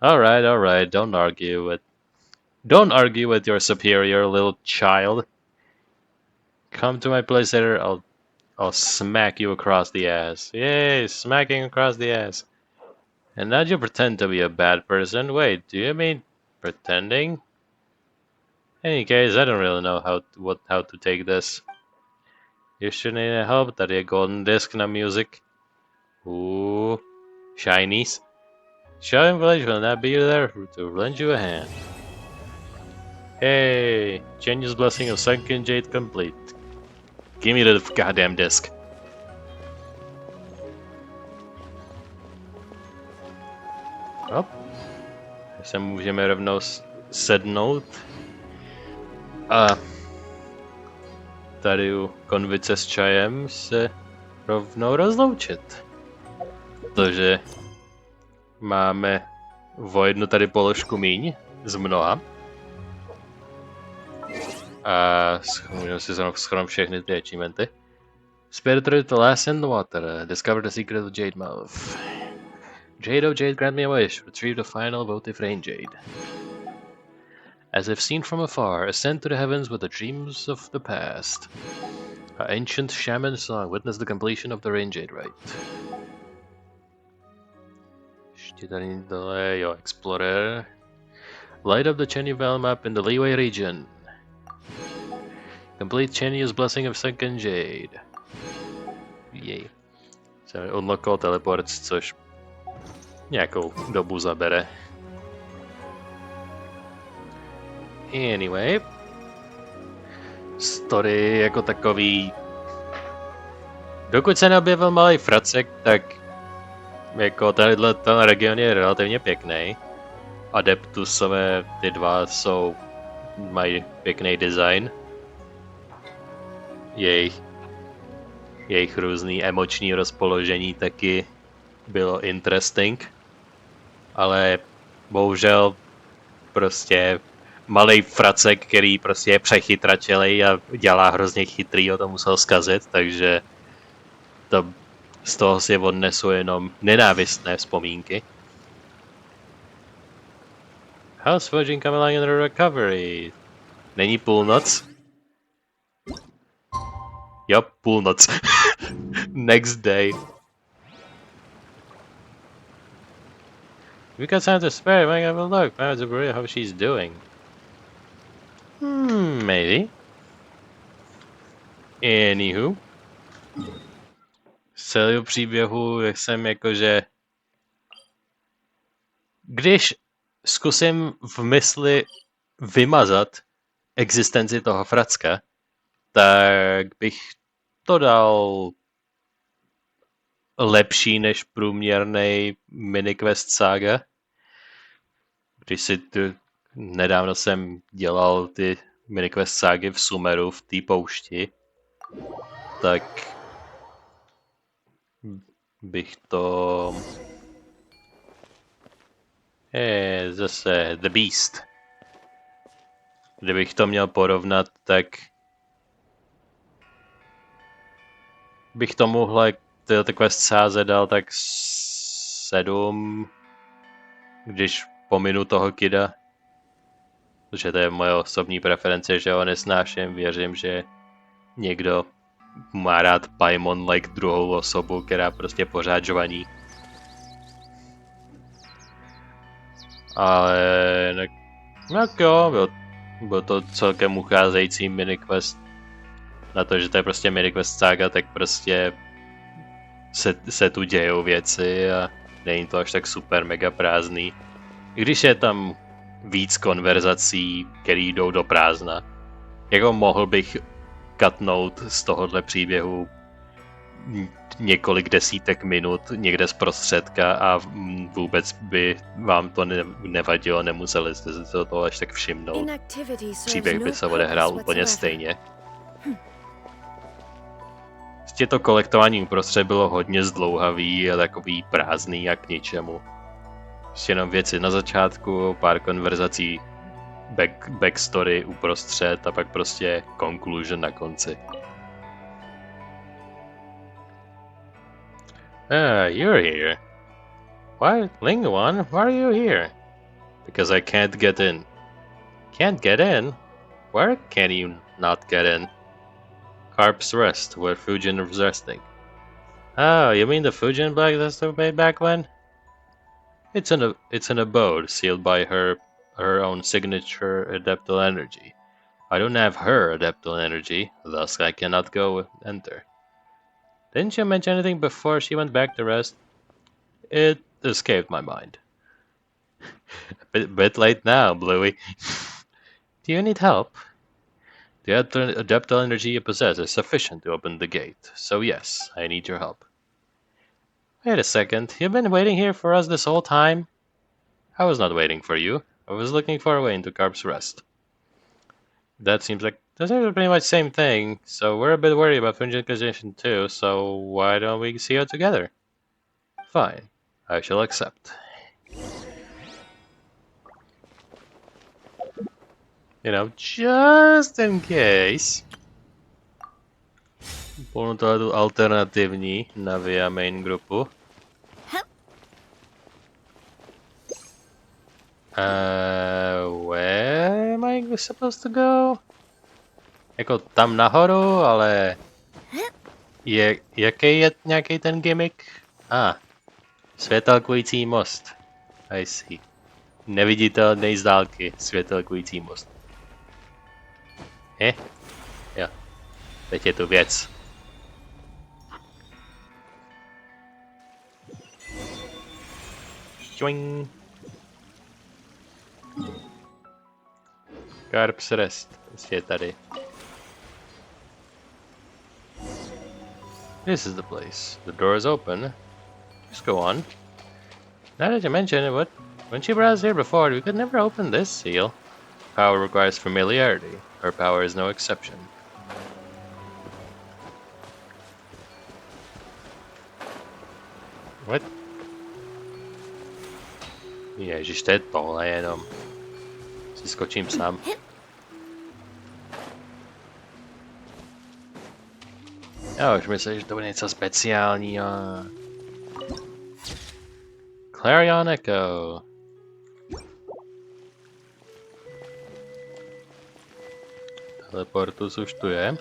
Alright, don't argue with your superior little child. Come to my place later, I'll smack you across the ass. Yay, smacking across the ass. And now you pretend to be a bad person. Wait, do you mean pretending? In any case, I don't really know how to take this. You should need help that a golden disc na music. Ooh, shinies. Shouting Village will not be there to lend you a hand. Hey, Genius Blessing of Sunken Jade complete. Give me the goddamn disc. Oh, se můžeme rovnou sednout a tady u konvice s čajem se rovnou rozloučit. Protože máme o jednu tady položku míň z mnoha. A můžeme si schromat všechny ty achievementy. Spirit the last in the water. Discover the secret of Jade Mouth. Jade of Jade, grant me a wish. Retrieve the final votive rain jade. As if seen from afar, ascend to the heavens with the dreams of the past. Our ancient shaman song witness the completion of the rain jade rite. Ještě tady dole, jo, Explorer. Light up the Chenyu Valley map in the Leeway region. Complete Chenyu's blessing of Sunken Jade. Jej. Se unlockal teleport, což nějakou dobu zabere. Anyway. Story jako takový. Dokud se neobjevil malý fracek, tak jako ten region je relativně pěkný. Adeptusové ty dva mají pěkný design. Jejich různý emoční rozpoložení taky bylo interesting. Ale bohužel prostě malý fracek, který prostě je přechytračilej a dělá hrozně chytrý, to musel zkazit, takže z toho si odnesu jenom nenávistné vzpomínky. How's Fujin coming along in the recovery? Není půlnoc? Jo, půlnoc. Next day. We got time to spare, might have a look. Might have to how she's doing. Maybe. Anywho. Z celého příběhu jsem jakože... Když zkusím v mysli vymazat existenci toho fracka, tak bych to dal lepší než průměrný miniquest saga. Nedávno jsem dělal ty miniquest ságy v Sumeru, v té poušti, tak bych to... zase The Beast. Kdybych to měl porovnat, tak bych tomuhle tyto quest sáze dal tak 7, když pominu toho kida. Protože to je moje osobní preference, že ho nesnáším. Věřím, že někdo má rád Paimon like druhou osobu, která prostě pořád žvaní. Ale tak jo, byl to celkem ucházející miniquest. Na to, že to je prostě miniquest saga, tak prostě se tu dějou věci a není to až tak super mega prázdný. I když je tam víc konverzací, které jdou do prázdna. Jako mohl bych cutnout z tohohle příběhu několik desítek minut někde z prostředka a vůbec by vám to nevadilo, nemuseli jste se toho až tak všimnout. Příběh by se odehrál úplně stejně. To kolektování uprostřed bylo hodně zdlouhavý a takový prázdný a k ničemu. Ještě jenom věci na začátku, pár konverzací, backstory uprostřed a pak prostě conclusion na konci. You're here. Why, Linguan, why are you here? Because I can't get in. Can't get in? Where can you not get in? Carp's Rest, where Fujin was resting. Oh, you mean the Fujin black that's made back when? It's an abode sealed by her own signature adeptal energy. I don't have her adeptal energy, thus I cannot go enter. Didn't you mention anything before she went back to rest? It escaped my mind. bit late now, Bluey. Do you need help? The adeptal energy you possess is sufficient to open the gate, so yes, I need your help. Wait a second, you've been waiting here for us this whole time? I was not waiting for you. I was looking for a way into Carp's Rest. That seems pretty much the same thing, so we're a bit worried about Fujin's position too, so why don't we see her together? Fine, I shall accept. You know, just in case. Půjdu tu alternativní Navia main grupu. Where am I supposed to go? Jako tam nahoru, ale... Jaký je nějaký ten gimmick? Světelkující most. I see. Neviditelný z dálky světelkující most. Jo. Teď je tu věc. Šťoing. Carp's Rest. Prostě je tady. This is the place. The door is open. Just go on. Now that you mention it, when she browsed here before, we could never open this seal. Power requires familiarity. Her power is no exception. What? Ježiš, to je tohle jenom. Si skočím sám. Já už myslím, že to bude něco speciálního. Clarion Echo. Teleportus už tu je.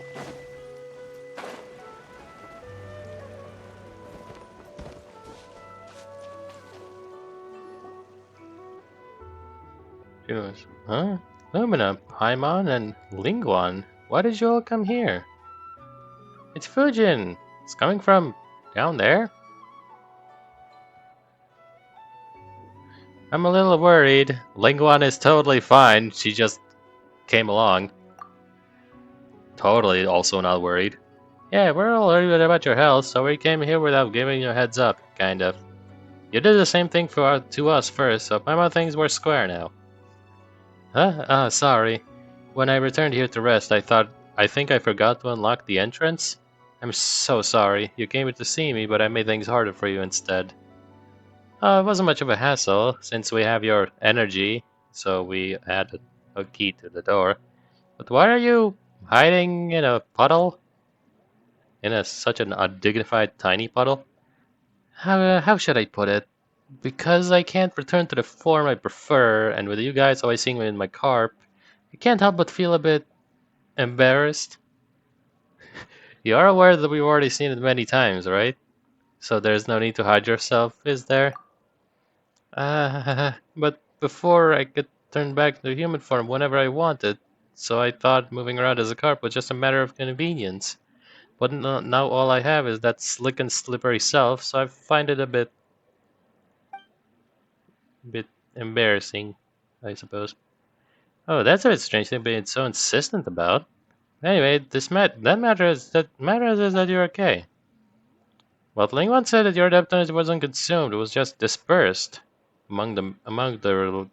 Huh? Lumina, Paimon, and Linguan. Why did you all come here? It's Fujin. It's coming from down there. I'm a little worried. Linguan is totally fine. She just came along. Totally also not worried. Yeah, we're all worried about your health, so we came here without giving you a heads up, kind of. You did the same thing to us first, so my things were square now. Huh? Ah, sorry. When I returned here to rest, I think I forgot to unlock the entrance? I'm so sorry. You came here to see me, but I made things harder for you instead. It wasn't much of a hassle, since we have your energy, so we added a key to the door. But why are you hiding in a puddle? In such an undignified tiny puddle? How should I put it? Because I can't return to the form I prefer, and with you guys always seeing me in my carp, I can't help but feel a bit embarrassed. You are aware that we've already seen it many times, right? So there's no need to hide yourself, is there? But before I could turn back to human form whenever I wanted, so I thought moving around as a carp was just a matter of convenience. But now all I have is that slick and slippery self, so I find it a bit embarrassing, I suppose. Oh, that's a bit strange thing being so insistent about. Anyway, that matters is that you're okay. Well, Ling once said that your depth energy wasn't consumed; it was just dispersed among the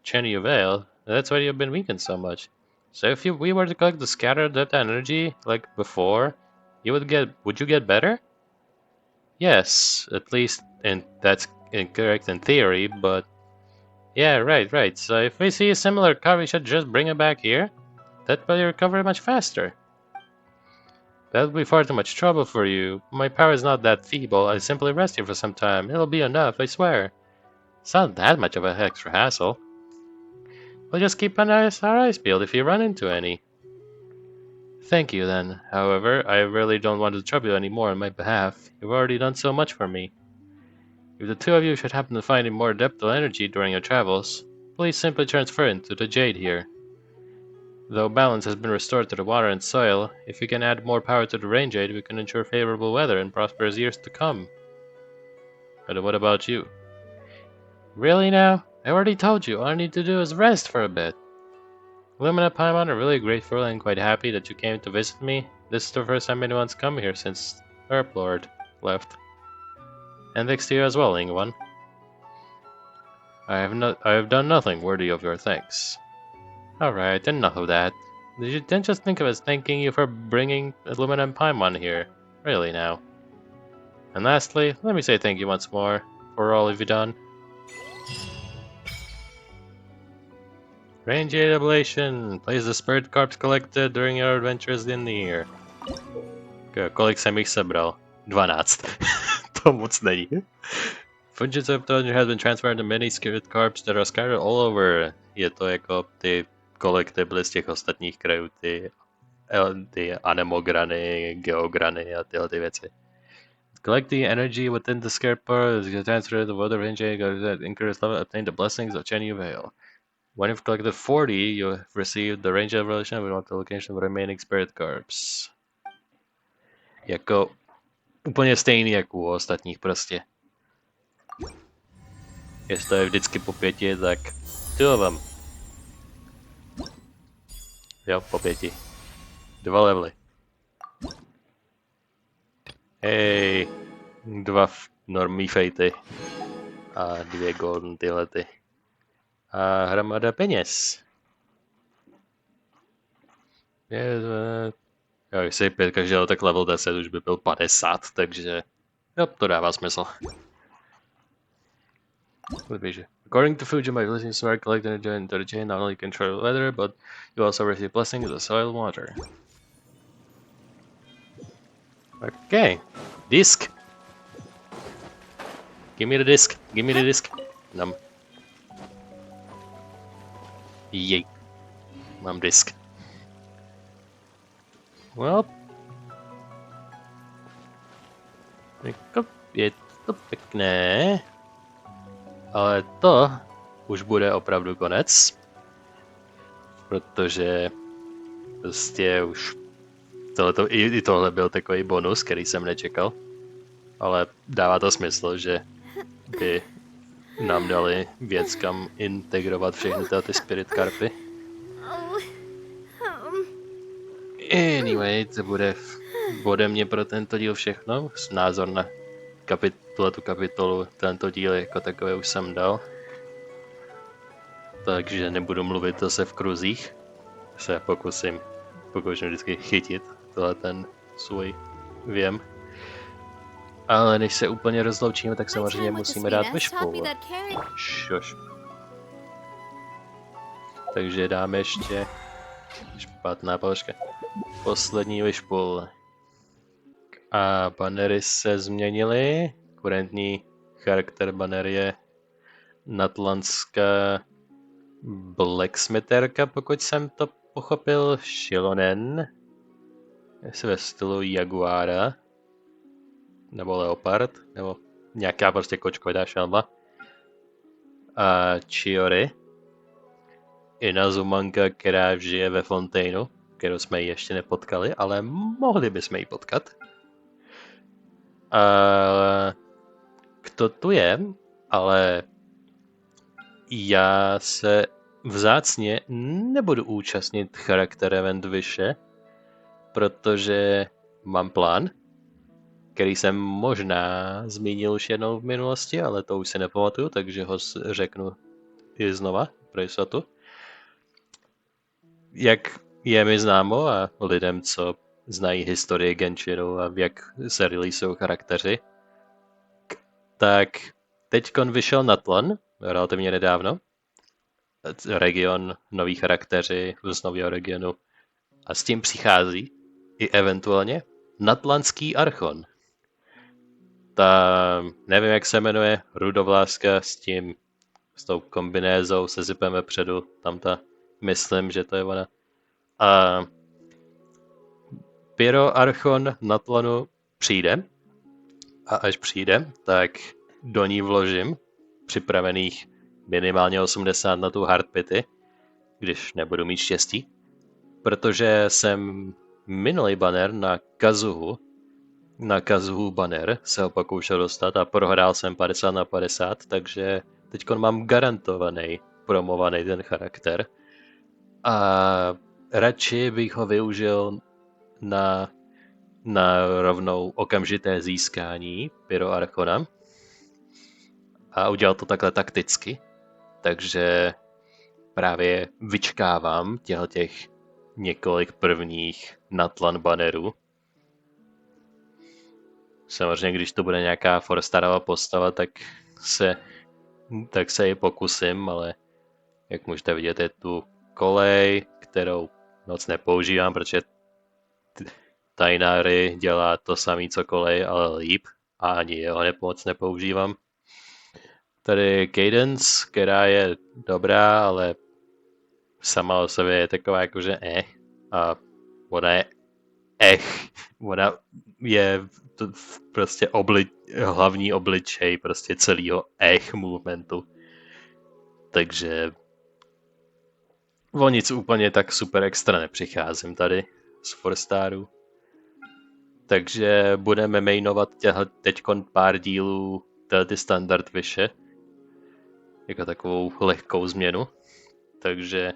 Chenyu Vale. That's why you've been weakened so much. So if we were to collect the scattered depth energy like before, would you get better? Yes, at least, and that's incorrect in theory, but yeah, right. So if we see a similar car, we should just bring it back here. That will recover much faster. That would be far too much trouble for you. My power is not that feeble. I simply rest here for some time. It'll be enough, I swear. It's not that much of an extra hassle. We'll just keep our eyes peeled if you run into any. Thank you, then. However, I really don't want to trouble you anymore on my behalf. You've already done so much for me. If the two of you should happen to find any more depth or energy during your travels, please simply transfer it to the jade here. Though balance has been restored to the water and soil, if we can add more power to the rain jade, we can ensure favorable weather and prosperous years to come. But what about you? Really now? I already told you, all I need to do is rest for a bit. Lumine and Paimon are really grateful and quite happy that you came to visit me. This is the first time anyone's come here since Herb Lord left. And thanks to you as well, Ingwan. I have done nothing worthy of your thanks. Alright, enough of that. Did you then just think of us thanking you for bringing Lumine and Paimon here? Really now. And lastly, let me say thank you once more for all you've done. Rain Jade Ablation. Place the spirit carps collected during your adventures in the year. Kolik jsem jich sebral? 12. To moc není. Funches of Thunder has been transferred to many spirit carps that are scattered all over. Je to jako ty kolektibly z těch ostatních krajů, ty anemograny, geograny a tyhle ty věci. Collect the energy within the scared part, transfer the water range, increase level, obtain the blessings of Chenyu Vale. When you've collected 40, you have received the range evolution with the location of the remaining spirit carps. Jako úplně stejný jako u ostatních prostě. Jestli to je vždycky po 5, tak tyjo vám. Jo, po 5. 2 levely. Hej, 2 normí fejty. A 2 golden tylety. A hromada peněz. Jo, jestli 5 každého, tak level 10 už by byl 50, takže jo, to dává smysl. According to Fujima, you listen to smart collect energy into the chain, not only control the weather, but you also receive blessings of the soil and water. Okay. Disc. Give me the disc. Give me the disc. Num. Yay. Mám disk. Well. Je to pěkné. Ale to už bude opravdu konec. Protože prostě už i tohle byl takový bonus, který jsem nečekal. Ale dává to smysl, že by nám dali věc, kam integrovat všechny ty spirit karpy. Anyway, to bude v ode mě pro tento díl všechno. Názor na tu kapitolu, tento díl jako takové už jsem dal. Takže nebudu mluvit zase v kruzích. Se pokusím vždycky chytit ten svůj věm. Ale než se úplně rozloučíme, tak samozřejmě musíme dát vyšpůl. Šoš. Takže dáme ještě špatná položka. Poslední vyšpůl. A banery se změnily. Kurentní charakter baner je natlandská blacksmitherka, pokud jsem to pochopil, Shilonen. Jestli ve stylu jaguára. Nebo leopard, nebo nějaká prostě kočkovitá šelma. A Chiori. Inazumanka, která žije ve Fontaineu, kterou jsme ji ještě nepotkali, ale mohli bychom ji potkat. A kdo tu je, ale já se vzácně nebudu účastnit charakter event vyše, protože mám plán, který jsem možná zmínil už jednou v minulosti, ale to už si nepamatuju, takže ho řeknu i znova pro jistotu. Jak je mi známo a lidem, co znají historii Genshinu a jak se releaseují charakteři, tak teďkon vyšel na tlon, relativně nedávno, region, noví charakteři z nového regionu a s tím přichází i eventuálně natlanský archon. Ta, nevím jak se jmenuje, rudovláska s tou kombinézou se zipem vepředu, myslím, že to je ona. A pyroarchon na tlonu přijde a až přijde, tak do ní vložím připravených minimálně 80 na tu hardpity, když nebudu mít štěstí, protože jsem minulý banner na Kazuhu banner se ho pokoušel dostat a prohrál jsem 50/50, takže teď mám garantovaný promovaný ten charakter. A radši bych ho využil na rovnou okamžité získání pyroarchona a udělal to takhle takticky. Takže právě vyčkávám těch několik prvních natlan bannerů. Samozřejmě, když to bude nějaká forstarová postava, tak se ji pokusím, ale jak můžete vidět, je tu kolej, kterou moc nepoužívám, protože Tainari dělá to samé co kolej, ale líp a ani jeho moc nepoužívám. Tady Cadence, která je dobrá, ale sama o sobě je taková jakože a ona je ona je prostě hlavní obličej prostě celého movementu. Takže o nic úplně tak super extra nepřicházím tady z Forstaru. Takže budeme mainovat teďkon pár dílů ty standard vyše. Jako takovou lehkou změnu. Takže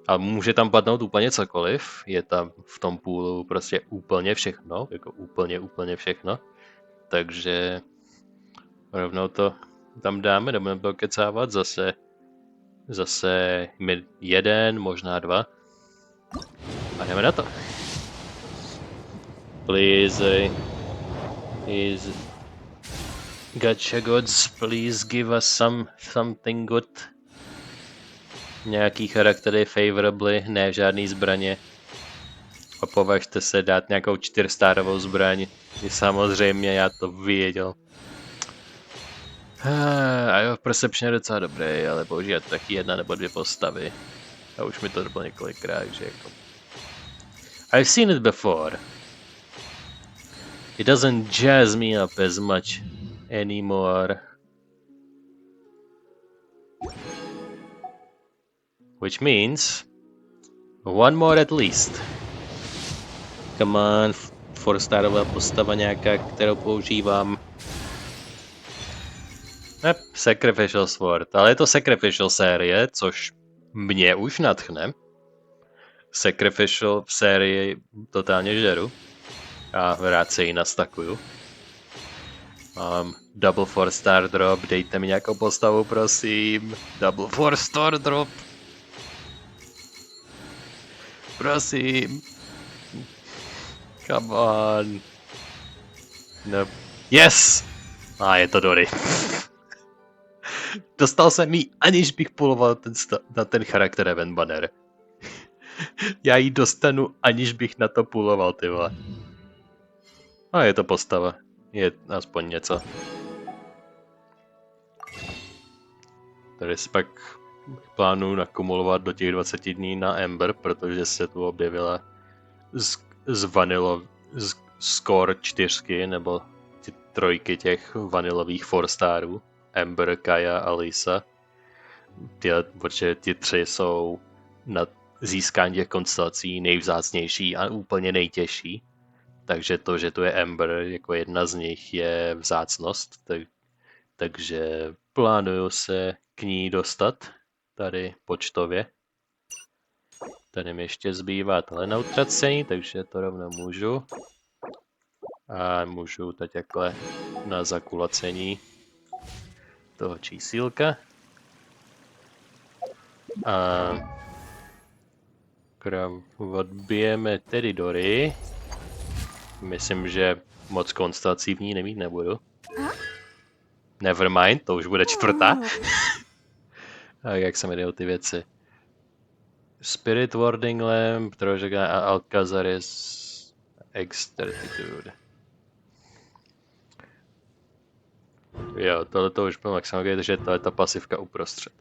a může tam padnout úplně cokoliv. Je tam v tom půlu prostě úplně všechno. Jako úplně všechno. Takže rovnou to tam dáme, nebudeme to kecávat. Zase jeden, možná dva. A jdeme na to. Please. Gacha gods, please give us something good. Nějaký charaktery favorably, ne žádný zbraně. A považte se dát nějakou 4-starovou zbraň. Samozřejmě, já to věděl. A jo, Perception je docela dobrý, ale používat taky 1 nebo 2 postavy. A už mi to bylo několikrát, že jako... I've seen it before. It doesn't jazz me up as much anymore. Which means... one more at least. Come on, 4-starová postava nějaká, kterou používám. Sacrificial Sword, ale je to Sacrificial série, což mě už nadchne. Sacrificial v sérii totálně žeru. A rád se ji nastakuju. Double 4 star drop, dejte mi nějakou postavu, prosím. Double 4 star drop. Prosím. Come on. No. Yes! Je to Dory. Dostal jsem jí, aniž bych puloval na ten charakter event banner. Já ji dostanu, aniž bych na to puloval, ty vole. A je to postava. Je aspoň něco. Tady si pak plánuju nakumulovat do těch 20 dní na Ember, protože se tu objevila z score 4, nebo ty trojky těch vanilových 4-starů. Ember, Kaja a Lisa. Protože ty 3 jsou na získání těch konstelací nejvzácnější a úplně nejtěžší. Takže to, že tu je Ember jako jedna z nich, je vzácnost. Takže plánuju se k ní dostat tady počtově. Tady mi ještě zbývá tohle na utracení, takže to rovnou můžu. A můžu teď takhle na zakulacení toho čísílka. A odbijeme tedy Dory. Myslím, že moc konstelací v ní nemít nebudu. Nevermind, to už bude 4. A jak se jmenují ty věci? Spirit Warding Lamp, Trožega a Alcazaris Extertitude. Jo, tohle už bylo maximálně, takže to je ta pasivka uprostřed.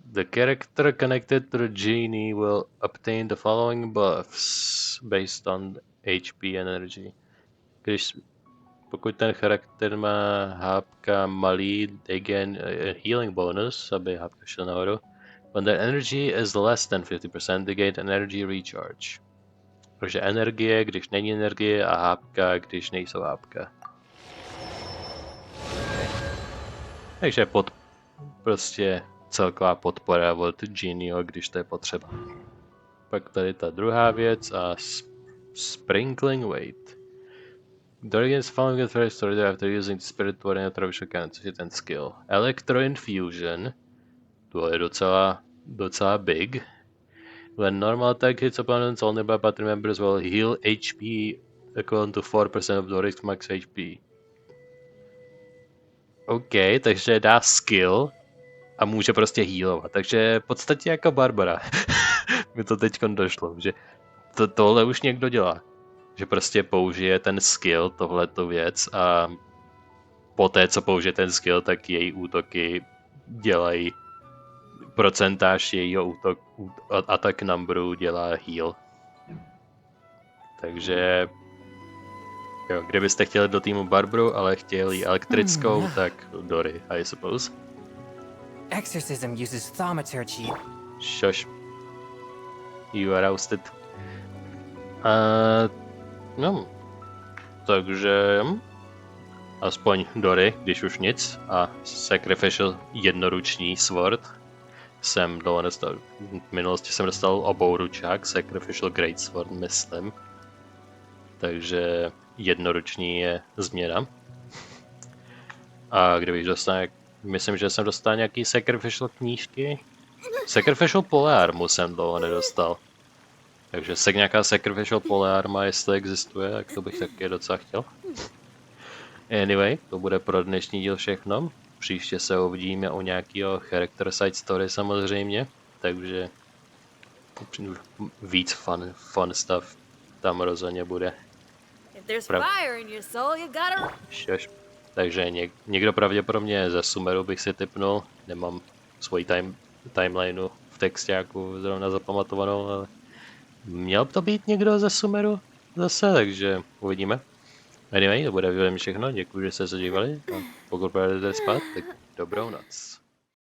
The character connected to the genie will obtain the following buffs based on HP energy. Pokud ten charakter má hápka malý, they gain a healing bonus, aby hápka šla nahoru. When their energy is less than 50%, they gain energy recharge. Takže energie, když není energie, a hápka, když nejsou hápka. Takže prostě celková podpora od Genieho, když to je potřeba. Pak tady ta druhá věc a Sprinkling Weight. Dorigans following the first story after using the Spirit Ward and Travis Cannon, což je ten skill. Electro-infusion. To je docela big. When normal attack hits opponents, all nearby party members will heal HP equivalent to 4% of Doric's max HP. OK, takže dá skill a může prostě healovat. Takže v podstatě jako Barbara. Mi to teď došlo, že tohle už někdo dělá. Že prostě použije ten skill, tohleto věc, a poté, co použije ten skill, tak její útoky dělají procentáž jejího attack numberu dělá heal. Takže jo, kdybyste chtěli do týmu Barbaru, ale chtěli elektrickou, tak Dory, I suppose. Exorcism uses thaumaturgy. Shush. You are ousted. No, takže aspoň Dory, když už nic, a Sacrificial jednoruční sword jsem dlouho dostal. V minulosti jsem dostal obouručák, Sacrificial Great Sword, myslím. Takže jednoruční je změna. A kdybych dostal, myslím, že jsem dostal nějaký Sacrificial knížky. Sacrificial Polearmu jsem dlouho nedostal. Takže se nějaká Sacrificial Polearma, jestli existuje, tak to bych taky docela chtěl. Anyway, to bude pro dnešní díl všechno. Příště se uvidíme u nějakého character side story samozřejmě. Takže víc fun stuff tam rozhodně bude. Takže někdo pravděpodobně ze Sumeru bych si tipnul. Nemám svoji timelineu v textáku zrovna zapamatovanou, ale měl to být někdo ze Sumeru zase, takže uvidíme. Anyway, to bude všechno, děkuji, že jste se dívali. A pokud budete spát, tak dobrou noc.